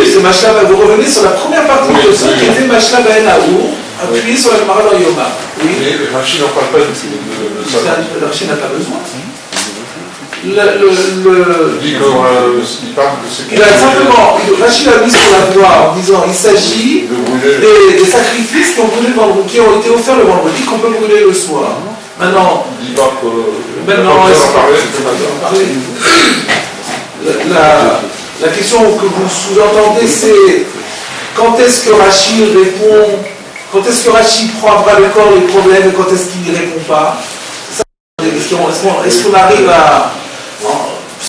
c'est Mashlaba. Vous revenez sur la première partie de Tosfot qui était Mashlaba en Aour, appuyé sur la Gemara dans Yoma. Oui. Mais Rashi n'en parle pas de ça. Rashi n'a pas besoin. Il parle de ce qu'il a simplement, Rashi l'a mis sur la voie en disant il s'agit des sacrifices qui ont été offerts le vendredi, qu'on peut brûler le soir. Maintenant, la question que vous sous-entendez, c'est quand est-ce que Rashi répond, quand est-ce que Rashi prend à bras le corps les problèmes et quand est-ce qu'il n'y répond pas? Ça, c'est des questions. Est-ce qu'on arrive à...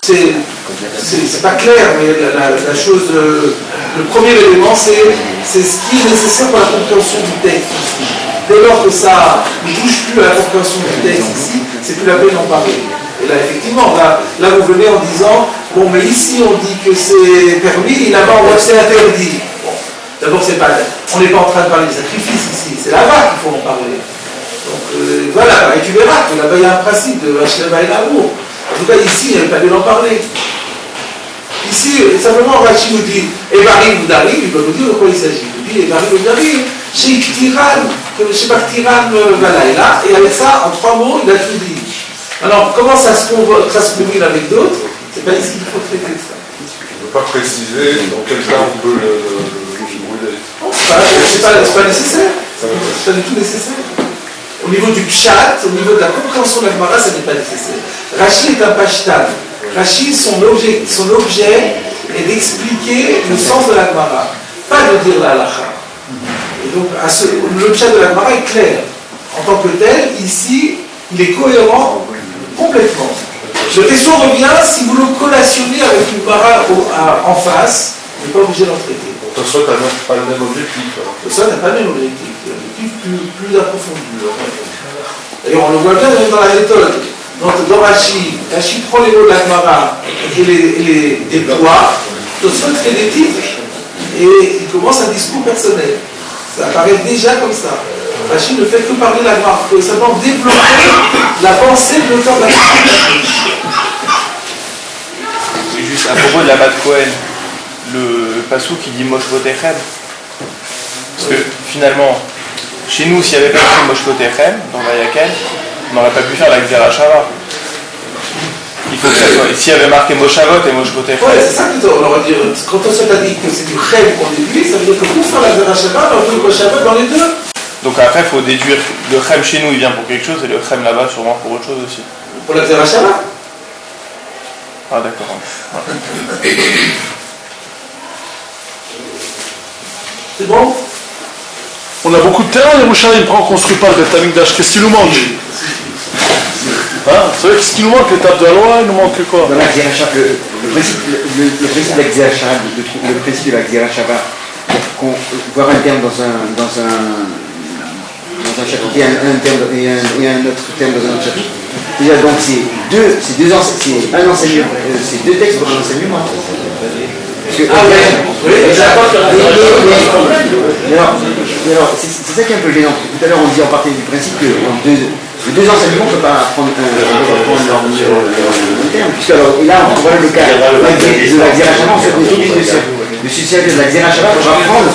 C'est pas clair, mais la chose, le premier élément, c'est ce qui est nécessaire pour la compréhension du texte ici. Dès lors que ça ne touche plus à la compréhension du texte ici, c'est plus la peine d'en parler. Et là, effectivement, là vous venez en disant, bon, mais ici on dit que c'est permis, et là-bas on voit que c'est interdit. Bon, d'abord, on n'est pas en train de parler de sacrifice ici, c'est là-bas qu'il faut en parler. Donc voilà, et tu verras que là-bas il y a un principe de Vashleba et l'amour. En tout cas, ici, il n'y avait pas lieu d'en parler. Ici, simplement, Rashi nous dit Evarim ou Darim, il peut vous dire de quoi il s'agit. Il dit Evarim ou Darim, chez Ktiran, chez Baktiran Valaïla, et avec ça, en 3 mots, il a tout dit. Alors, comment ça se combine avec d'autres? C'est pas ici qu'il faut traiter ça. On ne peut pas préciser dans quel cas on peut le brûler. Non, c'est pas nécessaire. C'est pas du tout nécessaire. Au niveau du pshat, au niveau de la compréhension de la Gemara, ça n'est pas nécessaire. Rashi est un pashtan. Rashi, son objet est d'expliquer le sens de la Gemara, pas de dire la halacha. Et donc, le pshat de la Gemara est clair. En tant que tel, ici, il est cohérent complètement. La question revient, si vous le collationnez avec une Gemara en face, vous n'êtes pas obligé d'en traiter. Tosfot n'a pas le même objectif. Tosfot n'a pas le même objectif. Plus approfondi. D'ailleurs, on le voit bien dans la méthode. Dans Rashi prend les mots de la Gemara et les déploie. Tosfot fait des titres et il commence un discours personnel. Ça apparaît déjà comme ça. Rashi ne fait que parler de la Gemara. Il faut simplement développer la pensée de l'auteur de la Gemara. Juste à propos de la Bat Kohen, le passou qui dit Mosh Votechem. Parce que finalement, chez nous, s'il n'y avait pas écrit Mosh Votechem dans Vayakel, on n'aurait pas pu faire la Gzera Shava. Il faut que ça soit. S'il y avait marqué Moshavot et Mosh Votechem. Oui, c'est ça qu'on aurait dit. Quand on s'est dit que c'est du Chem qu'on déduit, ça veut dire que pour faire la Gzera Shava, on peut Moshavot dans les deux. Donc après, il faut déduire le Chem chez nous, il vient pour quelque chose, et le Chem là-bas, sûrement pour autre chose aussi. Pour la Gzera Shava. Ah d'accord. Ouais. C'est bon? On a beaucoup de terrain, Yerushalayim, on ne construit pas le Beth Amikdash, qu'est-ce qu'il nous manque? Hein, c'est vrai que ce qui nous manque, l'étape de la loi, il nous manque quoi? Dans la Xéra Shava, le principe de la Xéra Shava, le principe de la Xéra Shava, qu'on voir un terme dans un chapitre et un terme et un autre terme dans un autre chapitre. Déjà, donc c'est un enseignement, c'est deux textes pour un enseignement. Parce que, c'est ça qui est un peu gênant. Tout à l'heure, on dit en partie du principe que les deux enseignements ne peuvent pas prendre un terme. Puisque alors, et là, on voit le cas de la Xéra Shava, en fait, on est obligé de se servir de la Xéra Shava pour apprendre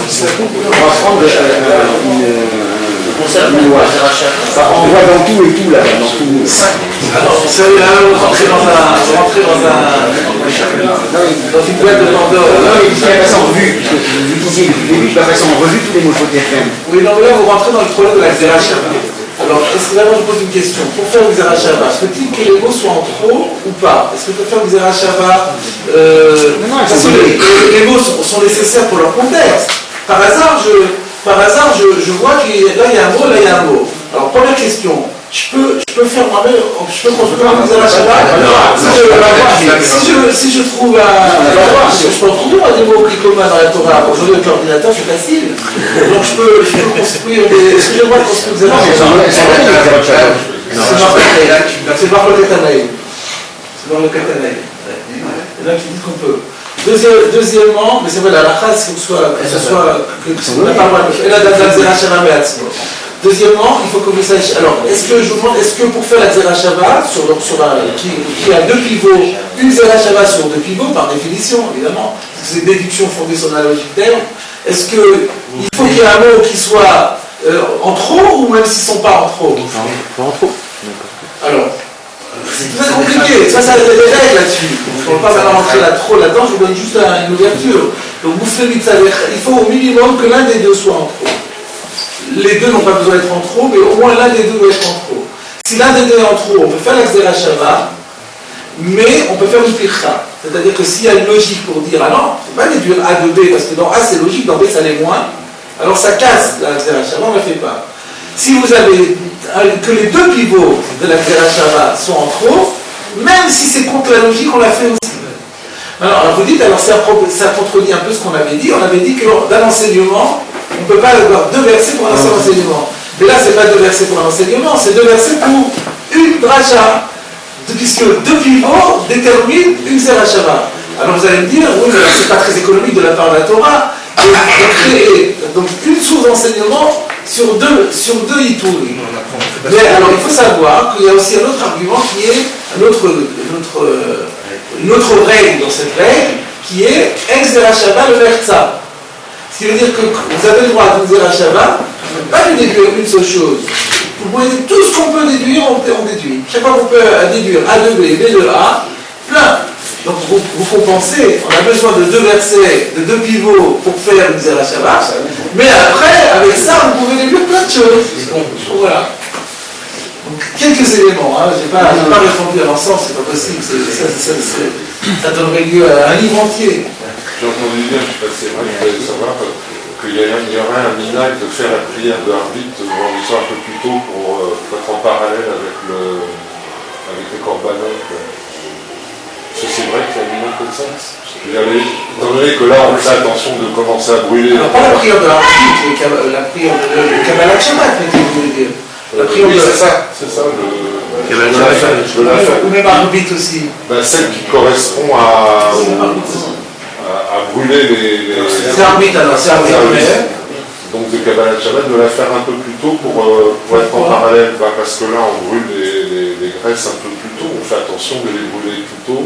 une loi. On voit dans tout et tout là, dans tout. Alors, vous savez, là, vous rentrez dans une boîte de Pandore. Non, mais il va passer en revue. Vous disiez depuis le début, il va passer en revue tous les mots FM. Oui, non, mais là, vous rentrez dans le problème de la Xéra Shava. Alors, est-ce que d'abord je pose une question? Pour faire une Xéra Shava, faut-il que les mots soient en trop ou pas? Est-ce que pour faire une Xéra Shava, parce que les mots sont nécessaires pour leur contexte. Par hasard, je vois qu'il là il y a un mot, là il y a un mot. Alors, première question. Je peux faire moi-même, je peux construire une Xéra Shava. Si je trouve je peux en trouver des mots qui communs dans la Torah. Aujourd'hui avec l'ordinateur c'est facile. Donc je peux construire des. Est-ce que j'ai le droit de construire une Xéra Shava? C'est par le Katanaï. C'est par le Katanaï. Il y en a qui disent qu'on peut. Deuxièmement, mais c'est vrai, la phrase, que ce soit qu'on n'a pas le droit de faire. Et là, la Xéra Shava Me'atzmo. Deuxièmement, il faut que vous sachiez. Alors, est-ce que pour faire la Xéra Shava, qui a deux pivots, une Xéra Shava sur deux pivots, par définition, évidemment, c'est une déduction fondée sur la logique terme, est-ce qu'il faut qu'il y ait un mot qui soit en trop, ou même s'ils ne sont pas en trop? Pas en trop. Alors, c'est très compliqué, ça a des règles là-dessus. On ne peut pas rentrer trop là-dedans, je vous donne juste une ouverture. Donc, il faut au minimum que l'un des deux soit en trop. Les deux n'ont pas besoin d'être en trop, mais au moins l'un des deux doit être en trop. Si l'un des deux est en trop, on peut faire la Xéra Shava, mais on peut faire une pircha. C'est-à-dire que s'il y a une logique pour dire, ah non, il ne faut pas déduire A de B, parce que dans A c'est logique, dans B ça l'est moins, alors ça casse la Xéra Shava, on ne la fait pas. Si vous avez que les deux pivots de la Xéra Shava sont en trop, même si c'est contre la logique, on la fait aussi. Alors vous dites, alors ça contredit un peu ce qu'on avait dit. On avait dit que dans l'enseignement, on ne peut pas avoir deux versets pour un seul enseignement. Mais là, ce n'est pas deux versets pour un enseignement, c'est deux versets pour une dracha. Puisque deux pivots déterminent une Xéra Shava. Alors vous allez me dire, oui, mais ce n'est pas très économique de la part de la Torah, de créer donc une source d'enseignement sur deux Yitourim. Mais alors il faut savoir qu'il y a aussi un autre argument qui est une autre règle dans cette règle, qui est Ex Xéra Shava le Vertza. Ce qui veut dire que vous avez le droit d'une Xéra Shava, ne pas lui déduire une seule chose. Vous pouvez dire tout ce qu'on peut déduire, on déduit. Chaque fois qu'on peut déduire A de B, B de A, plein. Donc vous compensez, on a besoin de deux versets, de deux pivots pour faire une Xéra Shava, mais après, avec ça, vous pouvez déduire plein de choses. Voilà. Donc, quelques éléments, hein. Je n'ai pas répondu à l'ensemble, c'est pas possible, ça donnerait lieu à un livre entier. J'ai entendu dire, je ne sais pas si c'est vrai, je voulais savoir qu'il y aurait un minag de faire la prière de Harvit vendredi soir un peu plus tôt pour être en parallèle avec les corbanotes. Est-ce que c'est vrai qu'il y a un minag comme ça? Étant donné que là on fait attention de commencer à brûler. Alors pas la prière de Harvit, la prière de Kabbalah Shabbat, vous voulez dire. La prière oui, de... c'est ça, Ou même Harvit aussi. Celle qui correspond à brûler les... C'est Harvit alors, c'est Harvit. Donc de Kabbalah Shabbat, de la faire un peu plus tôt pour être en parallèle, parce que là on brûle les graisses un peu plus tôt, on fait attention de les brûler plus tôt.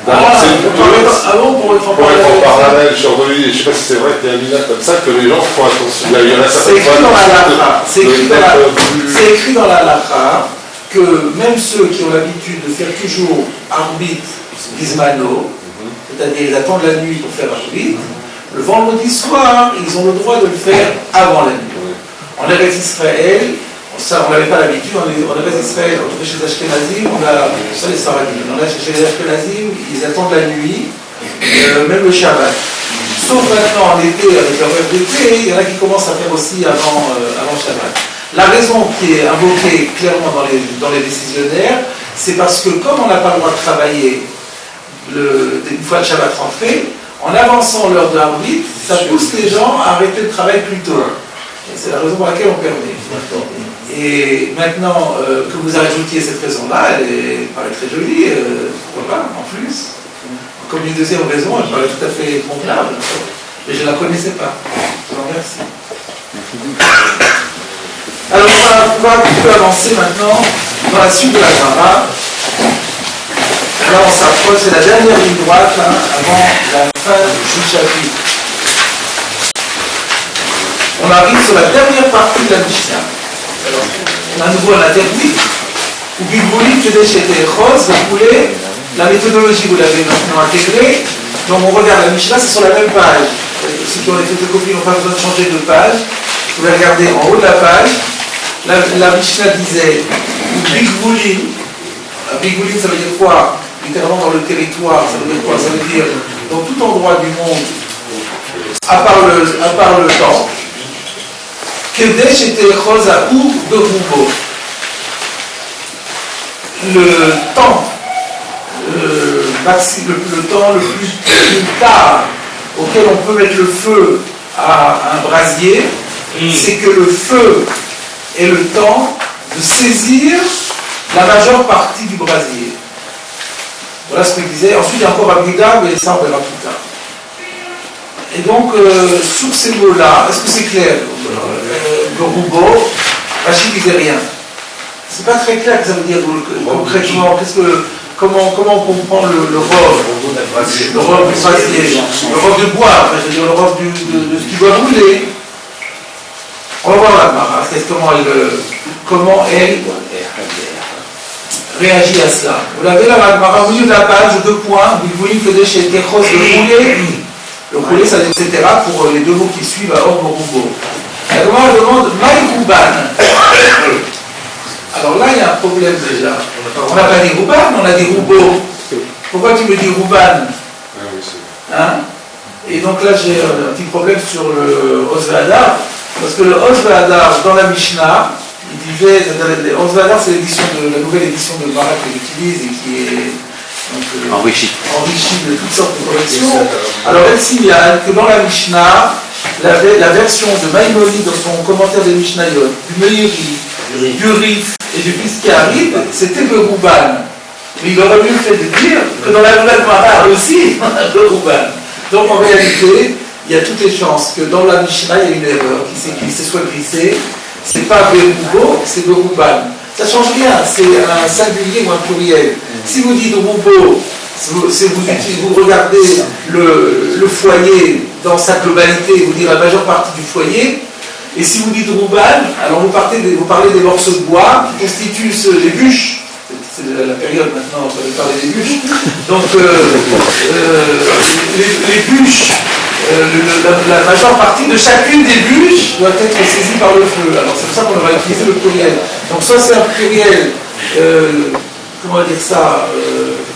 Pour être en parallèle, je ne sais pas si c'est vrai qu'il y a un minage comme ça, que les gens font attention. C'est écrit dans la halakha que même ceux qui ont l'habitude de faire toujours Arbit Gizmano, c'est-à-dire ils attendent la nuit pour faire Arbit, le vendredi soir, ils ont le droit de le faire avant la nuit. En Eretz Israël, ça on n'avait pas l'habitude, en Eretz Israël, chez les Ashkenazim, on a ça les Sfaradim. Chez les Ashkenazim, ils attendent la nuit, même le Shabbat. Sauf maintenant en été, avec la rêve d'été, il y en a qui commencent à faire aussi avant Shabbat. La raison qui est invoquée clairement dans les décisionnaires, c'est parce que comme on n'a pas le droit de travailler une fois le Shabbat rentré, en avançant l'heure de Harvit, ça pousse les gens à arrêter le travail plus tôt. Et c'est la raison pour laquelle on permet. Et maintenant que vous ajoutiez cette raison-là, elle paraît très jolie, pourquoi pas, en plus. Comme une deuxième raison, elle paraît tout à fait convenable. Mais je ne la connaissais pas. Je vous remercie. Alors on va un petit peu avancer maintenant dans la suite de la Gemara. Là on s'approche, c'est la dernière ligne droite avant la fin du chapitre. On arrive sur la dernière partie de la Mishnah. Alors, on a à nouveau un interdit. Ou Bigbouli, Kedesh et Rose, vous voulez, la méthodologie vous l'avez maintenant intégrée. Donc on regarde la Mishnah, c'est sur la même page. Ceux qui ont les photocopies n'ont pas besoin de changer de page. Vous pouvez regarder en haut de la page. La Mishnah disait Bigbouli. Bigbouli, ça veut dire quoi? Littéralement dans le territoire, ça veut dire quoi? Ça veut dire dans tout endroit du monde, à part le temps. Kedesh était Rosa ou de Roubo. Le temps, le temps le plus tard auquel on peut mettre le feu à un brasier, c'est que le feu ait le temps de saisir la majeure partie du brasier. Voilà ce qu'il disait. Ensuite, il y a encore Abida, mais ça on verra plus tard. Et donc, sur ces mots-là, est-ce que c'est clair? Le Roubo, Rachid disait rien. C'est pas très clair que ça veut dire concrètement. Comment on comprend le robe? Le robe du brasier, le robe de bois, enfin, je veux dire le robe de ce qui doit rouler. On va voir la Mara, comment elle réagit à cela. Vous l'avez là, la Mara, au milieu de la page, 2 points, vous voyez que chez Techros de rouler. Le rouler, ça etc. pour les 2 mots qui suivent à Or Roubo. La Gemara demande Maï Rouban. Alors là, il y a un problème déjà. On n'a pas dit Rouban, on a dit Roubo. Pourquoi tu me dis Rouban? Hein? Et donc là, j'ai un petit problème sur le Osvadar. Parce que le Osvadar, dans la Mishnah, il disait, Osvadar, c'est la nouvelle édition de Barak qu'il utilise et qui est enrichi de toutes sortes de corrections. Alors elle signale que dans la Mishnah, la version de Maïmonide dans son commentaire de Mishnayot, du Meiri, du Rif et du Piscaride, c'était de Rouban. Mais il aurait mieux fait de dire que dans la nouvelle Mara aussi, de Rouban. Donc en réalité, il y a toutes les chances que dans la Mishnah, il y a une erreur qui se soit glissée. C'est pas Beroubo, c'est Berouban. Ça ne change rien, c'est un singulier ou un pluriel. Si vous dites Roubo, vous regardez le foyer dans sa globalité, vous dites la majeure partie du foyer, et si vous dites Rouban, alors vous parlez des morceaux de bois qui constituent les bûches. C'est la période maintenant, on va parler des bûches. Donc les bûches, la majeure partie de chacune des bûches doit être saisie par le feu. Alors c'est pour ça qu'on va utiliser le pluriel. Donc soit c'est un pluriel, comment dire ça,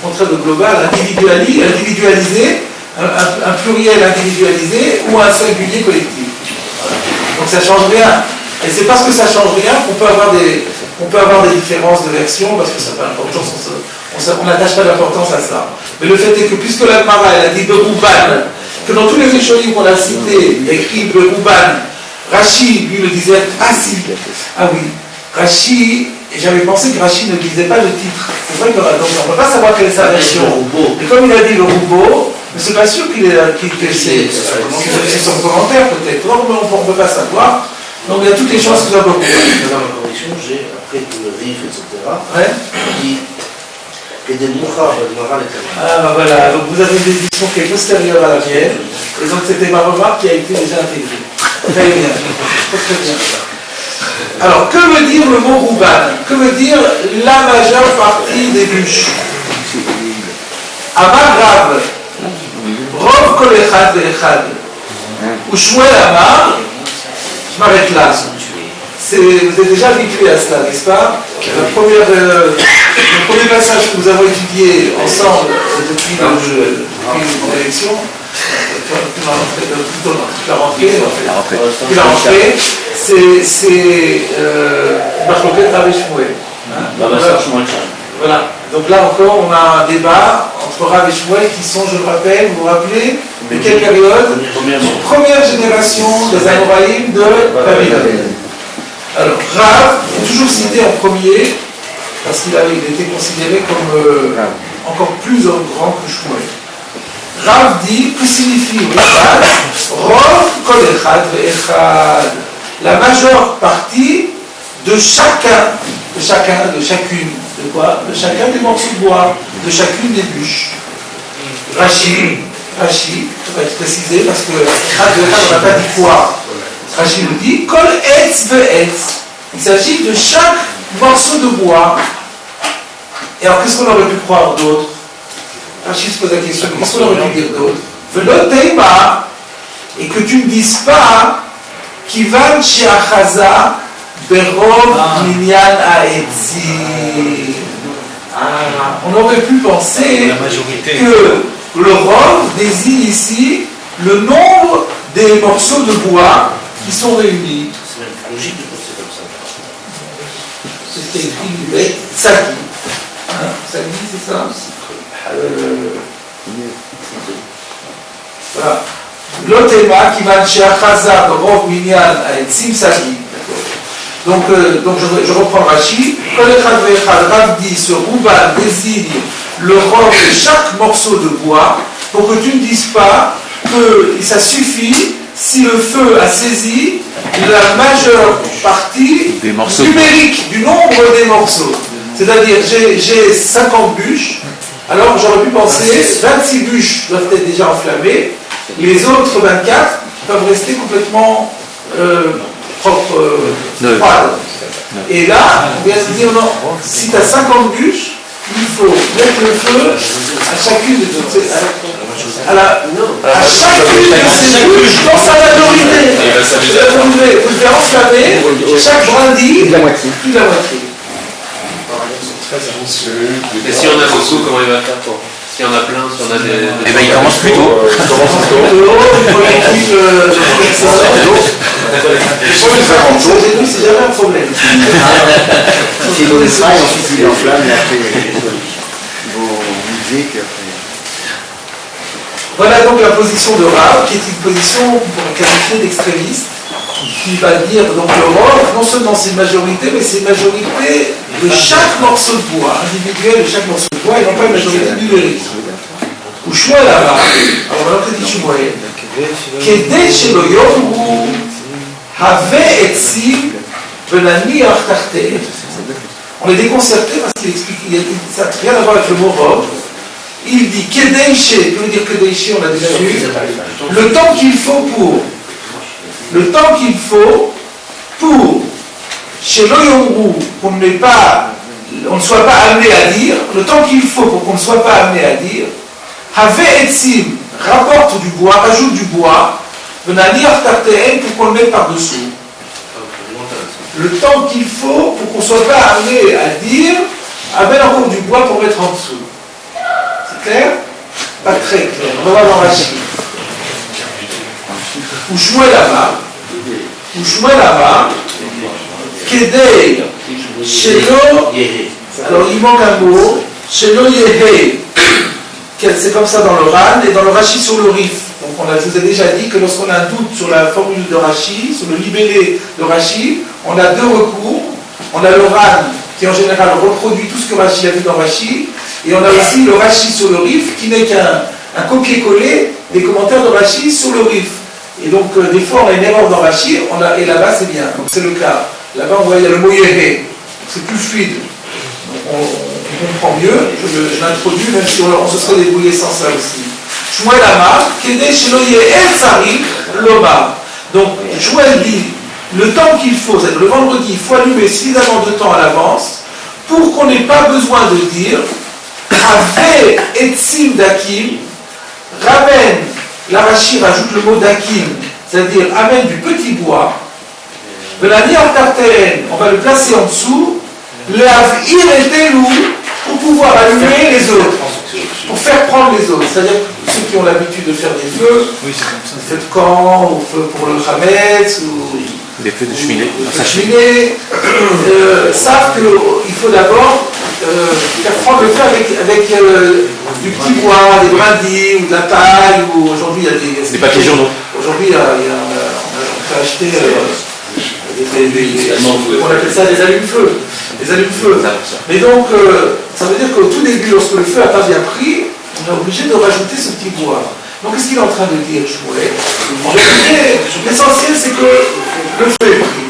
contraire de global, individualisé, un pluriel individualisé ou un singulier collectif. Donc ça ne change rien. Et c'est parce que ça ne change rien qu'on peut avoir des différences de version, parce que ça n'a pas d'importance, on n'attache pas d'importance à ça. Mais le fait est que puisque la Mara, elle a dit Berouban, que dans tous les Rishonim qu'on a cités, il y a écrit Berouban, Rashi, lui, le disait, ah oui, Rashi, et j'avais pensé que Rashi ne disait pas le titre. C'est vrai qu'on ne peut pas savoir quelle est sa version. Et comme il a dit le Roubo, mais c'est pas sûr qu'il c'est son commentaire peut-être. Non, mais on ne peut pas savoir. Donc il y a toutes les chances que ça va beaucoup. Dans la correction, j'ai, après le RIF, etc., dit et des Mouchar, de Maral et Kamal. Ah ben voilà, donc vous avez une édition qui est postérieure à la mienne, et donc c'était ma remarque qui a été déjà intégrée. Très bien, très bien. Alors, que veut dire le mot Rouban? Que veut dire la majeure partie des bûches? Amar Rav, Rov Kol Echad Ve'echad, ou Shmuel Amar, je m'arrête là. Vous êtes déjà habitué à cela, n'est-ce pas? Le premier passage que nous avons étudié ensemble depuis l'élection, plutôt la rentrée, puis la rentrée, c'est Machloket Rav et Shmuel. Voilà. Donc là encore, on a un débat entre Rav et Shmuel qui sont, je le rappelle, vous vous rappelez, de quelle période? Première génération des Amoraïm de Babylone. Alors, Rav est toujours cité en premier parce qu'il était considéré comme encore plus grand que Shmuel. Rav dit, que signifie Rov Kol Echad Ve'echad, la majeure partie de chacun, de chacune, de quoi? De chacun des morceaux de bois, de chacune des bûches. Rashi, ça va être précisé parce que Echad Ve'echad, on n'a pas dit quoi. Rashi nous dit, Kol Etz Ve'etz. Il s'agit de chaque morceau de bois. Et alors, qu'est-ce qu'on aurait pu croire d'autre? Rashi se pose la question, qu'est-ce qu'on aurait pu dire d'autre? Velo Teima, et que tu ne dises pas, Kivan Sheachaza Berov Minyan Haetzi. On aurait pu penser que le Rov désigne ici le nombre des morceaux de bois qui sont réunis. C'est même logique de penser comme ça. C'est ce qui est écrit Sagi. Sagi, c'est ça? Voilà. L'otema qui va chez Achaza, Rov Minyan, Aetzim Sagi. Donc je reprends Rashi. Kol Echad Ve'echad, Rav dit, ce Rouban désigne le Rov de chaque morceau de bois, pour que tu ne dises pas que ça suffit si le feu a saisi la majeure partie numérique du nombre des morceaux. C'est-à-dire, j'ai 50 bûches, alors j'aurais pu penser 26 bûches doivent être déjà enflammées, les autres 24 peuvent rester complètement propres, froides. Et là, on vient se dire, non, si tu as 50 bûches, il faut mettre le feu à chacune de toutes ces... à chacune de ces bûches dans sa majorité. Vous le faire enflammer, chaque brindille, plus de la moitié. Et si on a beaucoup, comment il va faire pour... S'il y en a plein, si on a des... Eh bien, il commence plus tôt. C'est jamais un problème. C'est l'eau d'Israël, ensuite il est en flamme, et après ils vont viser, puis après... Voilà donc la position de Rav, qui est une position pour qualifier d'extrémiste, qui va dire donc le Rov, non seulement c'est une majorité, mais c'est une majorité de chaque morceau de bois, individuel de chaque morceau de bois, et non pas une majorité numérique. Ou Shmuel là-bas, alors voilà que dit Shmuel, Kedei shelo yoru have etzim venaniach tartein. On est déconcerté parce qu'il explique, ça n'a rien à voir avec le mot Rov. Il dit Kedeiché, que veut dire Kedeiché, on l'a déjà vu, le temps qu'il faut pour chez l'Oyomrou, qu'on ne soit pas amené à dire, le temps qu'il faut pour qu'on ne soit pas amené à dire, Have Etzim rapporte du bois, rajoute du bois, Venanir Tartéen pour qu'on le mette par-dessous. Le temps qu'il faut pour qu'on ne soit pas amené à dire, amène encore du bois pour mettre en dessous. C'est clair? Pas très clair. On va voir dans Rashi. Ou Shmuel là-bas, Kedei, Shelo, alors il manque un mot, Shelo Yehe, c'est comme ça dans le Ran, et dans le Rashi sur le Rif. Donc je vous ai déjà dit que lorsqu'on a un doute sur la formule de Rashi, sur le libellé de Rashi, on a deux recours. On a le Ran, qui en général reproduit tout ce que Rashi a vu dans Rashi, et on a aussi le Rashi sur le Rif, qui n'est qu'un copier-coller des commentaires de Rashi sur le Rif. Et donc, des fois, on a une erreur dans Rashi, et là-bas, c'est bien. Donc, c'est le cas. Là-bas, on voit, il y a le mot Yéhé. C'est plus fluide. Donc, on comprend mieux. Je l'introduis, même si on se serait débrouillé sans ça aussi. Shmuel Amar, Kedei Shelo Yehe Tzarich Lomar. Donc, Shmuel dit, le temps qu'il faut, c'est-à-dire le vendredi, il faut allumer suffisamment de temps à l'avance pour qu'on n'ait pas besoin de dire Have Etzim Dakim, ramène. La Rashi rajoute le mot dakim, c'est-à-dire amène du petit bois, venanir tartéen, on va le placer en dessous, l'avir et telou, pour pouvoir allumer les autres. pour faire prendre les autres. C'est-à-dire ceux qui ont l'habitude de faire des feux, des feux de camp, ou feux pour le Hametz, ou des feux de cheminée, savent qu'il faut d'abord faire prendre le feu avec du petit bois, des brindilles, ou de la paille, ou aujourd'hui il y a des papiers journaux. Aujourd'hui on peut acheter on appelle ça des allumes-feu. Des allumes-feu. Mais donc, ça veut dire qu'au tout début, lorsque le feu n'a pas bien pris, on est obligé de rajouter ce petit bois. Donc, qu'est-ce qu'il est en train de dire, Shmuel? En réalité, l'essentiel, c'est que le feu est pris.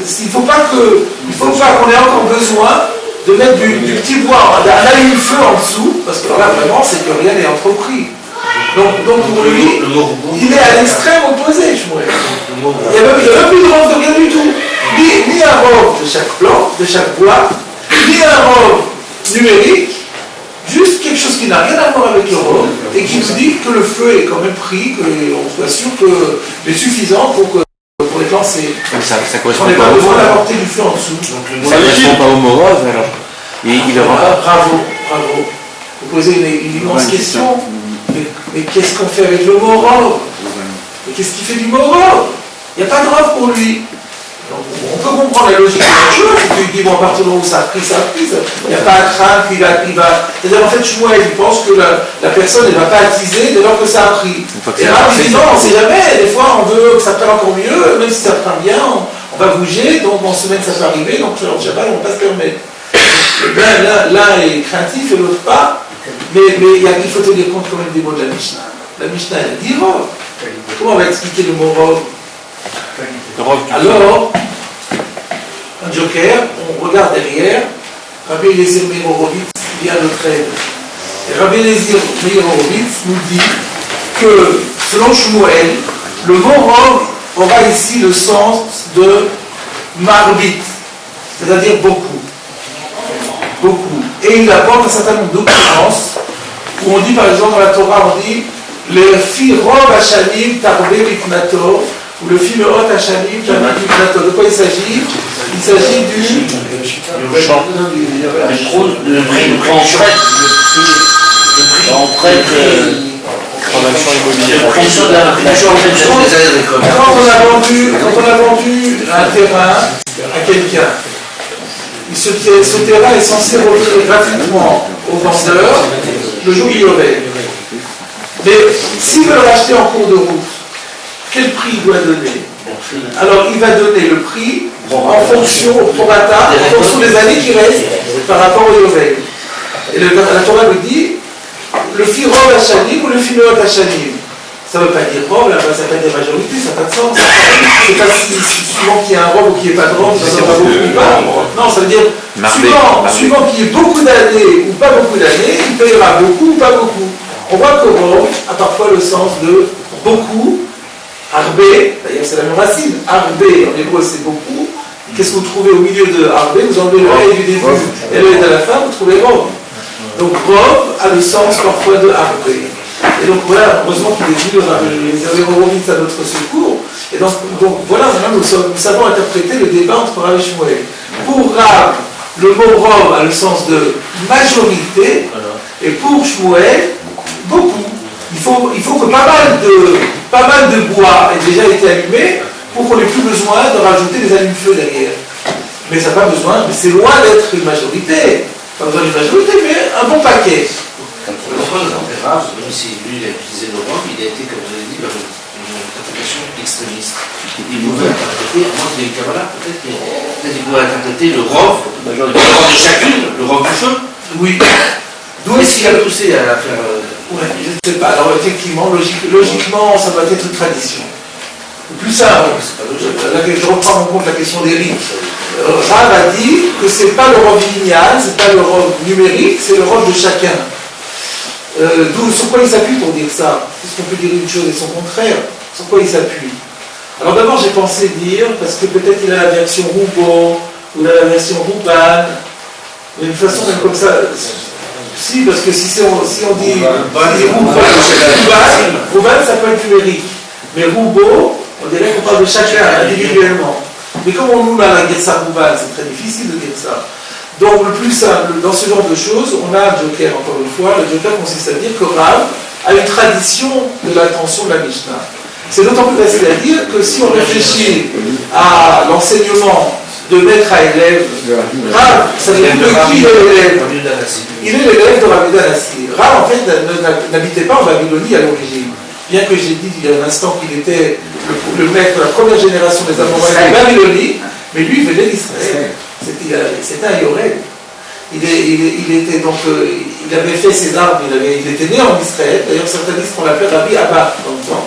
Il ne faut pas qu'on ait encore besoin de mettre du petit bois, d'un allume-feu en dessous, parce que là, vraiment, c'est que rien n'est entrepris. Donc pour lui, il est à l'extrême opposé, Shmuel. Il n'y a même plus de robe de rien du tout. Ni un robe de chaque plante, de chaque bois, ni un robe numérique, juste quelque chose qui n'a rien à voir avec le robe, et qui nous dit que le feu est quand même pris, qu'on soit sûr qu'il est suffisant pour les lancer. Ça correspond on n'a pas besoin d'apporter du feu en dessous. Ça ne correspond pas au morov, alors. Il le rend pas. Bravo. Vous posez une immense question. Mais qu'est-ce qu'on fait avec le morov? Mais qu'est-ce qu'il fait du morov? Il n'y a pas de robe pour lui. Donc, on peut comprendre la logique de la chose. Tu dis, bon, à partir du moment où ça a pris. Il n'y a pas à craindre qu'il va. C'est-à-dire, en fait, Shmuel, il pense que la personne ne va pas attiser dès lors que ça a pris. Et là, il dit, non, on ne sait jamais. Des fois, on veut que ça prenne encore mieux. Même si ça prend bien, on va bouger. Donc, en semaine, ça peut arriver. Donc, le Shabbat, on ne va pas se permettre. L'un est craintif et l'autre pas. Mais il faut tenir compte quand même des mots de la Mishnah. La Mishnah, elle dit Rov. Comment on va expliquer le mot Rov? Alors, un joker, on regarde derrière, Rabbi Eliezer Meir Horovitz vient à notre aide. Et Rabbi Eliezer Meir Horovitz nous dit que, selon Shmuel, le mot Rov aura ici le sens de marbit, c'est-à-dire beaucoup. Beaucoup. Et il apporte un certain nombre d'occurrences où on dit, par exemple, dans la Torah, on dit le firov hashanim tarbe miknato, ou le fimeot hashanim tarbe miknato. De quoi il s'agit? Il s'agit du chant. Le prêt transaction immobilière. Quand on a vendu un terrain à quelqu'un, ce terrain est censé revenir gratuitement au vendeur le jour du Yovel. Mais s'il veut le racheter en cours de route, quel prix il doit donner? Alors il va donner le prix en fonction, au prorata, en fonction des années qui restent par rapport au Yovel. Et la Torah nous dit le firov hashanim ou le fimeot hashanim. Ça ne veut pas dire robe, là, ça peut être des majorités, ça n'a pas de sens. C'est pas si suivant qu'il y a un robe ou qu'il n'y ait pas de robe, ça ne va pas beaucoup ou pas. Non, ça veut dire suivant qu'il y ait beaucoup d'années ou pas beaucoup d'années, il payera beaucoup ou pas beaucoup. On voit que robe a parfois le sens de beaucoup, arbé, d'ailleurs c'est la même racine, arbé en hébreu c'est beaucoup. Qu'est-ce que vous trouvez au milieu de arbé? Vous enlevez le haï du début et le haï de la fin, vous trouvez robe. Donc robe a le sens parfois de arbé. Et donc voilà, heureusement qu'il est venu, les Horovitz à notre secours. Et donc voilà, maintenant nous savons interpréter le débat entre Rav et Shmuel. Pour Rav, le mot robe a le sens de majorité, et pour Shmuel, beaucoup. Il faut que pas mal de bois ait déjà été allumé pour qu'on n'ait plus besoin de rajouter des allumes-feu derrière. Mais ça n'a pas besoin, mais c'est loin d'être une majorité. Pas besoin d'une majorité, mais un bon paquet. Pourquoi Rav, même si lui il a utilisé le robe, il a été, comme vous avez dit, dans une interprétation extrémiste. Il pouvait interpréter, à moins qu'il y ait une Kabbalah, peut-être qu'il pouvait interpréter le robe de chacune, le robe du feu. Oui. D'où est-ce qu'il a poussé à faire. Ouais, je ne sais pas. Alors effectivement, logiquement, ça doit être une tradition. Plus simple, je reprends en compte la question des rites. Rav a dit que ce n'est pas le robe linéal, ce n'est pas le robe numérique, c'est le robe de chacun. Sur quoi il s'appuie pour dire ça? Est-ce qu'on peut dire une chose et son contraire? Sur quoi il s'appuie? Alors d'abord j'ai pensé dire, parce que peut-être il a la version Roubo, ou il a la version Rouban, mais d'une façon même comme ça, si, parce que si on dit Rouban, ça peut être numérique, mais Roubo, on dirait qu'on parle de chacun individuellement. Mais comment on nous l'a dire ça Rouban? C'est très difficile de dire ça. Donc le plus simple, dans ce genre de choses, on a un joker, encore une fois. Le joker consiste à dire que Rav a une tradition de l'attention de la Mishnah. C'est d'autant plus facile à dire que si on réfléchit à l'enseignement de maître à élève, Rav, ça veut dire que qui est l'élève? Il est l'élève de Rabbi Danassi. Rav, en fait, n'habitait pas en Babylonie à l'origine. Bien que j'ai dit il y a un instant qu'il était le maître de la première génération des Amoraïdes de Babylonie, mais lui, il venait d'Israël. C'était un Yored. Il était donc, il avait fait ses armes, il était né en Israël. D'ailleurs, certains disent qu'on l'appelait Rabbi Abba dans le temps.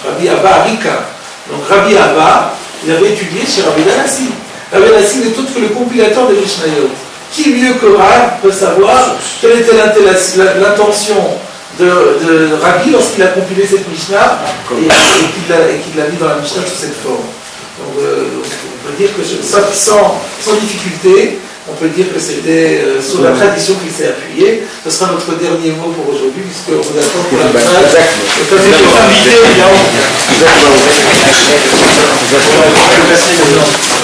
Rabbi Abba Arika. Donc Rabbi Abba, il avait étudié chez Rabbi Danassi. Rabbi Danassi n'est autre que le compilateur des Mishnayot. Qui mieux que Rav peut savoir quelle était l'intention de Rabbi lorsqu'il a compilé cette Mishnah et qu'il l'a mis dans la Mishnah sous cette forme. Donc on peut dire que sans difficulté, on peut dire que c'était sur la tradition qu'il s'est appuyé. Ce sera notre dernier mot pour aujourd'hui, puisqu'on vous attend pour la phrase. Exactement.